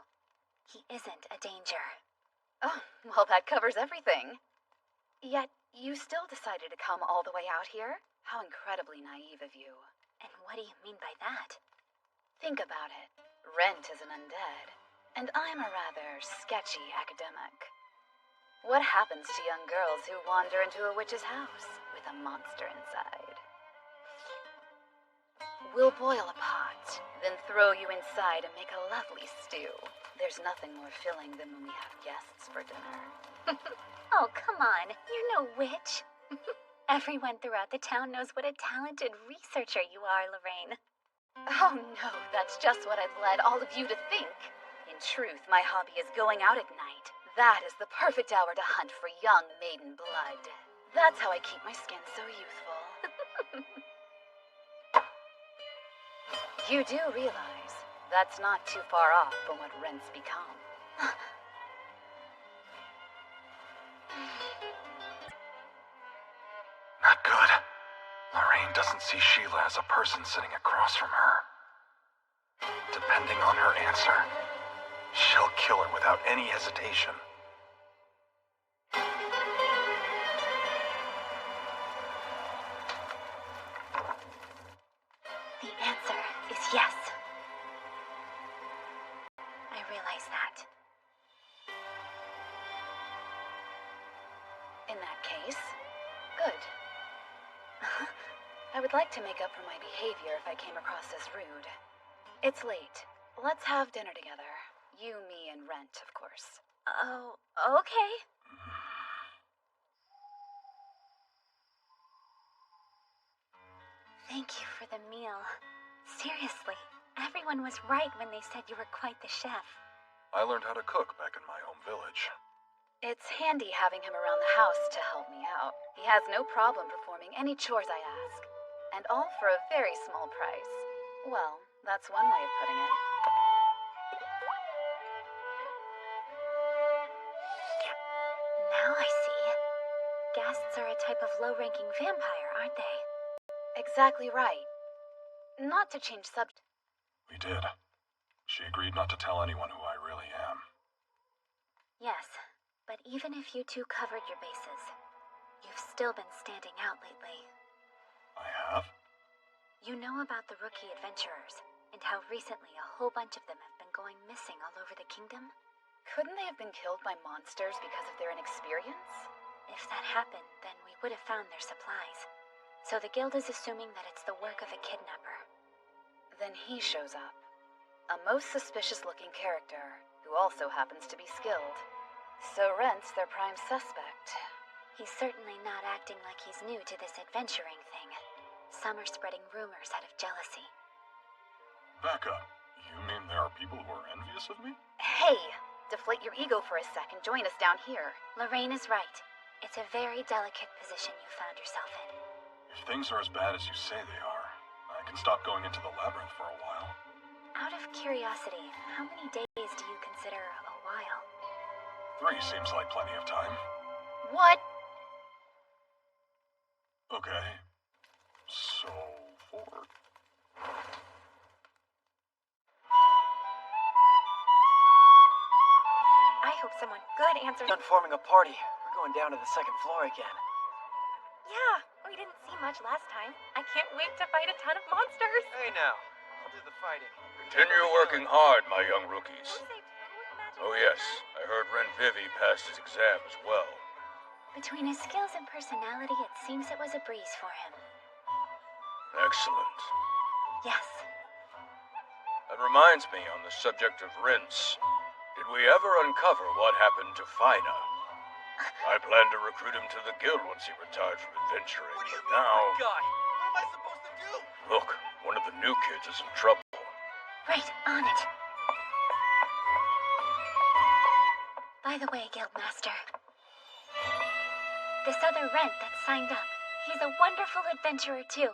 he isn't a danger. Oh, well, that covers everything. Yet, you still decided to come all the way out here? How incredibly naive of you. And what do you mean by that? Think about it. Rent is an undead, and I'm a rather sketchy academic. What happens to young girls who wander into a witch's house with a monster inside? We'll boil a pot, then throw you inside and make a lovely stew. There's nothing more filling than when we have guests for dinner. Oh, come on. You're no witch. Everyone throughout the town knows what a talented researcher you are, Lorraine. Oh no, that's just what I've led all of you to think. In truth, my hobby is going out at night. That is the perfect hour to hunt for young maiden blood. That's how I keep my skin so youthful. You do realize that's not too far off from what rents become. Not good. Lorraine doesn't see Sheila as a person sitting across from her. Depending on her answer, she'll kill her without any hesitation. The answer is yes. I realize that. In that case, good. I would like to make up for my behavior if I came across as rude. It's late. Let's have dinner together. You, me, and Rent, of course. Oh, okay. Thank you for the meal. Seriously, everyone was right when they said you were quite the chef. I learned how to cook back in my home village. It's handy having him around the house to help me out. He has no problem performing any chores I ask. And all for a very small price. Well, that's one way of putting it. Now I see. Ghasts are a type of low-ranking vampire, aren't they? Exactly right. Not to change subject. We did. She agreed not to tell anyone who I really am. Yes, but even if you two covered your bases, you've still been standing out lately. I have? You know about the rookie adventurers, and how recently a whole bunch of them have been going missing all over the kingdom? Couldn't they have been killed by monsters because of their inexperience? If that happened, then we would have found their supplies. So the guild is assuming that it's the work of a kidnapper. Then he shows up. A most suspicious-looking character, who also happens to be skilled. So Rent's their prime suspect. He's certainly not acting like he's new to this adventuring thing. Some are spreading rumors out of jealousy. Back up. You mean there are people who are envious of me? Hey! Deflate your ego for a sec and join us down here. Lorraine is right. It's a very delicate position you found yourself in. If things are as bad as you say they are, I can stop going into the labyrinth for a while. Out of curiosity, how many days do you consider a while? 3 seems like plenty of time. What? Okay. So, 4. I hope someone good answers. Done forming a party. We're going down to the 2nd floor again. Yeah, we didn't see much last time. I can't wait to fight a ton of monsters. Hey now, I'll do the fighting. Continue working hard, my young rookies. Don't say two with magic. Oh yes, I heard Ren Vivi passed his exam as well. Between his skills and personality, it seems it was a breeze for him. Excellent. Yes. That reminds me, on the subject of Rince, did we ever uncover what happened to Fina? I planned to recruit him to the guild once he retired from adventuring, What do you but mean, now... my guy? What am I supposed to do? Look, one of the new kids is in trouble. Right, on it. By the way, Guildmaster, this other Rent that signed up, he's a wonderful adventurer too.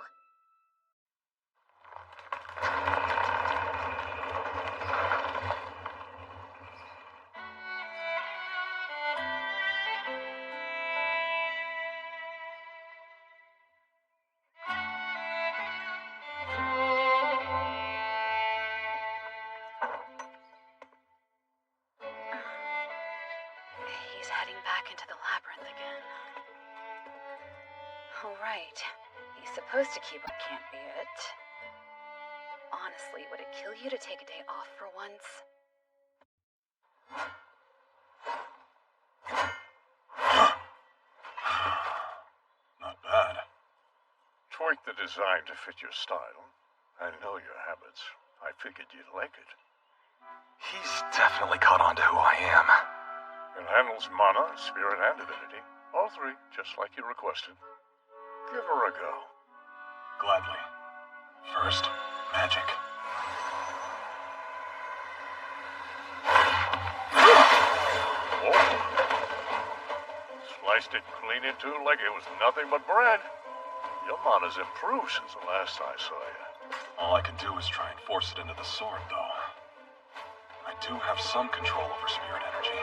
back into the labyrinth again. Oh, right. He's supposed to keep up, can't be it. Honestly, would it kill you to take a day off for once? Not bad. Tweak the design to fit your style. I know your habits. I figured you'd like it. He's definitely caught on to who I am. It handles mana, spirit, and divinity. All three, just like you requested. Give her a go. Gladly. First, magic. Oh. Sliced it clean in two like it was nothing but bread. Your mana's improved since the last I saw you. All I can do is try and force it into the sword, though. I do have some control over spirit energy.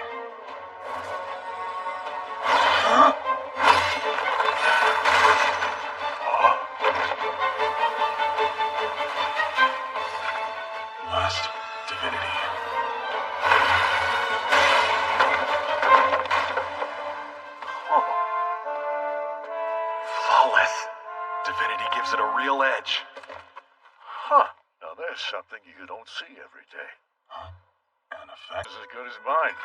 Last, divinity. Flawless. Divinity gives it a real edge. Huh. Now there's something you don't see every day. An effect? Is as good as mine.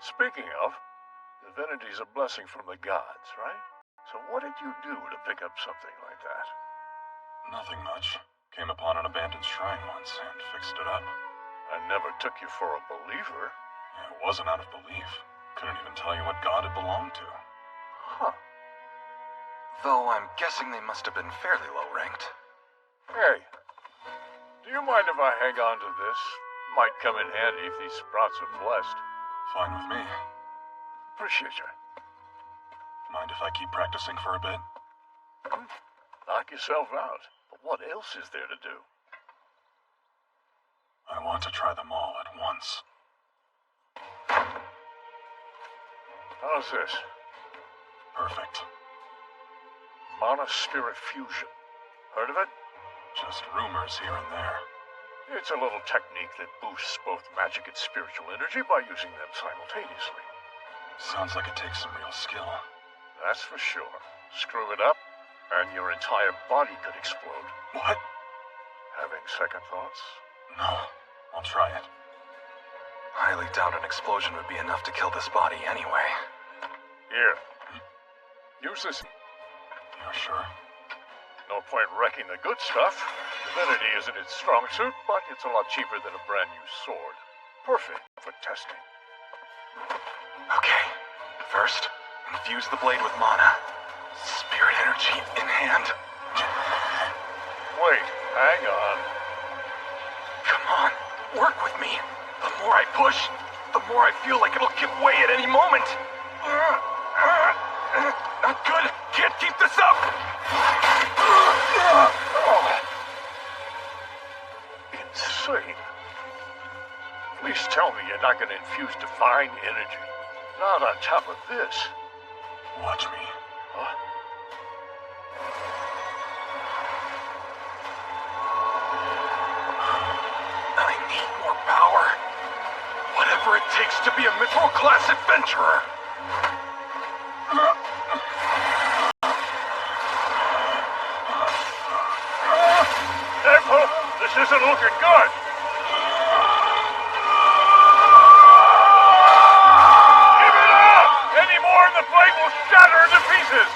Speaking of, divinity's a blessing from the gods, right? So what did you do to pick up something like that? Nothing much. Came upon an abandoned shrine once and fixed it up. I never took you for a believer. It wasn't out of belief. Couldn't even tell you what god it belonged to. Huh. Though I'm guessing they must have been fairly low ranked. Hey, do you mind if I hang on to this? Might come in handy if these sprouts are blessed. Fine with me. Appreciate you. Mind if I keep practicing for a bit? Knock yourself out. But what else is there to do? I want to try them all at once. How's this? Perfect. Mana Spirit Fusion. Heard of it? Just rumors here and there. It's a little technique that boosts both magic and spiritual energy by using them simultaneously. Sounds like it takes some real skill. That's for sure. Screw it up, and your entire body could explode. What? Having second thoughts? No, I'll try it. Highly doubt an explosion would be enough to kill this body anyway. Here. Use this. You're sure? No point wrecking the good stuff. Divinity isn't its strong suit, but it's a lot cheaper than a brand new sword. Perfect for testing. Okay. First, infuse the blade with mana. Spirit energy in hand. Wait, hang on. Come on, work with me. The more I push, the more I feel like it'll give way at any moment. Not good. Can't keep this up. Insane. Please tell me you're not going to infuse divine energy. Not on top of this. Watch me. Huh? I need more power. Whatever it takes to be a mithril-class adventurer. Careful! This isn't looking good! Give it up! Any more and the blade will shatter into pieces!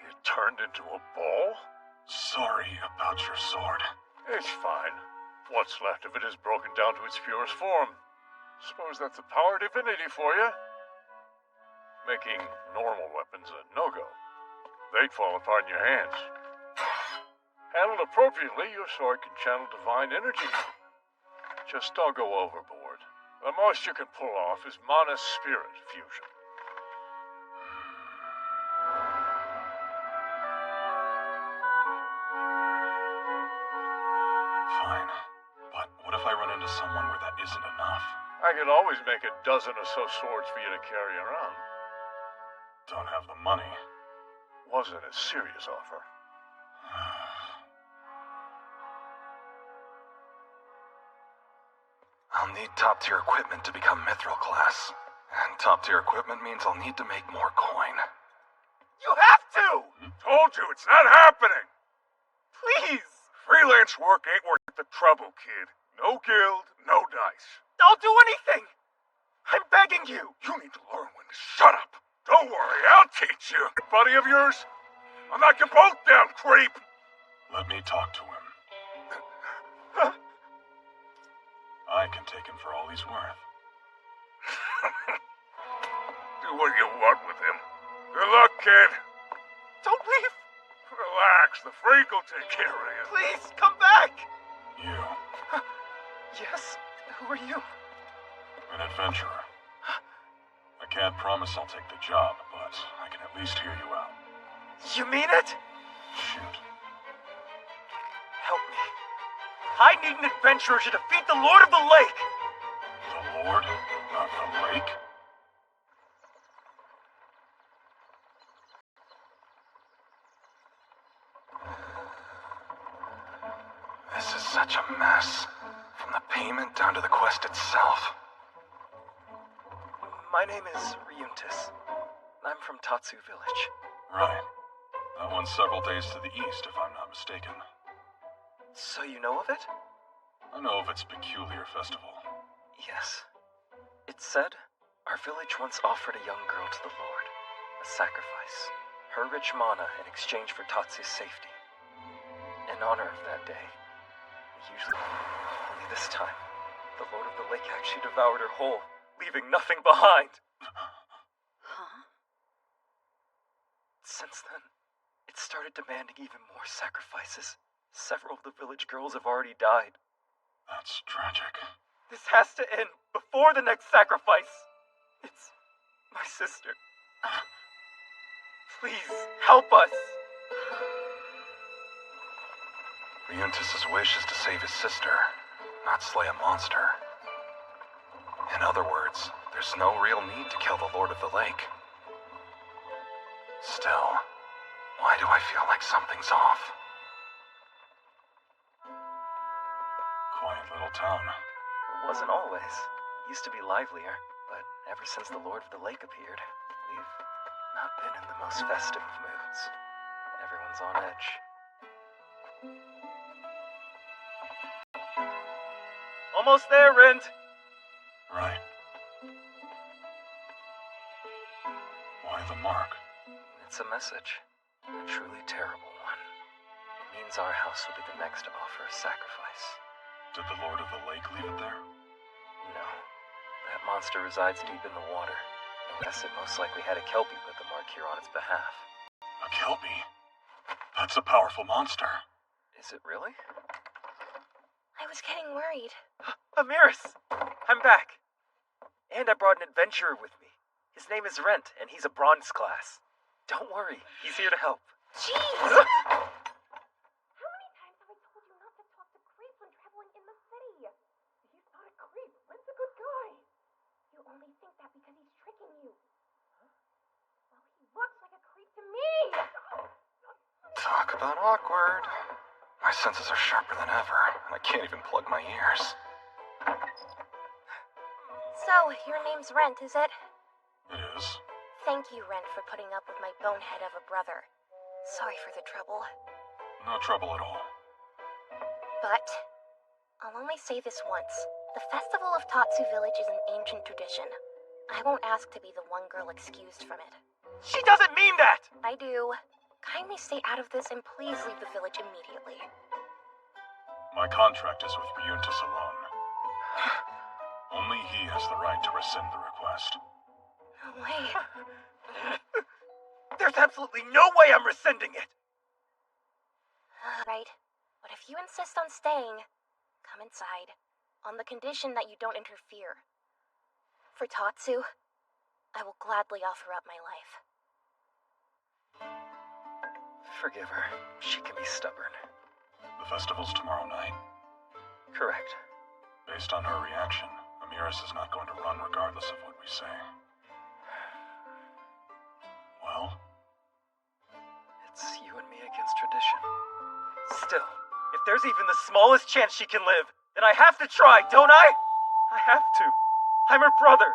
It turned into a ball? Sorry about your sword. It's fine. What's left of it is broken down to its purest form. Suppose that's a power divinity for you. Making normal weapons a no-go. They'd fall apart in your hands. Handled appropriately, your sword can channel divine energy. Just don't go overboard. The most you can pull off is mana spirit fusion. Fine. But what if I run into someone where that isn't enough? I could always make a dozen or so swords for you to carry around. don't have the money. Wasn't a serious offer. I'll need top-tier equipment to become mithril class. And top-tier equipment means I'll need to make more coin. You have to! Told you, it's not happening! Please! Freelance work ain't worth the trouble, kid. No guild, no dice. I'll do anything! I'm begging you! You need to learn when to shut up. Don't worry, I'll teach you. Buddy of yours? I'll knock you both down, creep! Let me talk to him. I can take him for all he's worth. Do what you want with him. Good luck, kid. Don't leave! Relax, the freak will take care of you. Please, come back! You, Yes? Who are you? an adventurer. I can't promise I'll take the job, but I can at least hear you out. You mean it? Shoot. Help me. I need an adventurer to defeat the Lord of the Lake! The Lord of the Lake? This is such a mess. From the payment down to the quest itself. My name is Ryuntis. I'm from Tatsu Village. Right. That one's several days to the east, if I'm not mistaken. So you know of it? I know of its peculiar festival. Yes. It said, our village once offered a young girl to the Lord. A sacrifice. Her rich mana in exchange for Tatsu's safety. In honor of that day, we usually... Only this time, the Lord of the Lake actually devoured her whole, leaving nothing behind. Huh? Since then, it started demanding even more sacrifices. Several of the village girls have already died. That's tragic. This has to end before the next sacrifice. It's my sister. Please, help us. Ryuntis' wish is to save his sister, not slay a monster. In other words, there's no real need to kill the Lord of the Lake. Still, why do I feel like something's off? Quiet little town. It wasn't always. It used to be livelier, but ever since the Lord of the Lake appeared, we've not been in the most festive of moods. Everyone's on edge. Almost there, Rent! Right. Why the mark? It's a message. A truly terrible one. It means our house will be the next to offer a sacrifice. Did the Lord of the Lake leave it there? No. That monster resides deep in the water. Unless it most likely had a Kelpie put the mark here on its behalf. A Kelpie? That's a powerful monster. Is it really? I was getting worried. Amiris! I'm back. And I brought an adventurer with me. His name is Rent, and he's a bronze class. Don't worry, he's here to help. Jeez! How many times have I told you not to talk to creeps when traveling in the city? He's not a creep. Rent's a good guy. You only think that because he's tricking you. Huh? Well, he looks like a creep to me! Talk about awkward. My senses are sharper than ever, and I can't even plug my ears. So, your name's Rent, is it? It is. Thank you, Rent, for putting up with my bonehead of a brother. Sorry for the trouble. No trouble at all. But, I'll only say this once. The Festival of Tatsu Village is an ancient tradition. I won't ask to be the one girl excused from it. She doesn't mean that! I do. Kindly stay out of this and please leave the village immediately. My contract is with Ryuntis alone. Only he has the right to rescind the request. No way. There's absolutely no way I'm rescinding it! Right. But if you insist on staying, come inside. On the condition that you don't interfere. For Tatsu, I will gladly offer up my life. Forgive her. She can be stubborn. The festival's tomorrow night. Correct. Based on her reaction, Amiris is not going to run regardless of what we say. Still, if there's even the smallest chance she can live, then I have to try, don't I? I have to. I'm her brother.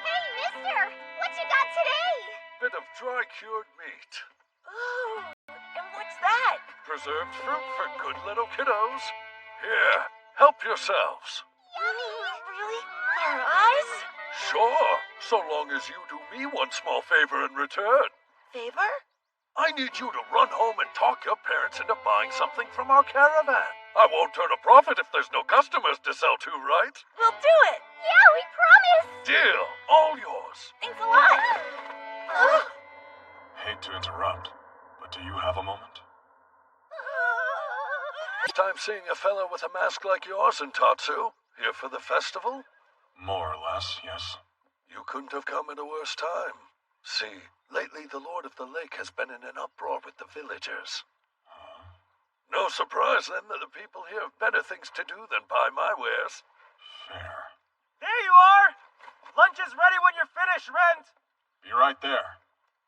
Hey, mister! What you got today? Bit of dry cured meat. Ooh, and what's that? Preserved fruit for good little kiddos. Here, help yourselves. Yummy! Really? Our eyes? Sure, so long as you do me one small favor in return. Favor? I need you to run home and talk your parents into buying something from our caravan. I won't turn a profit if there's no customers to sell to, right? We'll do it! Yeah, we promise! Deal, all yours. Thanks a lot! Hate to interrupt, but do you have a moment? First time seeing a fellow with a mask like yours in Tatsu. Here for the festival? More or less, yes. You couldn't have come at a worse time. See, lately the Lord of the Lake has been in an uproar with the villagers. No surprise then that the people here have better things to do than buy my wares. Fair. There you are! Lunch is ready when you're finished, Rent! Be right there.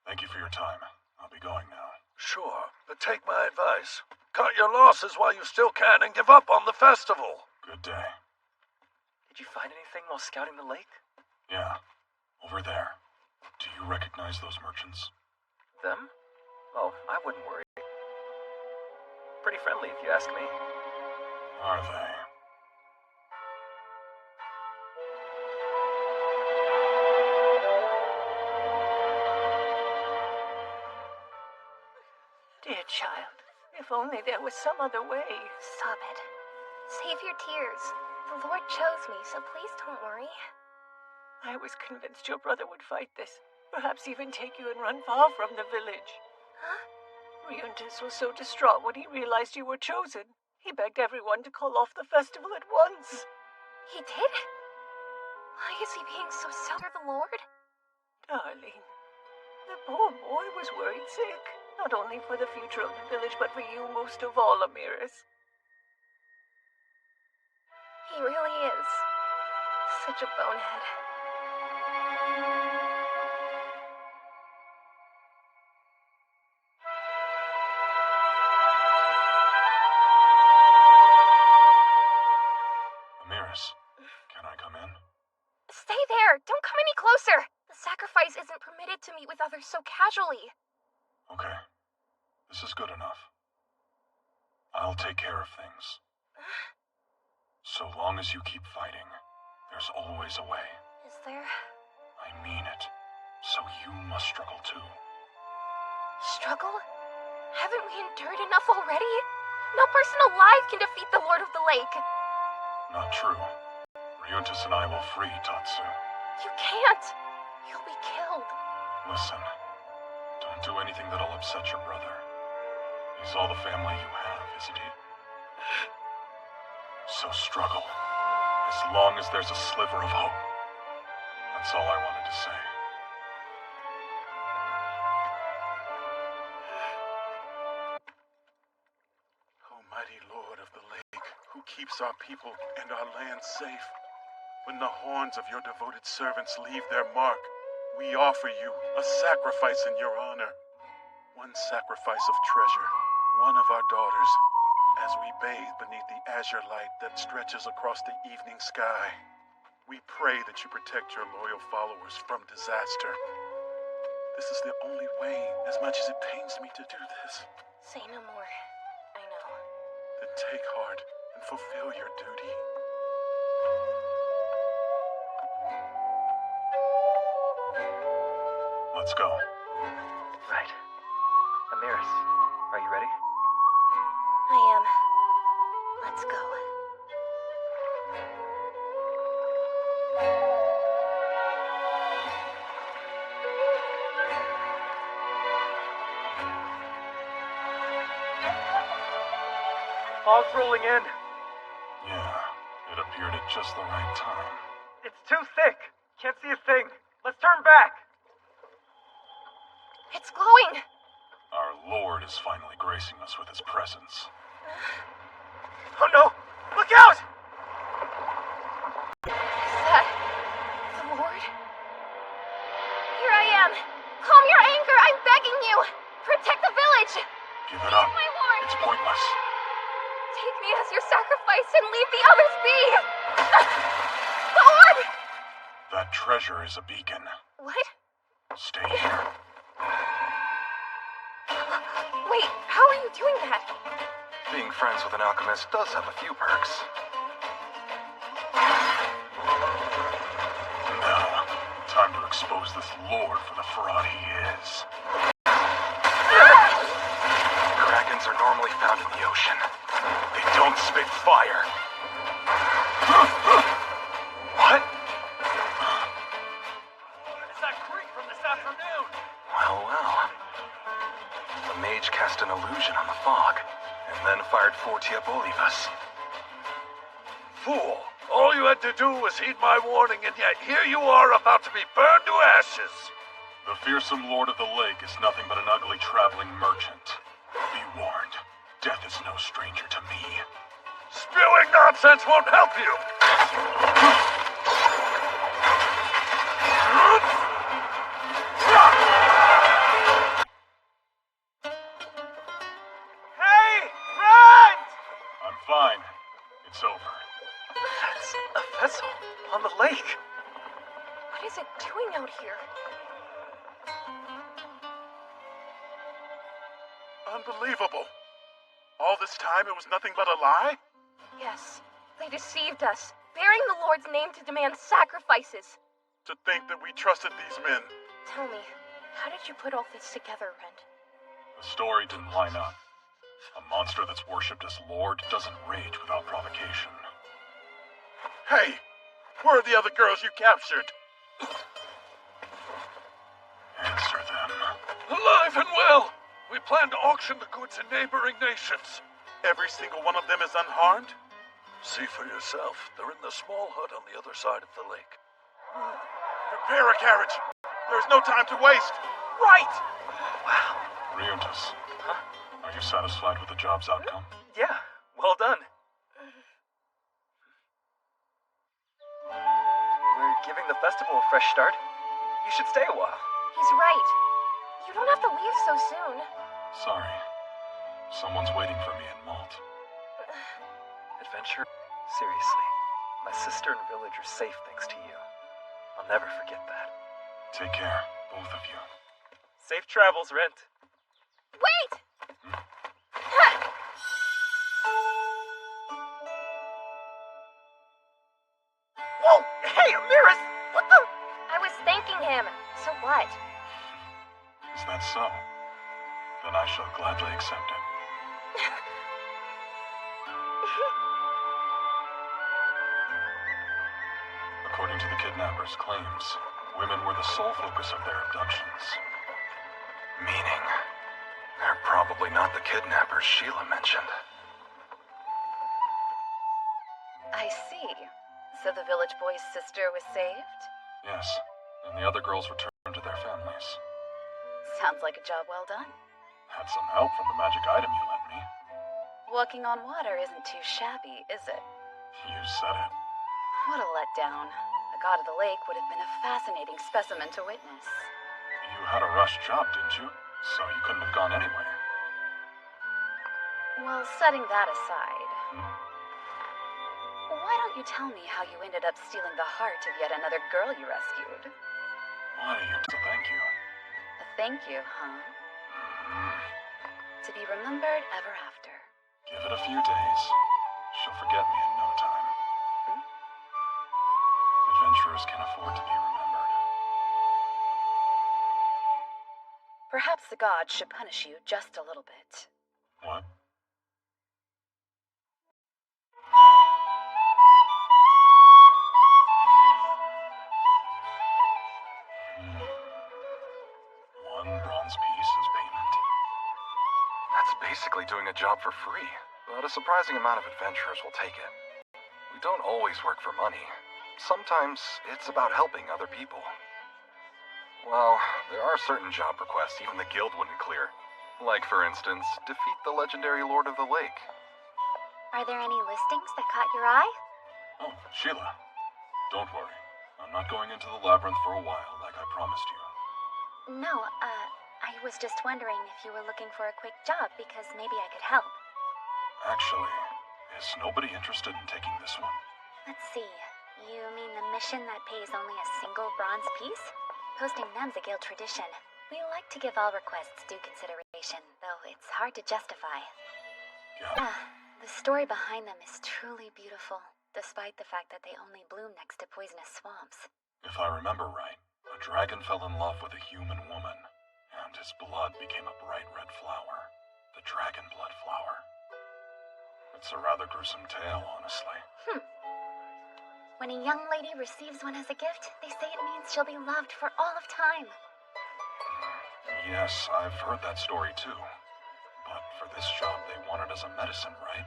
Thank you for your time. I'll be going now. Sure, but take my advice. Cut your losses while you still can and give up on the festival. Good day. Did you find anything while scouting the lake? Yeah, over there. Do you recognize those merchants? Them? Oh, I wouldn't worry. Pretty friendly, if you ask me. Are they? Dear child, if only there was some other way. Stop it. Save your tears. The Lord chose me, so please don't worry. I was convinced your brother would fight this. Perhaps even take you and run far from the village. Huh? Ryuntis was so distraught when he realized you were chosen. He begged everyone to call off the festival at once. He did? Why is he being so for the Lord? Darling, the poor boy was worried sick. Not only for the future of the village, but for you most of all, Amiris. He really is. Such a bonehead. Amiris, can I come in? Stay there! Don't come any closer! The sacrifice isn't permitted to meet with others so casually. Okay. This is good enough. I'll take care of things. So long as you keep fighting, there's always a way. Is there? I mean it. So you must struggle too. Struggle? Haven't we endured enough already? No person alive can defeat the Lord of the Lake. Not true. Ryuntis and I will free Tatsu. You can't. You'll be killed. Listen, don't do anything that'll upset your brother. He's all the family you have, isn't he? So struggle. As long as there's a sliver of hope. That's all I wanted to say. Almighty Lord of the Lake, who keeps our people and our land safe, when the horns of your devoted servants leave their mark, we offer you a sacrifice in your honor. One sacrifice of treasure, one of our daughters, as we bathe beneath the azure light that stretches across the evening sky. We pray that you protect your loyal followers from disaster. This is the only way, as much as it pains me to do this. Say no more. I know. Then take heart and fulfill your duty. Let's go. Right. Amiris, are you ready? I am. Let's go. Fog's rolling in. Yeah, it appeared at just the right time. It's too thick. Can't see a thing. Let's turn back. It's glowing. Our Lord is finally gracing us with his presence. Oh no! Look out! Is that the Lord? Here I am. Calm your you! Protect the village! Give it up. My lord! It's pointless. Take me as your sacrifice and leave the others be! The orb! That treasure is a beacon. What? Stay here. Wait, how are you doing that? Being friends with an alchemist does have a few perks. Now, time to expose this lord for the fraud he is. Krakens are normally found in the ocean. They don't spit fire. What? It's that creek from this afternoon. Well. The mage cast an illusion on the fog, and then fired 40 bolivas. Fool! All you had to do was heed my warning, and yet here you are about to be burned to ashes! The fearsome lord of the lake is nothing but an ugly traveling merchant. Be warned, death is no stranger to me. Spewing nonsense won't help you! Hey! Run! I'm fine. It's over. That's a vessel on the lake. What is it doing out here? Unbelievable. All this time it was nothing but a lie? Yes, they deceived us, bearing the Lord's name to demand sacrifices. To think that we trusted these men. Tell me, how did you put all this together, Rent? The story didn't line up. A monster that's worshipped as lord doesn't rage without provocation. Hey! Where are the other girls you captured? Answer them. Alive and well! We plan to auction the goods in neighboring nations. Every single one of them is unharmed? See for yourself. They're in the small hut on the other side of the lake. Prepare a carriage. There's no time to waste. Right! Riotas, are you satisfied with the job's outcome? Yeah, well done. We're giving the festival a fresh start. You should stay a while. He's right. You don't have to leave so soon. Sorry. Someone's waiting for me in Malt. Adventure? Seriously, my sister and village are safe thanks to you. I'll never forget that. Take care, both of you. Safe travels, Rent. Wait! Whoa! Hey, Amiris! What the? I was thanking him. So what? Is that so? Then I shall gladly accept it. According to the kidnappers' claims, women were the sole focus of their abductions. Meaning, they're probably not the kidnappers Sheila mentioned. I see. So the village boy's sister was saved? Yes, and the other girls returned to their families. Sounds like a job well done. Had some help from the magic item you lent me. Walking on water isn't too shabby, is it? You said it. What a letdown. A god of the lake would have been a fascinating specimen to witness. You had a rush job, didn't you? So you couldn't have gone anywhere. Well, setting that aside, why don't you tell me how you ended up stealing the heart of yet another girl you rescued? Why, to thank you. A thank you, huh? To be remembered ever after. Give it a few days. She'll forget me in no time. Adventurers can afford to be remembered. Perhaps the gods should punish you just a little bit. What? One bronze piece as payment. That's basically doing a job for free, but a surprising amount of adventurers will take it. We don't always work for money. Sometimes it's about helping other people. Well, there are certain job requests even the guild wouldn't clear. Like, for instance, defeat the legendary Lord of the Lake. Are there any listings that caught your eye? Oh, Sheila. Don't worry. I'm not going into the labyrinth for a while like I promised you. No, I was just wondering if you were looking for a quick job because maybe I could help. Actually, is nobody interested in taking this one? Let's see. You mean the mission that pays only a single bronze piece? Posting them's a guild tradition. We like to give all requests due consideration, though it's hard to justify. Yeah. The story behind them is truly beautiful, despite the fact that they only bloom next to poisonous swamps. If I remember right, a dragon fell in love with a human woman, and his blood became a bright red flower. The dragon blood flower. It's a rather gruesome tale, honestly. When a young lady receives one as a gift, they say it means she'll be loved for all of time. Yes, I've heard that story too. But for this job, they want it as a medicine, right?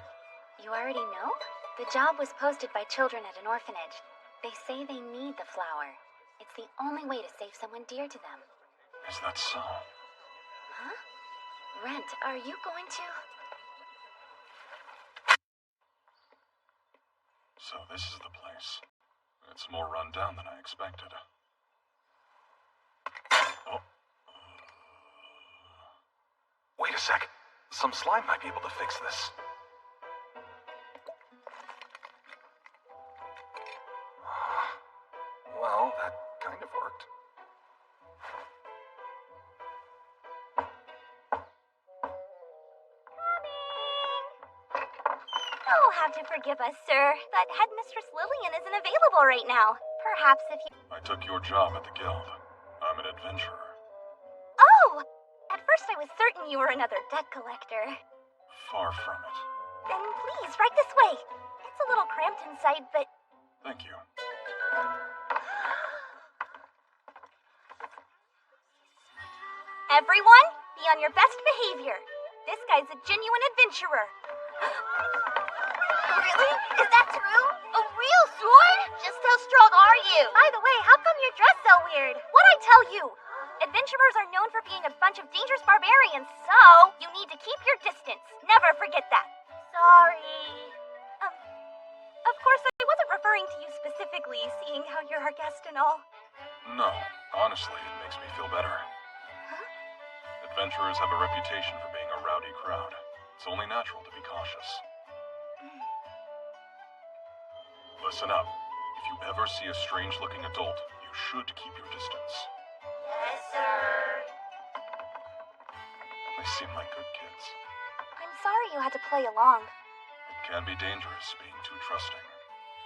You already know? The job was posted by children at an orphanage. They say they need the flower. It's the only way to save someone dear to them. Is that so? Huh? Rent, are you going to... So this is the place. It's more run down than I expected. Oh. Wait a sec. Some slime might be able to fix this. Well, that kind of worked. You'll have to forgive us, sir, but Headmistress Lillian isn't available right now. Perhaps if you... I took your job at the guild. I'm an adventurer. Oh! At first I was certain you were another debt collector. Far from it. Then please, right this way. It's a little cramped inside, but... Thank you. Everyone, be on your best behavior. This guy's a genuine adventurer. Really? Is that true? A real sword? Just how strong are you? By the way, how come you're dressed so weird? What'd I tell you? Adventurers are known for being a bunch of dangerous barbarians, so you need to keep your distance. Never forget that. Sorry. Of course, I wasn't referring to you specifically, seeing how you're our guest and all. No, honestly, it makes me feel better. Huh? Adventurers have a reputation for being a rowdy crowd. It's only natural to be cautious. Listen up. If you ever see a strange-looking adult, you should keep your distance. Yes, sir. They seem like good kids. I'm sorry you had to play along. It can be dangerous being too trusting.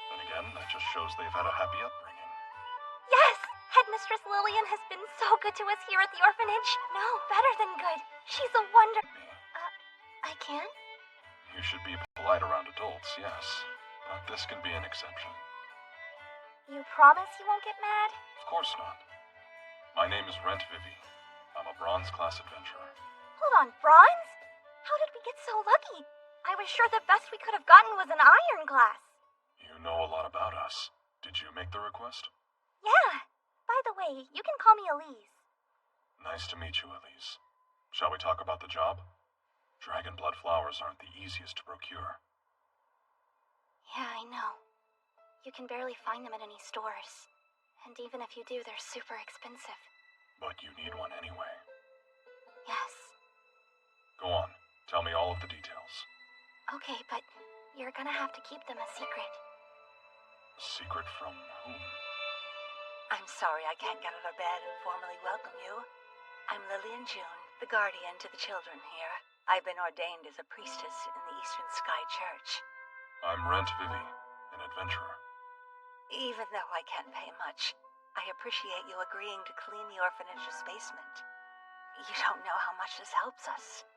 Then again, that just shows they've had a happy upbringing. Yes! Headmistress Lillian has been so good to us here at the orphanage. No, better than good. She's a wonder... I can? You should be polite around adults, yes. But this can be an exception. You promise you won't get mad? Of course not. My name is Rent Vivi. I'm a bronze class adventurer. Hold on, bronze? How did we get so lucky? I was sure the best we could have gotten was an iron class. You know a lot about us. Did you make the request? Yeah. By the way, you can call me Elise. Nice to meet you, Elise. Shall we talk about the job? Dragon blood flowers aren't the easiest to procure. Yeah, I know. You can barely find them at any stores. And even if you do, they're super expensive. But you need one anyway. Yes. Go on. Tell me all of the details. Okay, but you're gonna have to keep them a secret. A secret from whom? I'm sorry I can't get out of bed and formally welcome you. I'm Lillian June, the guardian to the children here. I've been ordained as a priestess in the Eastern Sky Church. I'm Rent Vivi, an adventurer. Even though I can't pay much, I appreciate you agreeing to clean the orphanage's basement. You don't know how much this helps us.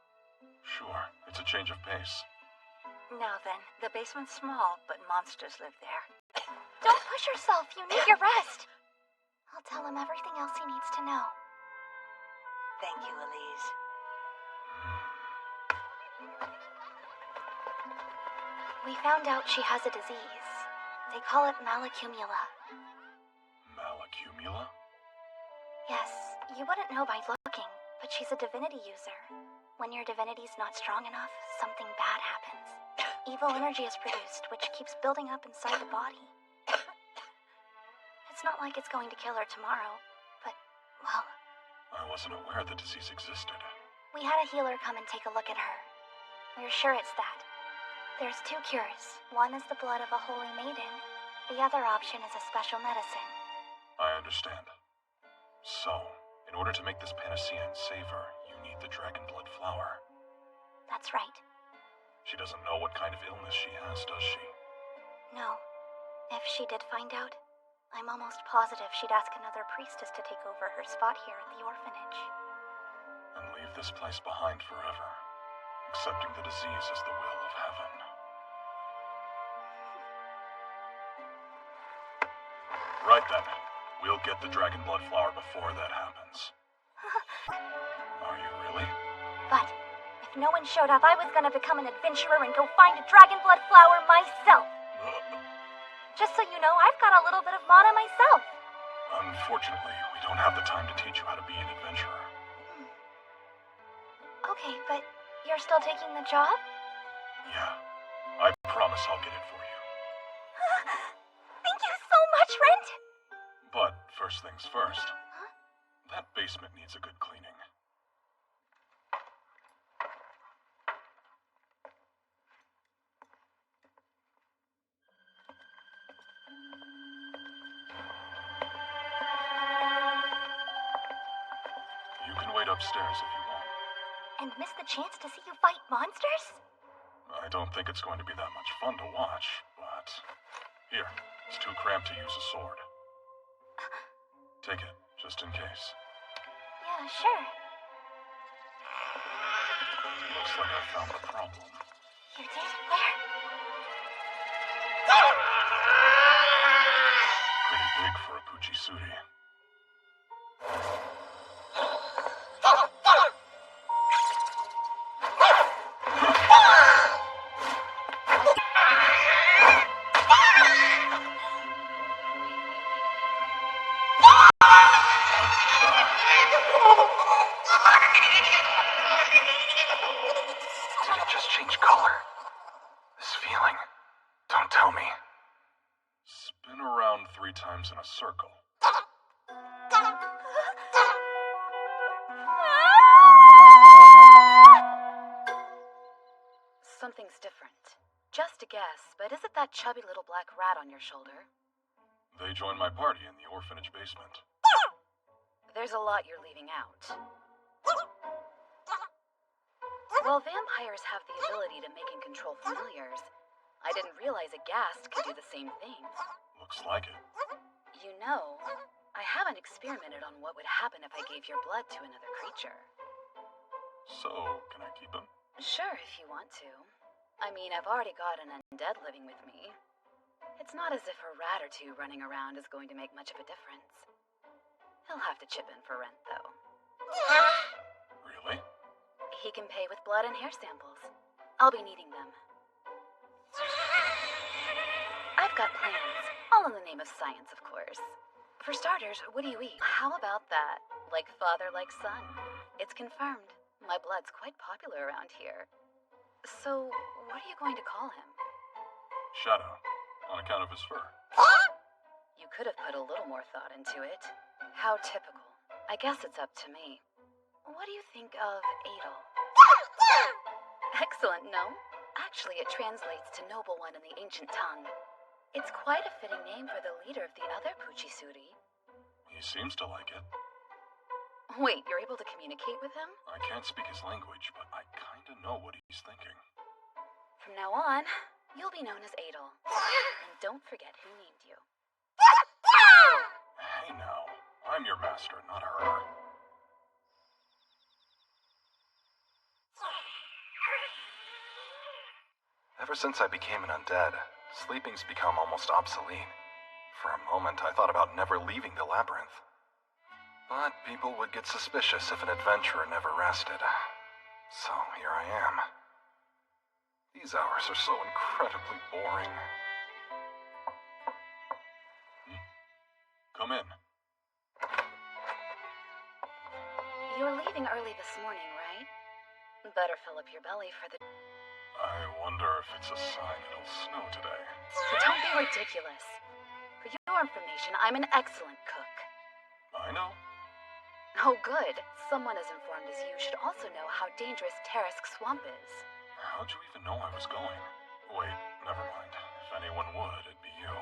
Sure, it's a change of pace. Now then, the basement's small, but monsters live there. Don't push yourself, you need your rest. I'll tell him everything else he needs to know. Thank you, Elise. We found out she has a disease. They call it malacumula. Malacumula? Yes, you wouldn't know by looking, but she's a divinity user. When your divinity's not strong enough, something bad happens. Evil energy is produced, which keeps building up inside the body. It's not like it's going to kill her tomorrow, but, well, I wasn't aware the disease existed. We had a healer come and take a look at her. We're sure it's that. There's 2 cures. One is the blood of a holy maiden. The other option is a special medicine. I understand. So, in order to make this panacea and save her, you need the dragon blood flower. That's right. She doesn't know what kind of illness she has, does she? No. If she did find out, I'm almost positive she'd ask another priestess to take over her spot here at the orphanage. And leave this place behind forever, accepting the disease as the will of heaven. Right then. We'll get the dragon blood flower before that happens. Are you really? But if no one showed up, I was gonna become an adventurer and go find a dragon blood flower myself. Just so you know, I've got a little bit of mana myself. Unfortunately, we don't have the time to teach you how to be an adventurer. Okay, but you're still taking the job? Yeah. I promise I'll get it for you. Thank you so much, Rent! But first things first. That basement needs a good cleaning. You can wait upstairs if you want. And miss the chance to see you fight monsters? I don't think it's going to be that much fun to watch, but... Here, it's too cramped to use a sword. Take it, just in case. Yeah, sure. Looks like I found the problem. You did? Where? Pretty big for a Puchisuri. Did it just change color? This feeling. Don't tell me. Spin around 3 times in a circle. Something's different. Just a guess, but is it that chubby little black rat on your shoulder? They joined my party in the orphanage basement. There's a lot you're leaving out. While vampires have the ability to make and control familiars, I didn't realize a ghast could do the same thing. Looks like it. You know, I haven't experimented on what would happen if I gave your blood to another creature. So, can I keep him? Sure, if you want to. I mean, I've already got an undead living with me. It's not as if a rat or 2 running around is going to make much of a difference. He'll have to chip in for rent, though. Really? He can pay with blood and hair samples. I'll be needing them. I've got plans, all in the name of science, of course. For starters, what do you eat? How about that? Like father, like son. It's confirmed. My blood's quite popular around here. So, what are you going to call him? Shadow, on account of his fur. You could have put a little more thought into it. How typical. I guess it's up to me. What do you think of Adel? Excellent, no? Actually, it translates to noble one in the ancient tongue. It's quite a fitting name for the leader of the other Puchisuri. He seems to like it. Wait, you're able to communicate with him? I can't speak his language, but I kinda know what he's thinking. From now on, you'll be known as Adel. And don't forget who named you. Hey now, I'm your master, not her. Ever since I became an undead, sleeping's become almost obsolete. For a moment, I thought about never leaving the labyrinth. But people would get suspicious if an adventurer never rested. So here I am. These hours are so incredibly boring. Come in. You're leaving early this morning, right? Better fill up your belly for the... I wonder if it's a sign it'll snow today. Don't be ridiculous. For your information, I'm an excellent cook. I know. Oh, good. Someone as informed as you should also know how dangerous Tarisk Swamp is. How'd you even know I was going? Wait, never mind. If anyone would, it'd be you.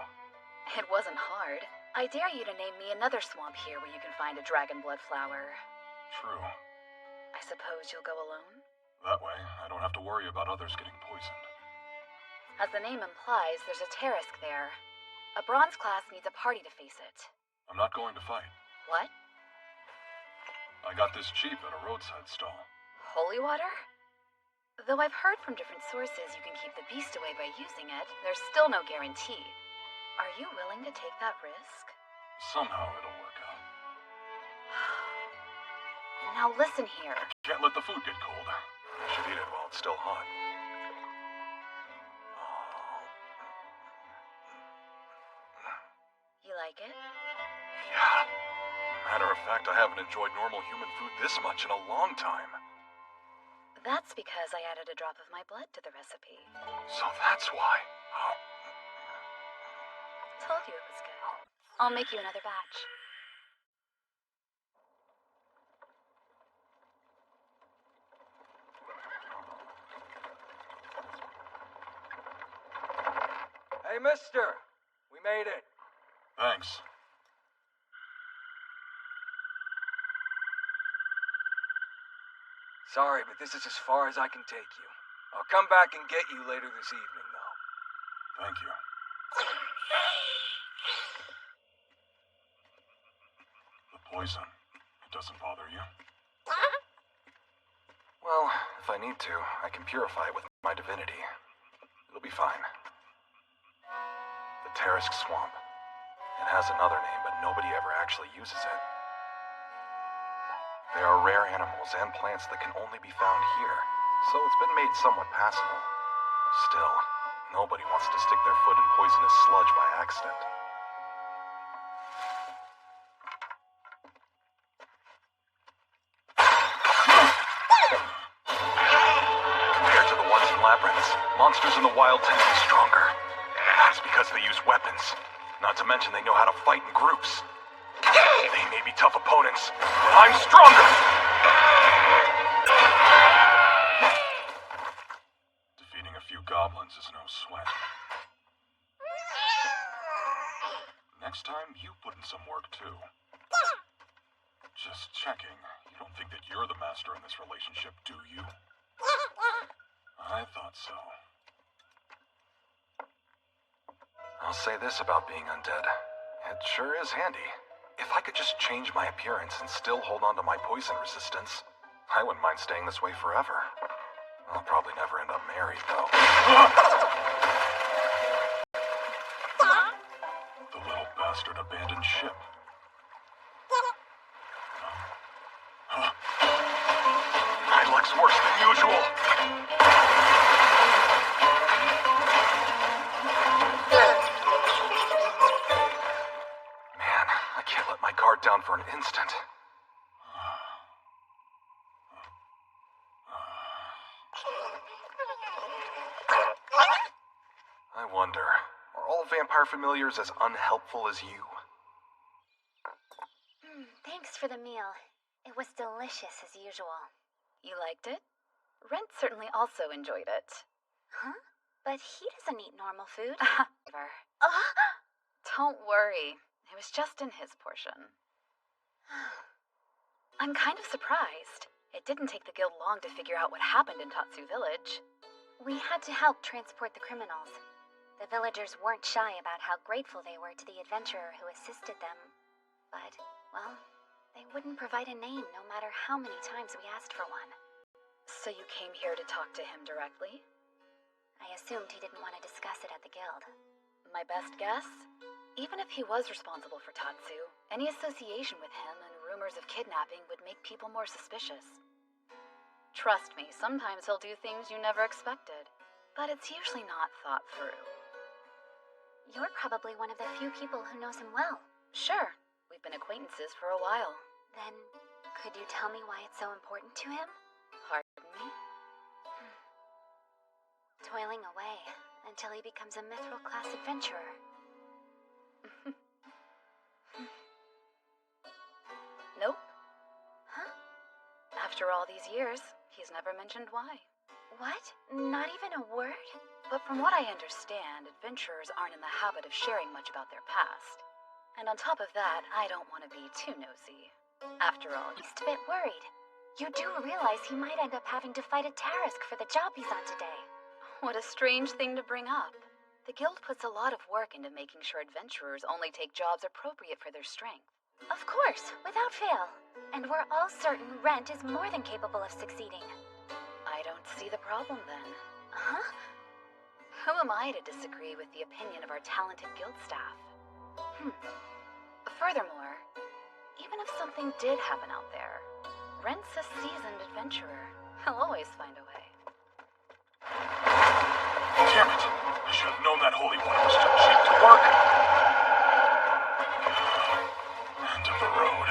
It wasn't hard. I dare you to name me another swamp here where you can find a dragon blood flower. True. I suppose you'll go alone? That way, I don't have to worry about others getting poisoned. As the name implies, there's a Tarisk there. A bronze class needs a party to face it. I'm not going to fight. What? I got this cheap at a roadside stall. Holy water? Though I've heard from different sources you can keep the beast away by using it, there's still no guarantee. Are you willing to take that risk? Somehow it'll work out. Now listen here. Can't let the food get cold. I should eat it while it's still hot. You like it? Yeah. Matter of fact, I haven't enjoyed normal human food this much in a long time. That's because I added a drop of my blood to the recipe. So that's why. Told you it was good. I'll make you another batch. Hey, mister! We made it. Thanks. Sorry, but this is as far as I can take you. I'll come back and get you later this evening, though. Thank you. The poison, it doesn't bother you? Well, if I need to, I can purify it with my divinity. It'll be fine. The Tarisk Swamp. It has another name, but nobody ever actually uses it. There are rare animals and plants that can only be found here, so it's been made somewhat passable. Still, nobody wants to stick their foot in poisonous sludge by accident. Compared to the ones in labyrinths, monsters in the wild tend to be stronger. That's because they use weapons. Not to mention they know how to fight in groups. They may be tough opponents, but I'm stronger! Defeating a few goblins is no sweat. Next time, you put in some work, too. Just checking. You don't think that you're the master in this relationship, do you? I thought so. I'll say this about being undead. It sure is handy. If I could just change my appearance and still hold on to my poison resistance, I wouldn't mind staying this way forever. I'll probably never end up married, though. The little bastard abandoned ship. My luck's worse than usual. Man, I can't let my guard down for an instant. I wonder, are all vampire familiars as unhelpful as you? Thanks for the meal. It was delicious as usual. You liked it? Rent certainly also enjoyed it. Huh? But he doesn't eat normal food. Don't worry. It was just in his portion. I'm kind of surprised. It didn't take the guild long to figure out what happened in Tatsu Village. We had to help transport the criminals. The villagers weren't shy about how grateful they were to the adventurer who assisted them. But, well, they wouldn't provide a name no matter how many times we asked for one. So you came here to talk to him directly? I assumed he didn't want to discuss it at the guild. My best guess? Even if he was responsible for Tatsu, any association with him and rumors of kidnapping would make people more suspicious. Trust me, sometimes he'll do things you never expected, but it's usually not thought through. You're probably one of the few people who knows him well. Sure, we've been acquaintances for a while. Then, could you tell me why it's so important to him? Pardon me? Toiling away until he becomes a mithril class adventurer. Nope. After all these years, he's never mentioned why. What? Not even a word? But from what I understand, adventurers aren't in the habit of sharing much about their past. And on top of that, I don't want to be too nosy. After all, Just a bit worried. You do realize he might end up having to fight a Tarask for the job he's on today. what a strange thing to bring up. The guild puts a lot of work into making sure adventurers only take jobs appropriate for their strength. Of course, without fail. And we're all certain Rent is more than capable of succeeding. I don't see the problem then. Huh? Who am I to disagree with the opinion of our talented guild staff? Furthermore, even if something did happen out there, Rent's a seasoned adventurer. He'll always find a way. Damn it! I should have known that Holy One was too cheap to work. End of the road.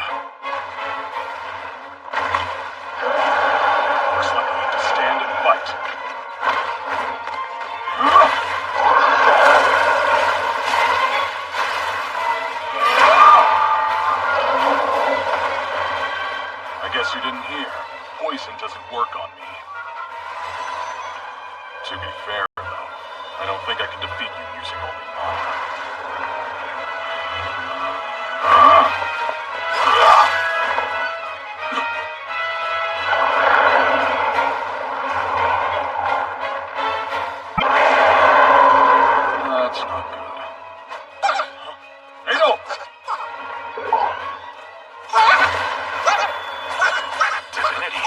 Looks like I have to stand and fight. I guess you didn't hear. Poison doesn't work on me. To be fair, though, I don't think I can defeat you using only mine. That's not good. Hey, no! Divinity?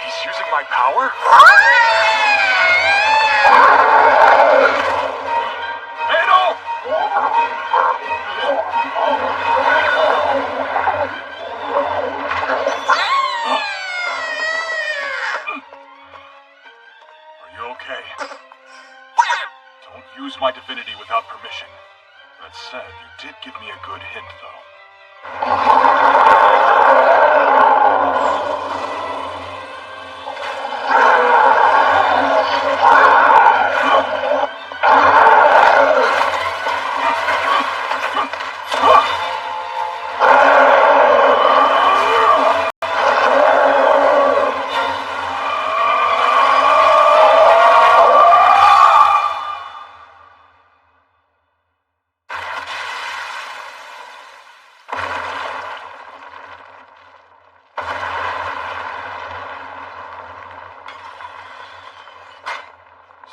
He's using my power? Hey, no! Are you okay? Don't use my divinity without permission. That said, you did give me a good hint, though.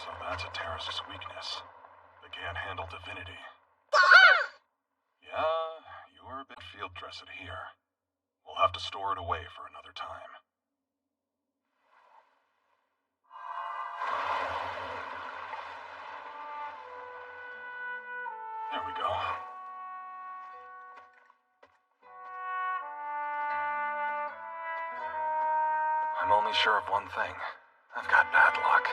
So that's a Terrace's weakness. They can't handle divinity. Yeah, you were a bit field dressed here. We'll have to store it away for another time. There we go. I'm only sure of one thing. I've got bad luck.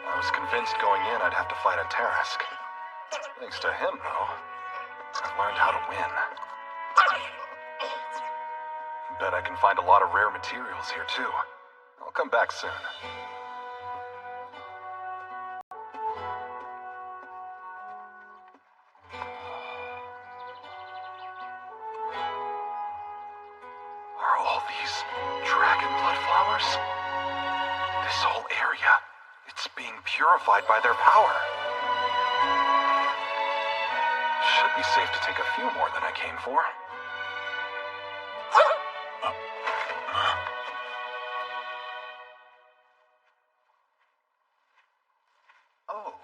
I was convinced going in I'd have to fight a Tarask. Thanks to him, though, I've learned how to win. Bet I can find a lot of rare materials here, too. I'll come back soon. Are all these dragon blood flowers? This whole area, it's being purified by their power. Should be safe to take a few more than I came for. Oh.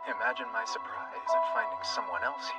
Imagine my surprise at finding someone else here.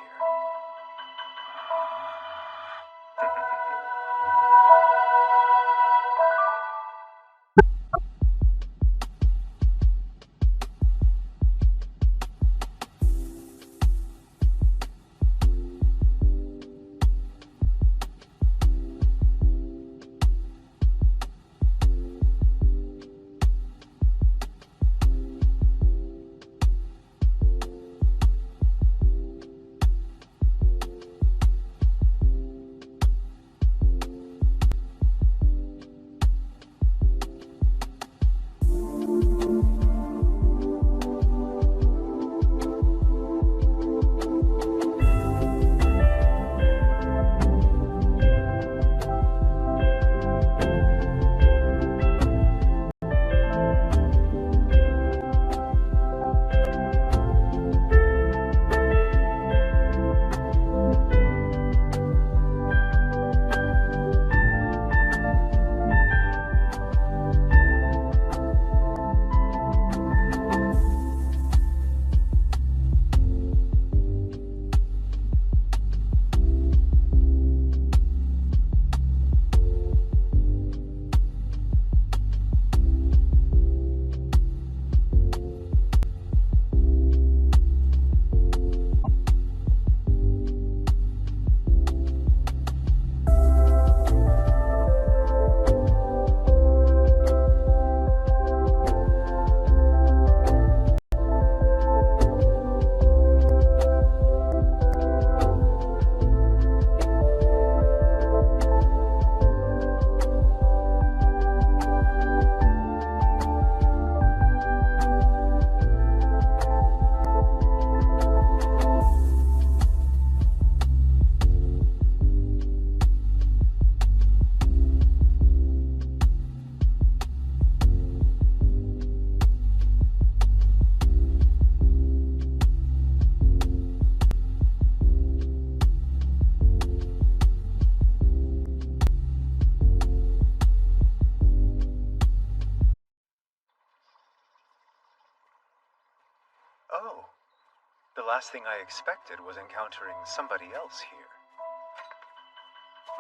last thing I expected was encountering somebody else here.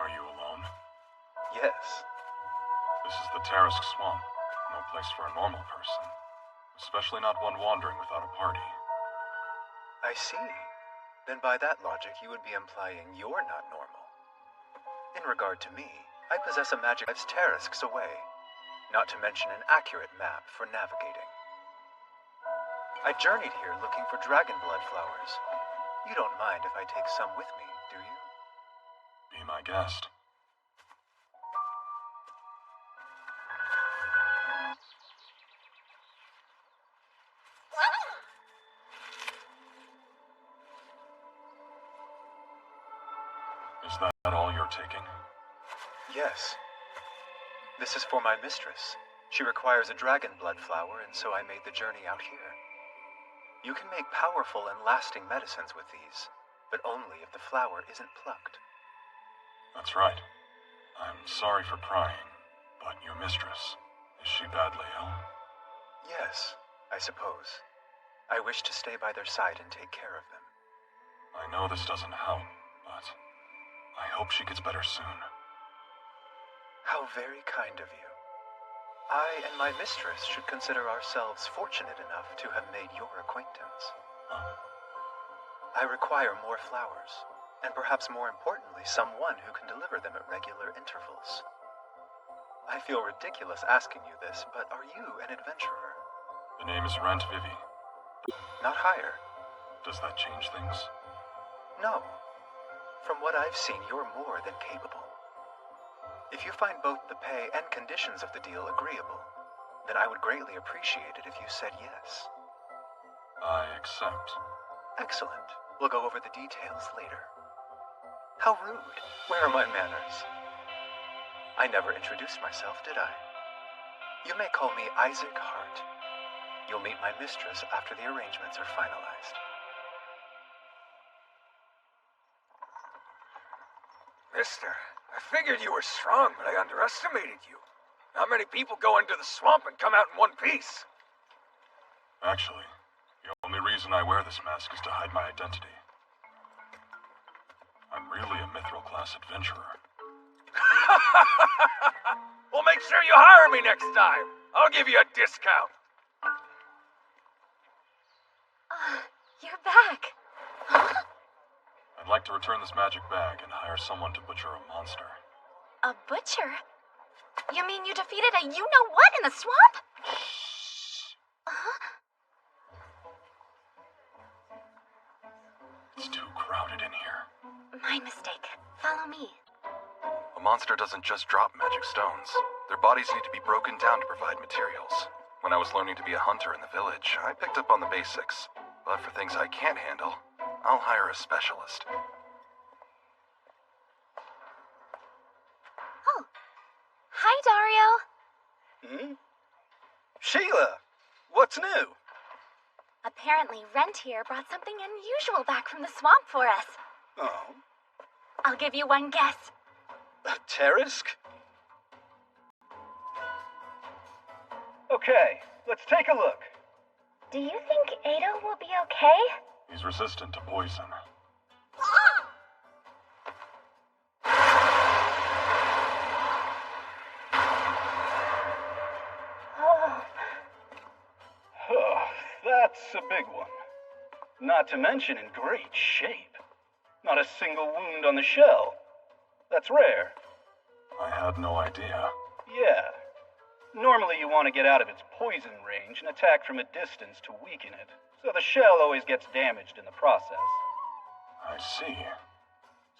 Are you alone? Yes. This is the Tarisk Swamp. No place for a normal person. Especially not one wandering without a party. I see. Then by that logic, you would be implying you're not normal. In regard to me, I possess a magic that drives Tarisks away, not to mention an accurate map for navigating. I journeyed here looking for dragon blood flowers. You don't mind if I take some with me, do you? Be my guest. Is that all you're taking? Yes. This is for my mistress. She requires a dragon blood flower, and so I made the journey out here. You can make powerful and lasting medicines with these, but only if the flower isn't plucked. That's right. I'm sorry for prying, but your mistress, is she badly ill? Yes, I suppose. I wish to stay by their side and take care of them. I know this doesn't help, but I hope she gets better soon. How very kind of you. I and my mistress should consider ourselves fortunate enough to have made your acquaintance. I require more flowers, and perhaps more importantly, someone who can deliver them at regular intervals. I feel ridiculous asking you this, but are you an adventurer? The name is Rent Vivi. Not higher. Does that change things? No. From what I've seen, you're more than capable. If you find both the pay and conditions of the deal agreeable, then I would greatly appreciate it if you said yes. I accept. Excellent. We'll go over the details later. How rude. Where are my manners? I never introduced myself, did I? You may call me Isaac Hart. You'll meet my mistress after the arrangements are finalized. Mister, I figured you were strong, but I underestimated you. Not many people go into the swamp and come out in one piece. Actually, the only reason I wear this mask is to hide my identity. I'm really a mithril-class adventurer. Well, make sure you hire me next time. I'll give you a discount. You're back. I'd like to return this magic bag and hire someone to butcher a monster. A butcher? You mean you defeated a you-know-what in the swamp? It's too crowded in here. My mistake. Follow me. A monster doesn't just drop magic stones. Their bodies need to be broken down to provide materials. When I was learning to be a hunter in the village, I picked up on the basics. But for things I can't handle, I'll hire a specialist. Oh. Hi, Dario. Sheila, what's new? Apparently, Rent here brought something unusual back from the swamp for us. Oh. I'll give you one guess. Tarisk? Okay, let's take a look. Do you think Ado will be okay? He's resistant to poison. Oh, that's a big one. Not to mention in great shape. Not a single wound on the shell. That's rare. I had no idea. Yeah. Normally you want to get out of its poison range and attack from a distance to weaken it, so the shell always gets damaged in the process. I see.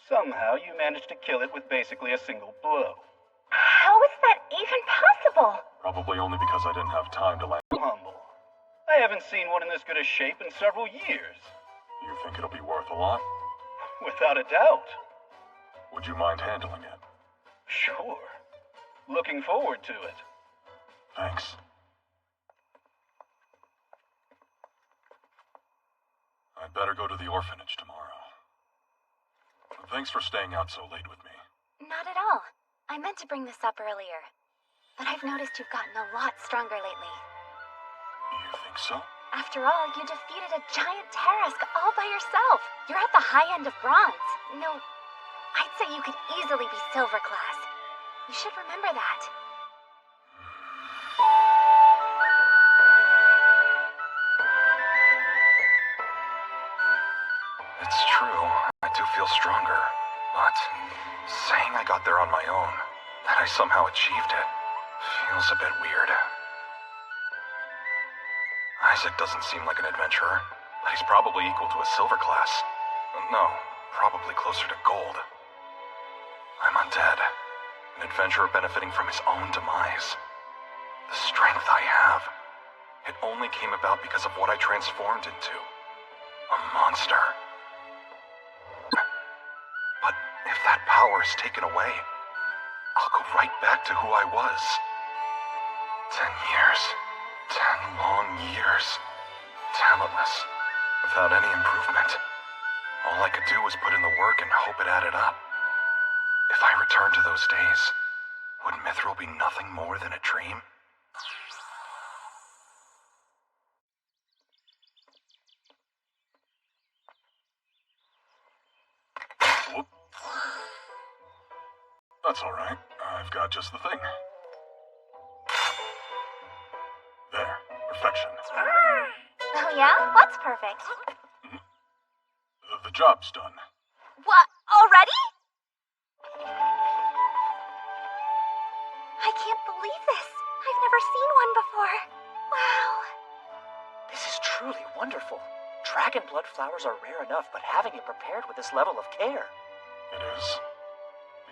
Somehow you managed to kill it with basically a single blow. How is that even possible? Probably only because I didn't have time to land. Humble. I haven't seen one in this good a shape in several years. You think it'll be worth a lot? Without a doubt. Would you mind handling it? Sure. Looking forward to it. Thanks. I'd better go to the orphanage tomorrow. Thanks for staying out so late with me. Not at all. I meant to bring this up earlier. But I've noticed you've gotten a lot stronger lately. You think so? After all, you defeated a giant Tarask all by yourself. You're at the high end of bronze. No, I'd say you could easily be silver class. You should remember that. It's true, I do feel stronger, but saying I got there on my own, that I somehow achieved it, feels a bit weird. Isaac doesn't seem like an adventurer, but he's probably equal to a silver class. No, probably closer to gold. I'm undead, an adventurer benefiting from his own demise. The strength I have, it only came about because of what I transformed into. A monster. But if that power is taken away, I'll go right back to who I was. 10 years. 10 long years. Talentless. Without any improvement. All I could do was put in the work and hope it added up. If I return to those days, would Mithril be nothing more than a dream? Whoop. That's all right. I've got just the thing. There. Perfection. Oh yeah? What's perfect? The job's done. What? Already? I can't believe this. I've never seen one before. Wow. This is truly wonderful. Dragon blood flowers are rare enough, but having it prepared with this level of care. It is.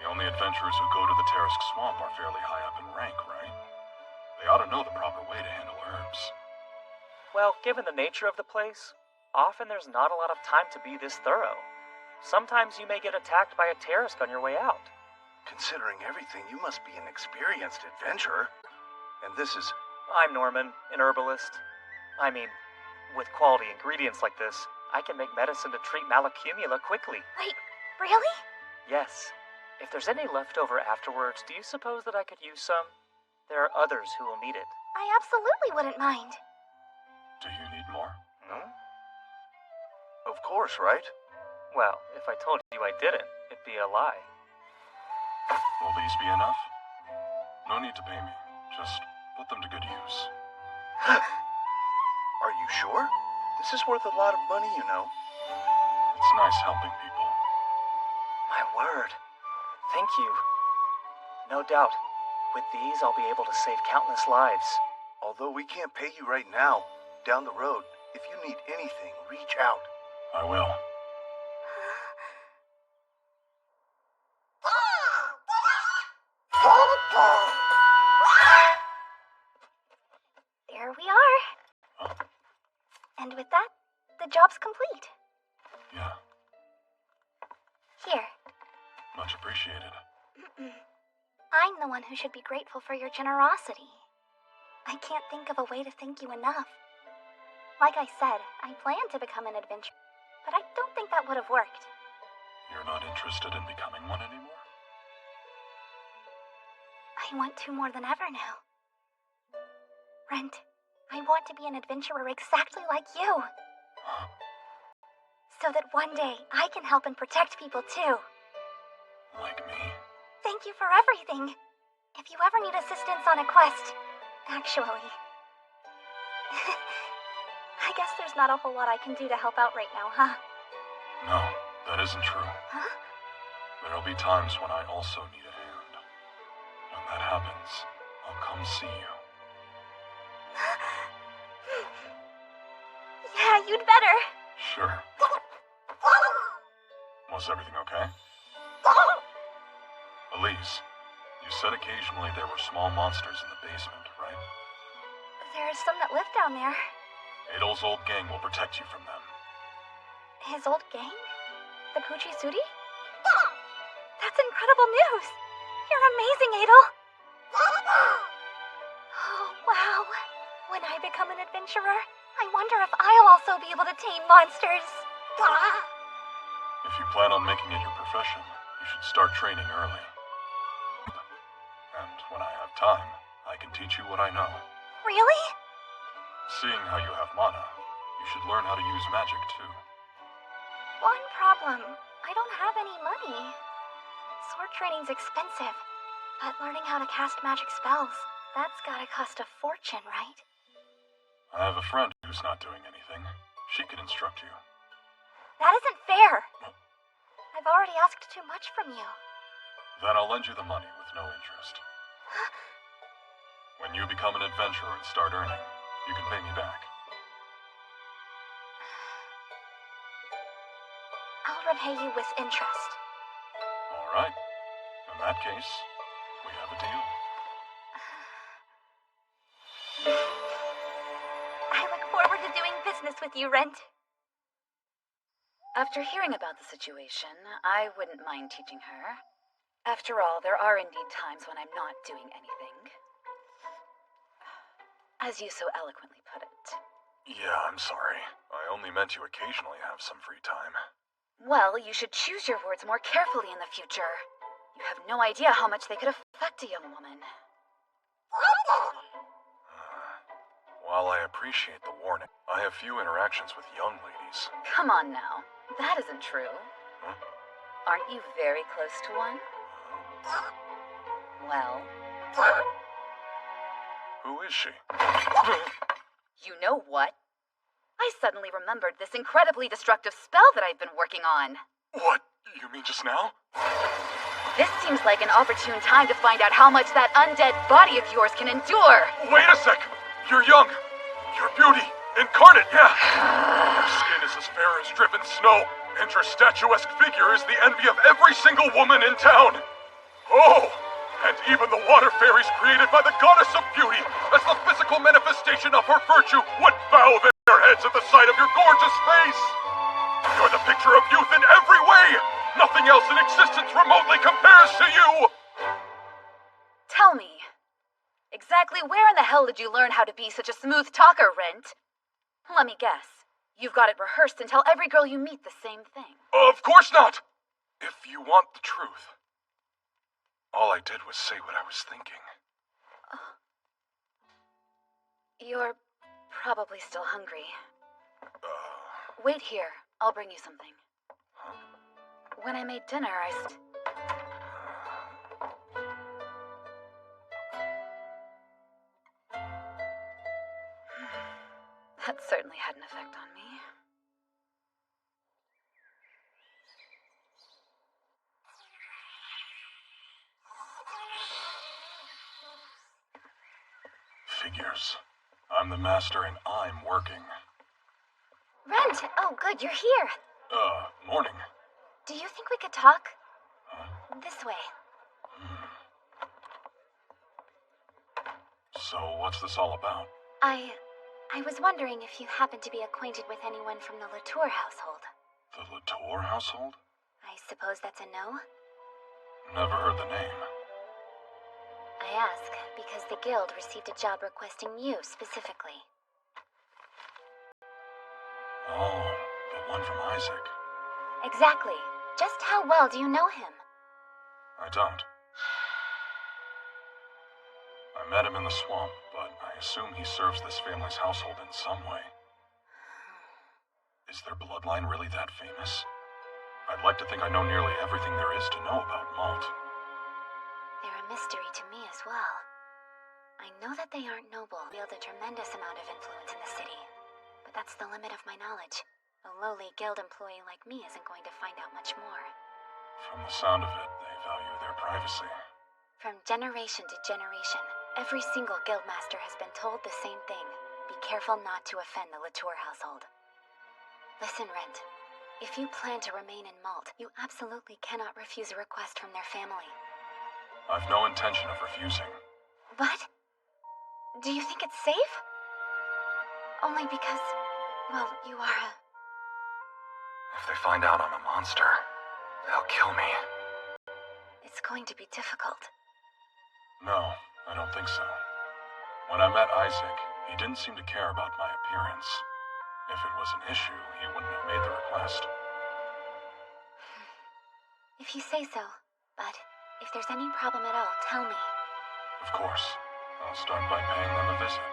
The only adventurers who go to the Tarask Swamp are fairly high up in rank, right? They ought to know the proper way to handle herbs. Well, given the nature of the place, often there's not a lot of time to be this thorough. Sometimes you may get attacked by a Tarask on your way out. Considering everything, you must be an experienced adventurer. And this is... I'm Norman, an herbalist. I mean, with quality ingredients like this, I can make medicine to treat malacumula quickly. Wait, really? Yes. If there's any left over afterwards, do you suppose that I could use some? There are others who will need it. I absolutely wouldn't mind. Do you need more? Of course, right? Well, if I told you I didn't, it'd be a lie. Will these be enough? No need to pay me. Just put them to good use. Are you sure? This is worth a lot of money, you know. It's nice helping people. My word. Thank you. No doubt. With these, I'll be able to save countless lives. Although we can't pay you right now, down the road, if you need anything, reach out. I will. There we are. And with that, the job's complete. Yeah. Here. Much appreciated. I'm the one who should be grateful for your generosity. I can't think of a way to thank you enough. Like I said, I planned to become an adventurer, but I don't think that would have worked. You're not interested in becoming one anymore? I want to more than ever now. Rent, I want to be an adventurer exactly like you. So that one day I can help and protect people too. Like me? Thank you for everything. If you ever need assistance on a quest, actually. I guess there's not a whole lot I can do to help out right now, huh? No, that isn't true. Huh? There'll be times when I also need a hand. When that happens, I'll come see you. Yeah, you'd better. Sure. Was everything okay? Elise, you said occasionally there were small monsters in the basement, right? There's some that live down there. Adel's old gang will protect you from them. His old gang? The Puchisudi? That's incredible news! You're amazing, Adel! Oh, wow. When I become an adventurer, I wonder if I'll also be able to tame monsters. If you plan on making it your profession, you should start training early. And when I have time, I can teach you what I know. Really? Seeing how you have mana, you should learn how to use magic too. One problem. I don't have any money. Sword training's expensive, but learning how to cast magic spells, that's gotta cost a fortune, right? I have a friend who's not doing anything. She can instruct you. That isn't fair. I've already asked too much from you. Then I'll lend you the money with no interest. When you become an adventurer and start earning, you can pay me back. I'll repay you with interest. All right. In that case, we have a deal. I look forward to doing business with you, Rent. After hearing about the situation, I wouldn't mind teaching her. After all, there are indeed times when I'm not doing anything. As you so eloquently put it. Yeah, I'm sorry. I only meant you occasionally have some free time. Well, you should choose your words more carefully in the future. You have no idea how much they could affect a young woman. While I appreciate the warning, I have few interactions with young ladies. Come on now. That isn't true. Huh? Aren't you very close to one? Well... Who is she? You know what? I suddenly remembered this incredibly destructive spell that I've been working on. What? You mean just now? This seems like an opportune time to find out how much that undead body of yours can endure. Wait a sec! You're young! You're beauty! Incarnate, yeah! Your skin is as fair as driven snow, and your statuesque figure is the envy of every single woman in town! Oh! And even the water fairies created by the goddess of beauty, as the physical manifestation of her virtue, would bow their heads at the sight of your gorgeous face! You're the picture of youth in every way! Nothing else in existence remotely compares to you! Tell me, exactly where in the hell did you learn how to be such a smooth talker, Rent? Let me guess. You've got it rehearsed and tell every girl you meet the same thing. Of course not! If you want the truth, all I did was say what I was thinking. You're probably still hungry. Wait here. I'll bring you something. Huh? When I made dinner, That certainly had an effect on me. Figures. I'm the master and I'm working. Rent! Oh, good, you're here. Morning. Do you think we could talk? Huh? This way. So, what's this all about? I was wondering if you happen to be acquainted with anyone from the Latour household. The Latour household? I suppose that's a no? Never heard the name. I ask because the guild received a job requesting you specifically. Oh, the one from Isaac. Exactly. Just how well do you know him? I don't. I met him in the swamp, but I assume he serves this family's household in some way. Is their bloodline really that famous? I'd like to think I know nearly everything there is to know about Malt. They're a mystery to me as well. I know that they aren't noble, wield a tremendous amount of influence in the city. But that's the limit of my knowledge. A lowly guild employee like me isn't going to find out much more. From the sound of it, they value their privacy. From generation to generation, every single guildmaster has been told the same thing. Be careful not to offend the Latour household. Listen, Rent. If you plan to remain in Malt, you absolutely cannot refuse a request from their family. I've no intention of refusing. What? Do you think it's safe? Only because, well, you are a... If they find out I'm a monster, they'll kill me. It's going to be difficult. No, I don't think so. When I met Isaac, he didn't seem to care about my appearance. If it was an issue, he wouldn't have made the request. If you say so, but if there's any problem at all, tell me. Of course. I'll start by paying them a visit.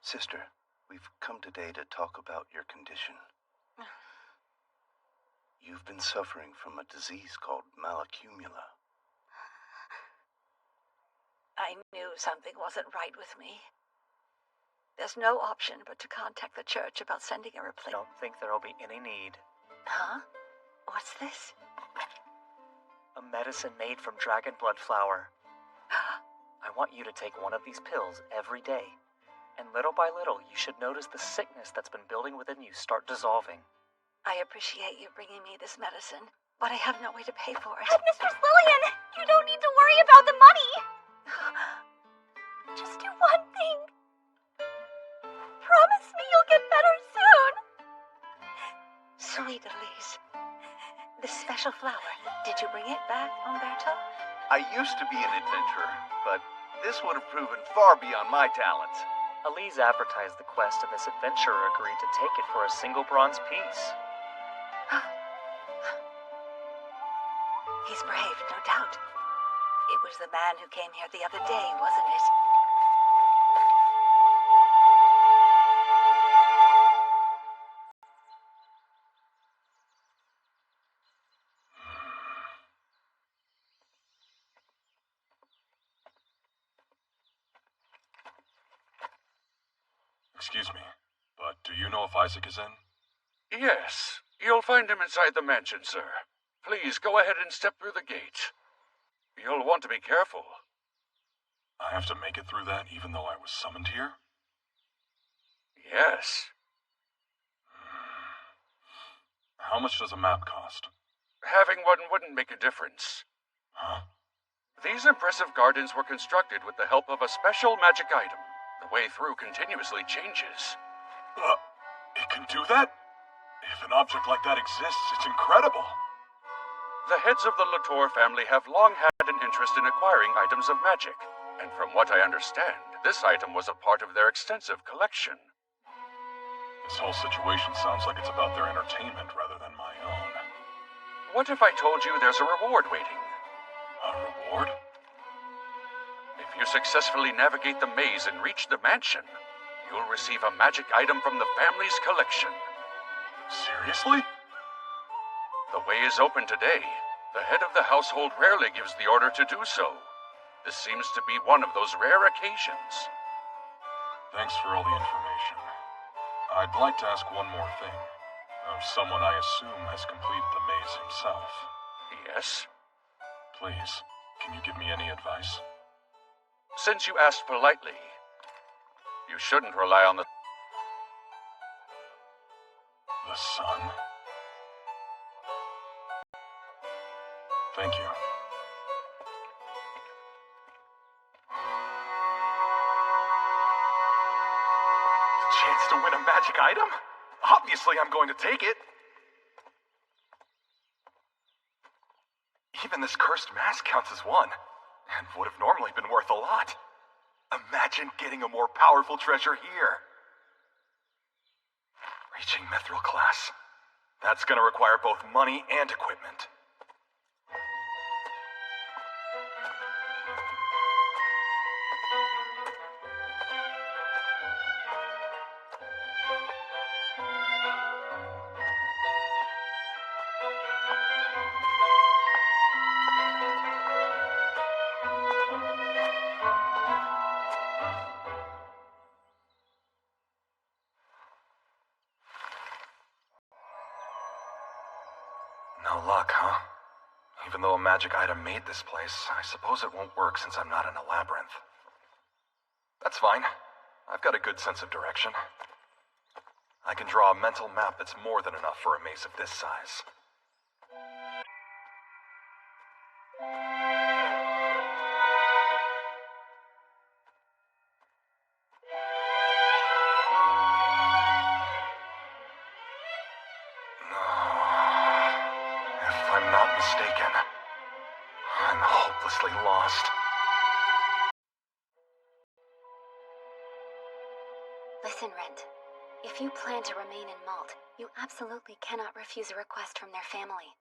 Sister, we've come today to talk about your condition. You've been suffering from a disease called malacumula. I knew something wasn't right with me. There's no option but to contact the church about sending a replacement. Don't think there'll be any need. Huh? What's this? A medicine made from dragon blood flower. I want you to take one of these pills every day. And little by little, you should notice the sickness that's been building within you start dissolving. I appreciate you bringing me this medicine, but I have no way to pay for it. Mistress Lillian, you don't need to worry about the money. Just do one thing. Promise me you'll get better soon. Sweet Elise. This special flower, did you bring it back, Umberto? I used to be an adventurer, but this would have proven far beyond my talents. Elise advertised the quest, and this adventurer agreed to take it for a single bronze piece. He's brave, no doubt. It was the man who came here the other day, wasn't it? Excuse me, but do you know if Isaac is in? Yes, you'll find him inside the mansion, sir. Please go ahead and step through the gate. You'll want to be careful. I have to make it through that even though I was summoned here? Yes. How much does a map cost? Having one wouldn't make a difference. Huh? These impressive gardens were constructed with the help of a special magic item. The way through continuously changes. It can do that? If an object like that exists, it's incredible. The heads of the Latour family have long had an interest in acquiring items of magic, and from what I understand, this item was a part of their extensive collection. This whole situation sounds like it's about their entertainment rather than my own. What if I told you there's a reward waiting? A reward? If you successfully navigate the maze and reach the mansion, you'll receive a magic item from the family's collection. Seriously? The way is open today. The head of the household rarely gives the order to do so. This seems to be one of those rare occasions. Thanks for all the information. I'd like to ask one more thing. Of someone I assume has completed the maze himself. Yes? Please, can you give me any advice? Since you asked politely, you shouldn't rely on the sun? Thank you. Chance to win a magic item? Obviously I'm going to take it. Even this cursed mask counts as one, and would have normally been worth a lot. Imagine getting a more powerful treasure here. Reaching mithril class. That's gonna require both money and equipment. No luck, huh? Even though a magic item made this place, I suppose it won't work since I'm not in a labyrinth. That's fine. I've got a good sense of direction. I can draw a mental map that's more than enough for a maze of this size. If I'm not mistaken, I'm hopelessly lost. Listen, Rent. If you plan to remain in Malt, you absolutely cannot refuse a request from their family.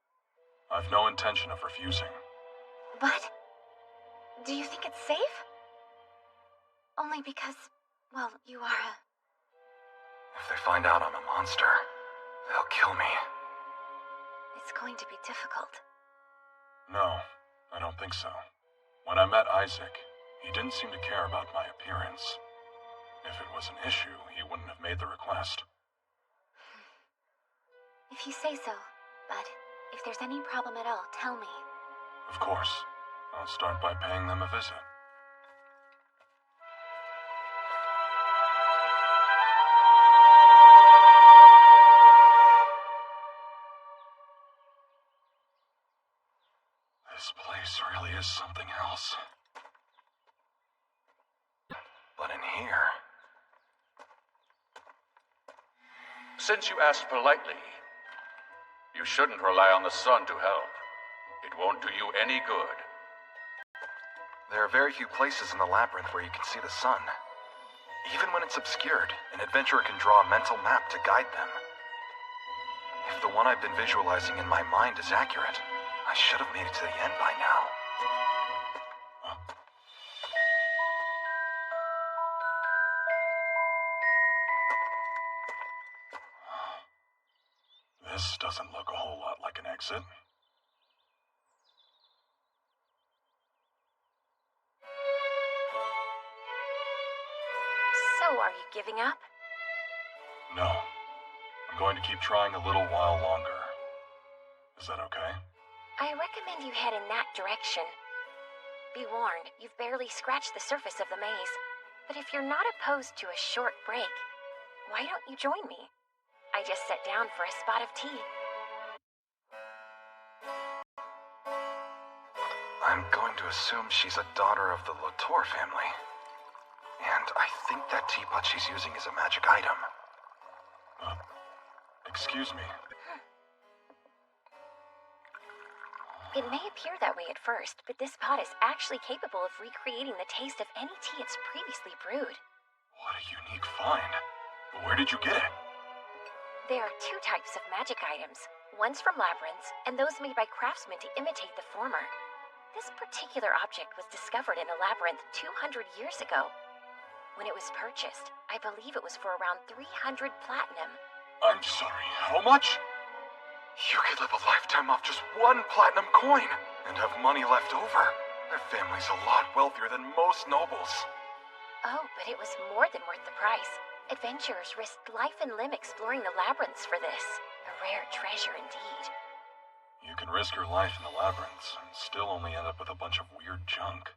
I've no intention of refusing. But do you think it's safe? Only because, well, you are If they find out I'm a monster, they'll kill me. It's going to be difficult. No, I don't think so. When I met Isaac, he didn't seem to care about my appearance. If it was an issue, he wouldn't have made the request. If you say so, but if there's any problem at all, tell me. Of course. I'll start by paying them a visit. This place really is something else. But in here... Since you asked politely, you shouldn't rely on the sun to help. It won't do you any good. There are very few places in the labyrinth where you can see the sun. Even when it's obscured, an adventurer can draw a mental map to guide them. If the one I've been visualizing in my mind is accurate, I should have made it to the end by now. This doesn't look a whole lot like an exit. So, are you giving up? No. I'm going to keep trying a little while longer. Is that okay? I recommend you head in that direction. Be warned, you've barely scratched the surface of the maze. But if you're not opposed to a short break, why don't you join me? I just sat down for a spot of tea. I'm going to assume she's a daughter of the Latour family. And I think that teapot she's using is a magic item. Excuse me. It may appear that way at first, but this pot is actually capable of recreating the taste of any tea it's previously brewed. What a unique find. Where did you get it? There are two types of magic items. One's from labyrinths, and those made by craftsmen to imitate the former. This particular object was discovered in a labyrinth 200 years ago. When it was purchased, I believe it was for around 300 platinum. I'm sorry, how much? You could live a lifetime off just one platinum coin and have money left over. Their family's a lot wealthier than most nobles. Oh, but it was more than worth the price. Adventurers risked life and limb exploring the labyrinths for this. A rare treasure indeed. You can risk your life in the labyrinths and still only end up with a bunch of weird junk.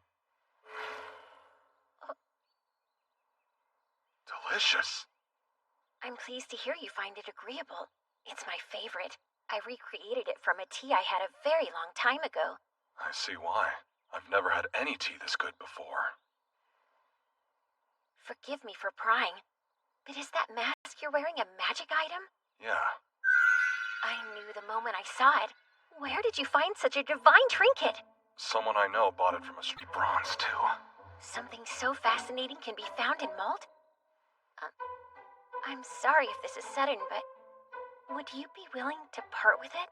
Delicious. I'm pleased to hear you find it agreeable. It's my favorite. I recreated it from a tea I had a very long time ago. I see why. I've never had any tea this good before. Forgive me for prying, but is that mask you're wearing a magic item? Yeah. I knew the moment I saw it. Where did you find such a divine trinket? Someone I know bought it from a street bronze, too. Something so fascinating can be found in Malt? I'm sorry if this is sudden, but would you be willing to part with it?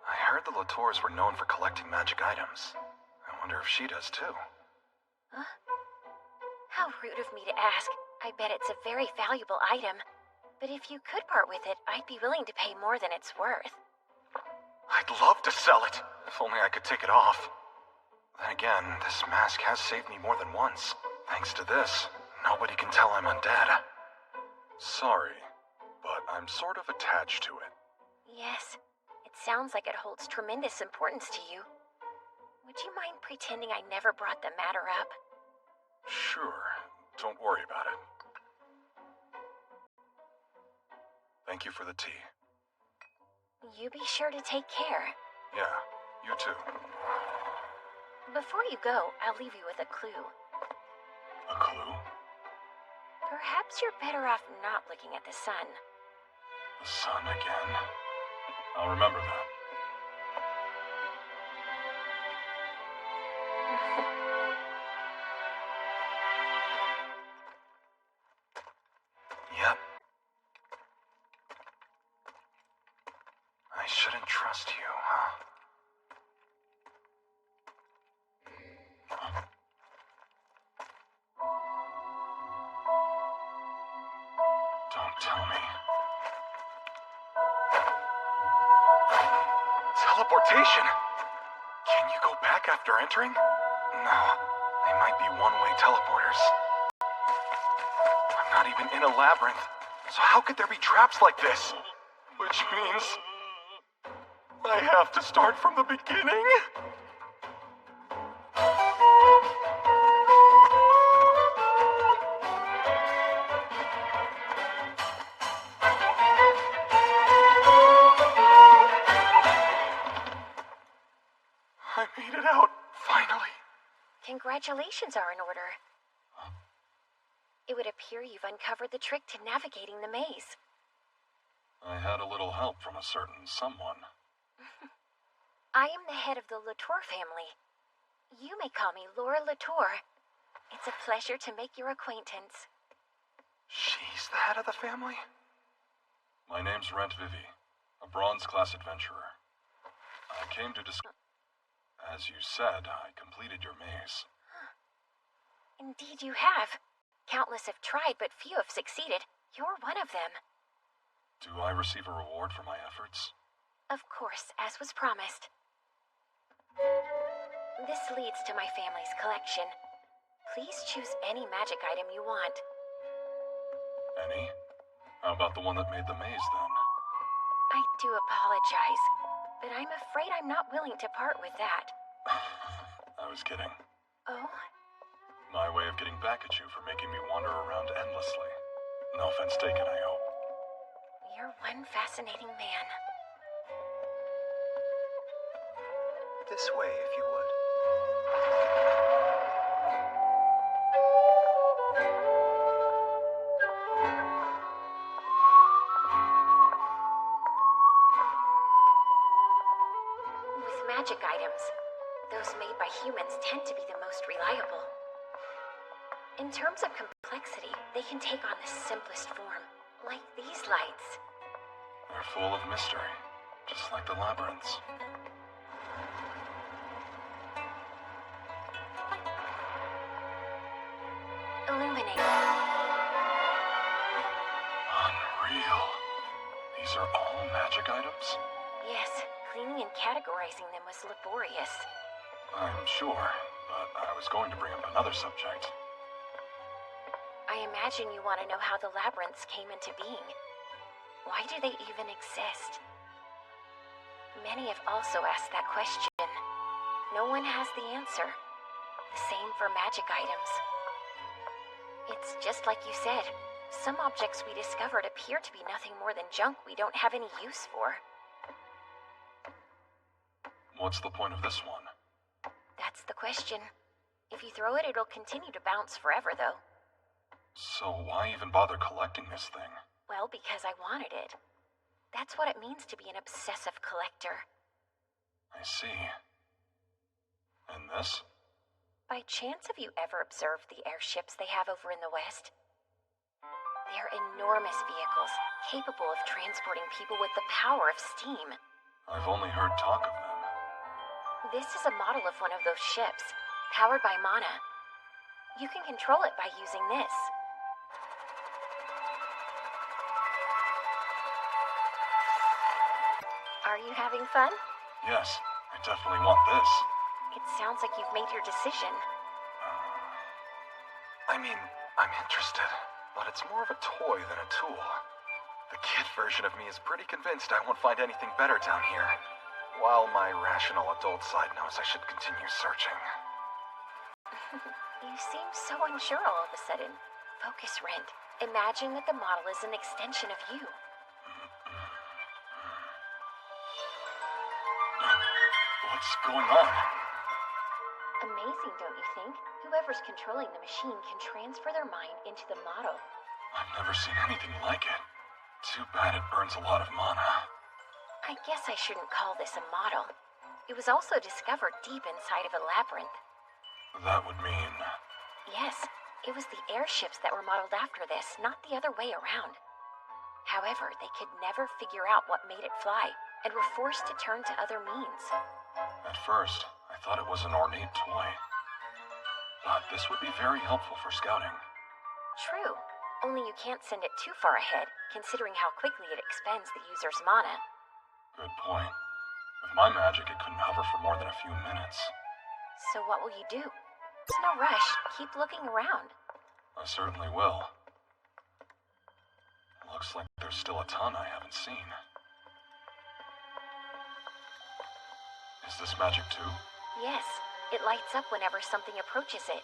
I heard the Latours were known for collecting magic items. I wonder if she does, too. Huh? How rude of me to ask. I bet it's a very valuable item. But if you could part with it, I'd be willing to pay more than it's worth. I'd love to sell it, if only I could take it off. Then again, this mask has saved me more than once. Thanks to this, nobody can tell I'm undead. Sorry, but I'm sort of attached to it. Yes, it sounds like it holds tremendous importance to you. Would you mind pretending I never brought the matter up? Sure, don't worry about it. Thank you for the tea. You be sure to take care. Yeah, you too. Before you go, I'll leave you with a clue. A clue? Perhaps you're better off not looking at the sun. The sun again. I'll remember that. Yep. I shouldn't trust you, huh? Don't tell Teleportation? Can you go back after entering? No, they might be one-way teleporters. I'm not even in a labyrinth, so how could there be traps like this? Which means I have to start from the beginning? I made it out, finally. Congratulations are in order. It would appear you've uncovered the trick to navigating the maze. I had a little help from a certain someone. I am the head of the Latour family. You may call me Laura Latour. It's a pleasure to make your acquaintance. She's the head of the family? My name's Rent Vivi, a bronze class adventurer. I came to discuss... As you said, I completed your maze. Indeed you have. Countless have tried, but few have succeeded. You're one of them. Do I receive a reward for my efforts? Of course, as was promised. This leads to my family's collection. Please choose any magic item you want. Any? How about the one that made the maze, then? I do apologize, but I'm afraid I'm not willing to part with that. I was kidding. Oh? My way of getting back at you for making me wander around endlessly. No offense taken, I hope. You're one fascinating man. This way, if you would. With magic items, those made by humans tend to be the most reliable. In terms of complexity, they can take on the simplest form, like these lights. They're full of mystery, just like the labyrinths. Illuminate. Unreal. These are all magic items? Yes, cleaning and categorizing them was laborious. I'm sure, but I was going to bring up another subject. I imagine you want to know how the labyrinths came into being. Why do they even exist? Many have also asked that question. No one has the answer. The same for magic items. It's just like you said. Some objects we discovered appear to be nothing more than junk we don't have any use for. What's the point of this one? That's the question. If you throw it, it'll continue to bounce forever, though. So why even bother collecting this thing? Well, because I wanted it. That's what it means to be an obsessive collector. I see. And this? By chance, have you ever observed the airships they have over in the West? They're enormous vehicles, capable of transporting people with the power of steam. I've only heard talk of them. This is a model of one of those ships, powered by mana. You can control it by using this. Are you having fun? Yes, I definitely want this. It sounds like you've made your decision. I mean, I'm interested, but it's more of a toy than a tool. The kid version of me is pretty convinced I won't find anything better down here, while my rational adult side knows I should continue searching. You seem so unsure all of a sudden. Focus, Rent. Imagine that the model is an extension of you. What's going on? Amazing, don't you think? Whoever's controlling the machine can transfer their mind into the model. I've never seen anything like it. Too bad it burns a lot of mana. I guess I shouldn't call this a model. It was also discovered deep inside of a labyrinth. That would mean... Yes, it was the airships that were modeled after this, not the other way around. However, they could never figure out what made it fly, and were forced to turn to other means. At first, I thought it was an ornate toy. But this would be very helpful for scouting. True, only you can't send it too far ahead, considering how quickly it expends the user's mana. Good point. With my magic, it couldn't hover for more than a few minutes. So what will you do? There's no rush. Keep looking around. I certainly will. Looks like there's still a ton I haven't seen. Is this magic too? Yes, it lights up whenever something approaches it.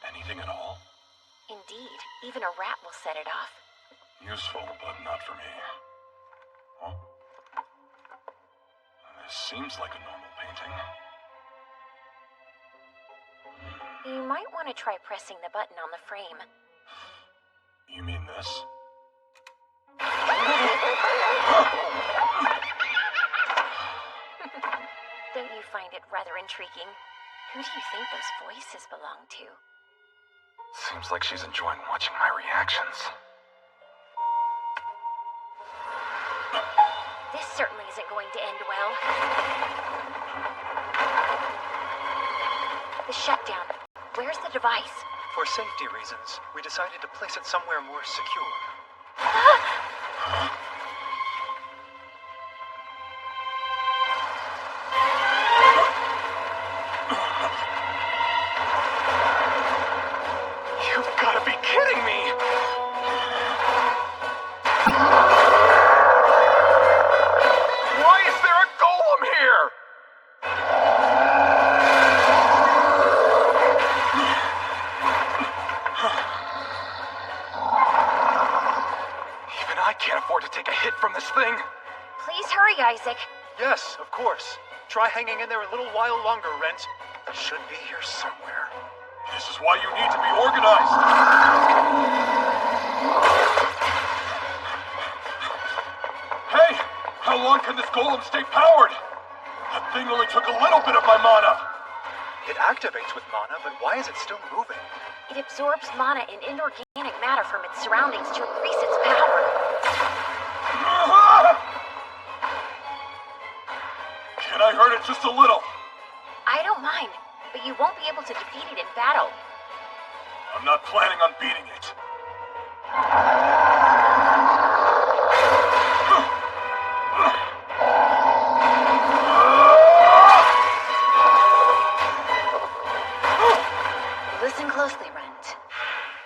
Anything at all? Indeed, even a rat will set it off. Useful, but not for me. Huh? This seems like a normal painting. You might want to try pressing the button on the frame. You mean this? Don't you find it rather intriguing? Who do you think those voices belong to? Seems like she's enjoying watching my reactions. This certainly isn't going to end well. The shutdown. Where's the device? For safety reasons, we decided to place it somewhere more secure. You've got to be kidding me! Why is there a golem here? Even I can't afford to take a hit from this thing. Please hurry, Isaac. Yes, of course. Try hanging in there a little while longer, Rent. It should be here somewhere. This is why you need to be organized. Hey! How long can this golem stay powered? That thing only took a little bit of my mana. It activates with mana, but why is it still moving? It absorbs mana and inorganic matter from its surroundings to increase its power. Can I hurt it just a little? I don't mind, but you won't be able to defeat it in battle. I'm not planning on beating it. Listen closely, Rent.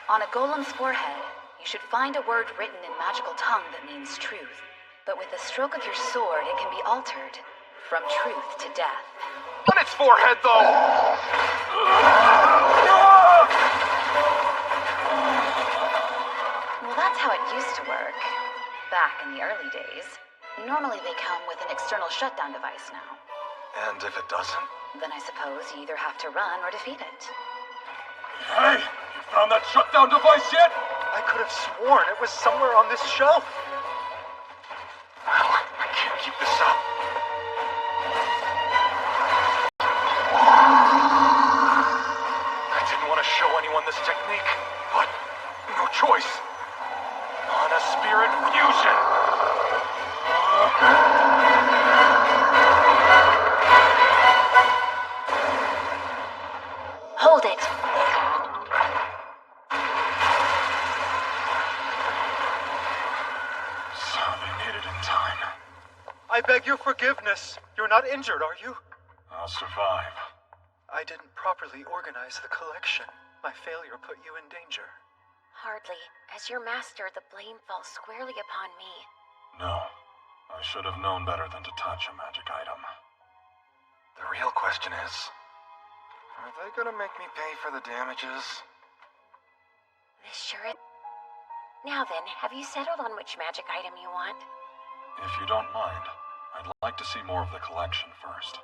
On a golem's forehead, you should find a word written in magical tongue that means truth. But with a stroke of your sword, it can be altered from truth to death. On its forehead, though! Well, that's how it used to work. Back in the early days. Normally they come with an external shutdown device now. And if it doesn't? Then I suppose you either have to run or defeat it. Hey! You found that shutdown device yet? I could have sworn it was somewhere on this shelf. Well, I can't keep this up. I didn't want to show anyone this technique, but no choice. Mana Spirit Fusion! Hold it. So they made it in time. I beg your forgiveness. You're not injured, are you? I'll survive. I didn't properly organize the collection. My failure put you in danger. Hardly. As your master, the blame falls squarely upon me. No. I should have known better than to touch a magic item. The real question is, are they gonna make me pay for the damages? This sure is. Now then, have you settled on which magic item you want? If you don't mind, I'd like to see more of the collection first.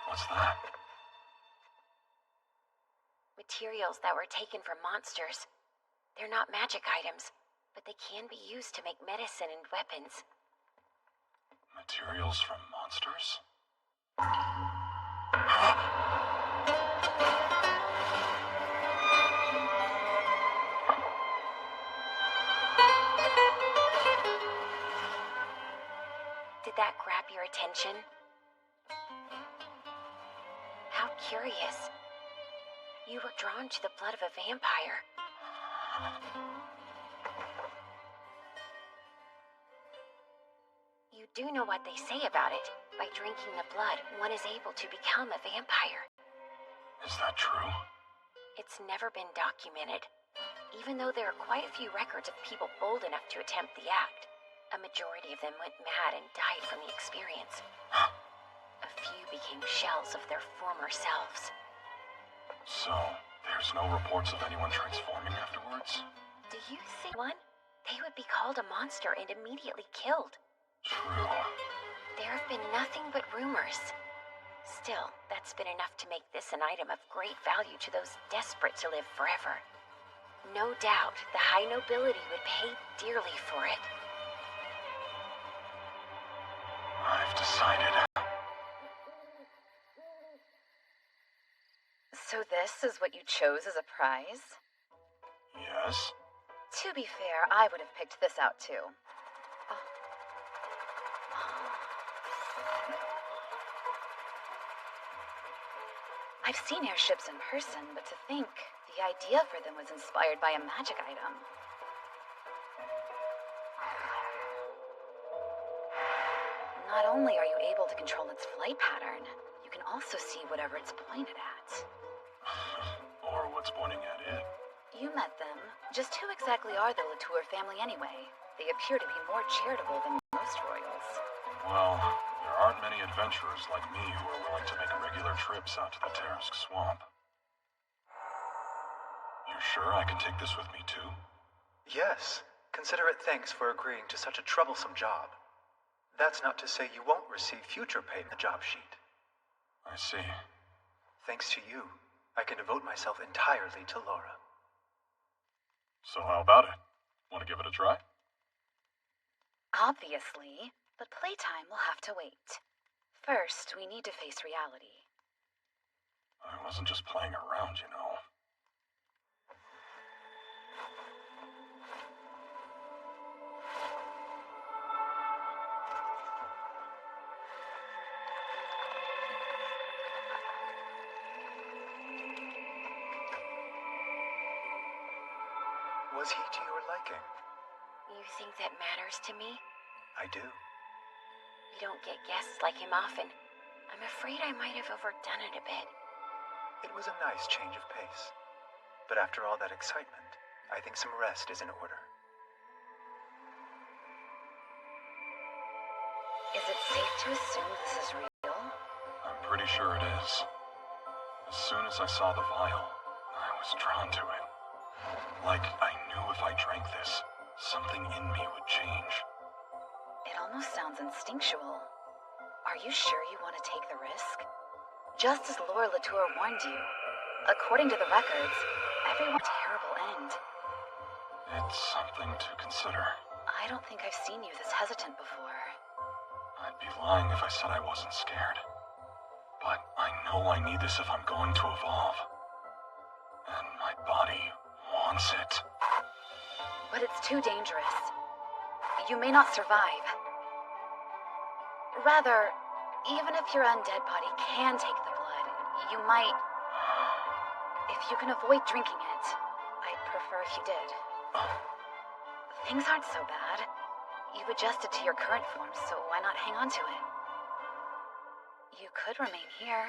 What's that? Materials that were taken from monsters. They're not magic items, but they can be used to make medicine and weapons. Materials from monsters? Did that grab your attention? How curious. You were drawn to the blood of a vampire. You do know what they say about it. By drinking the blood, one is able to become a vampire. Is that true? It's never been documented. Even though there are quite a few records of people bold enough to attempt the act, a majority of them went mad and died from the experience. A few became shells of their former selves. So, there's no reports of anyone transforming afterwards? Do you see one? They would be called a monster and immediately killed. True. There have been nothing but rumors. Still, that's been enough to make this an item of great value to those desperate to live forever. No doubt, the high nobility would pay dearly for it. I've decided. So this is what you chose as a prize? Yes? To be fair, I would have picked this out too. I've seen airships in person, but to think the idea for them was inspired by a magic item. Not only are you able to control its flight pattern, you can also see whatever it's pointed at. Or what's pointing at it. You met them. Just who exactly are the Latour family anyway? They appear to be more charitable than most royals. Well, there aren't many adventurers like me who are willing to make regular trips out to the Tarask swamp. You sure I can take this with me too? Yes. Consider it thanks for agreeing to such a troublesome job. That's not to say you won't receive future pay in the job sheet. I see. Thanks to you, I can devote myself entirely to Laura. So how about it? Want to give it a try? Obviously, but playtime will have to wait. First, we need to face reality. I wasn't just playing around, you know. Was he to your liking? You think that matters to me? I do. You don't get guests like him often. I'm afraid I might have overdone it a bit. It was a nice change of pace. But after all that excitement, I think some rest is in order. Is it safe to assume this is real? I'm pretty sure it is. As soon as I saw the vial, I was drawn to it. Like I knew if I drank this, something in me would change. It almost sounds instinctual. Are you sure you want to take the risk? Just as Laura Latour warned you, according to the records, everyone's terrible end. It's something to consider. I don't think I've seen you this hesitant before. I'd be lying if I said I wasn't scared. But I know I need this if I'm going to evolve. And my body wants it. But it's too dangerous. You may not survive. Rather, even if your undead body can take the blood, you might... If you can avoid drinking it, I'd prefer if you did. Things aren't so bad. You've adjusted to your current form, so why not hang on to it? You could remain here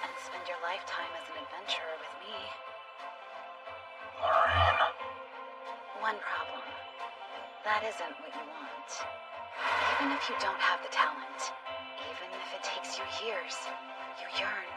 and spend your lifetime as an adventurer with me. Lorraine. One problem. That isn't what you want. Even if you don't have the talent, even if it takes you years, you yearn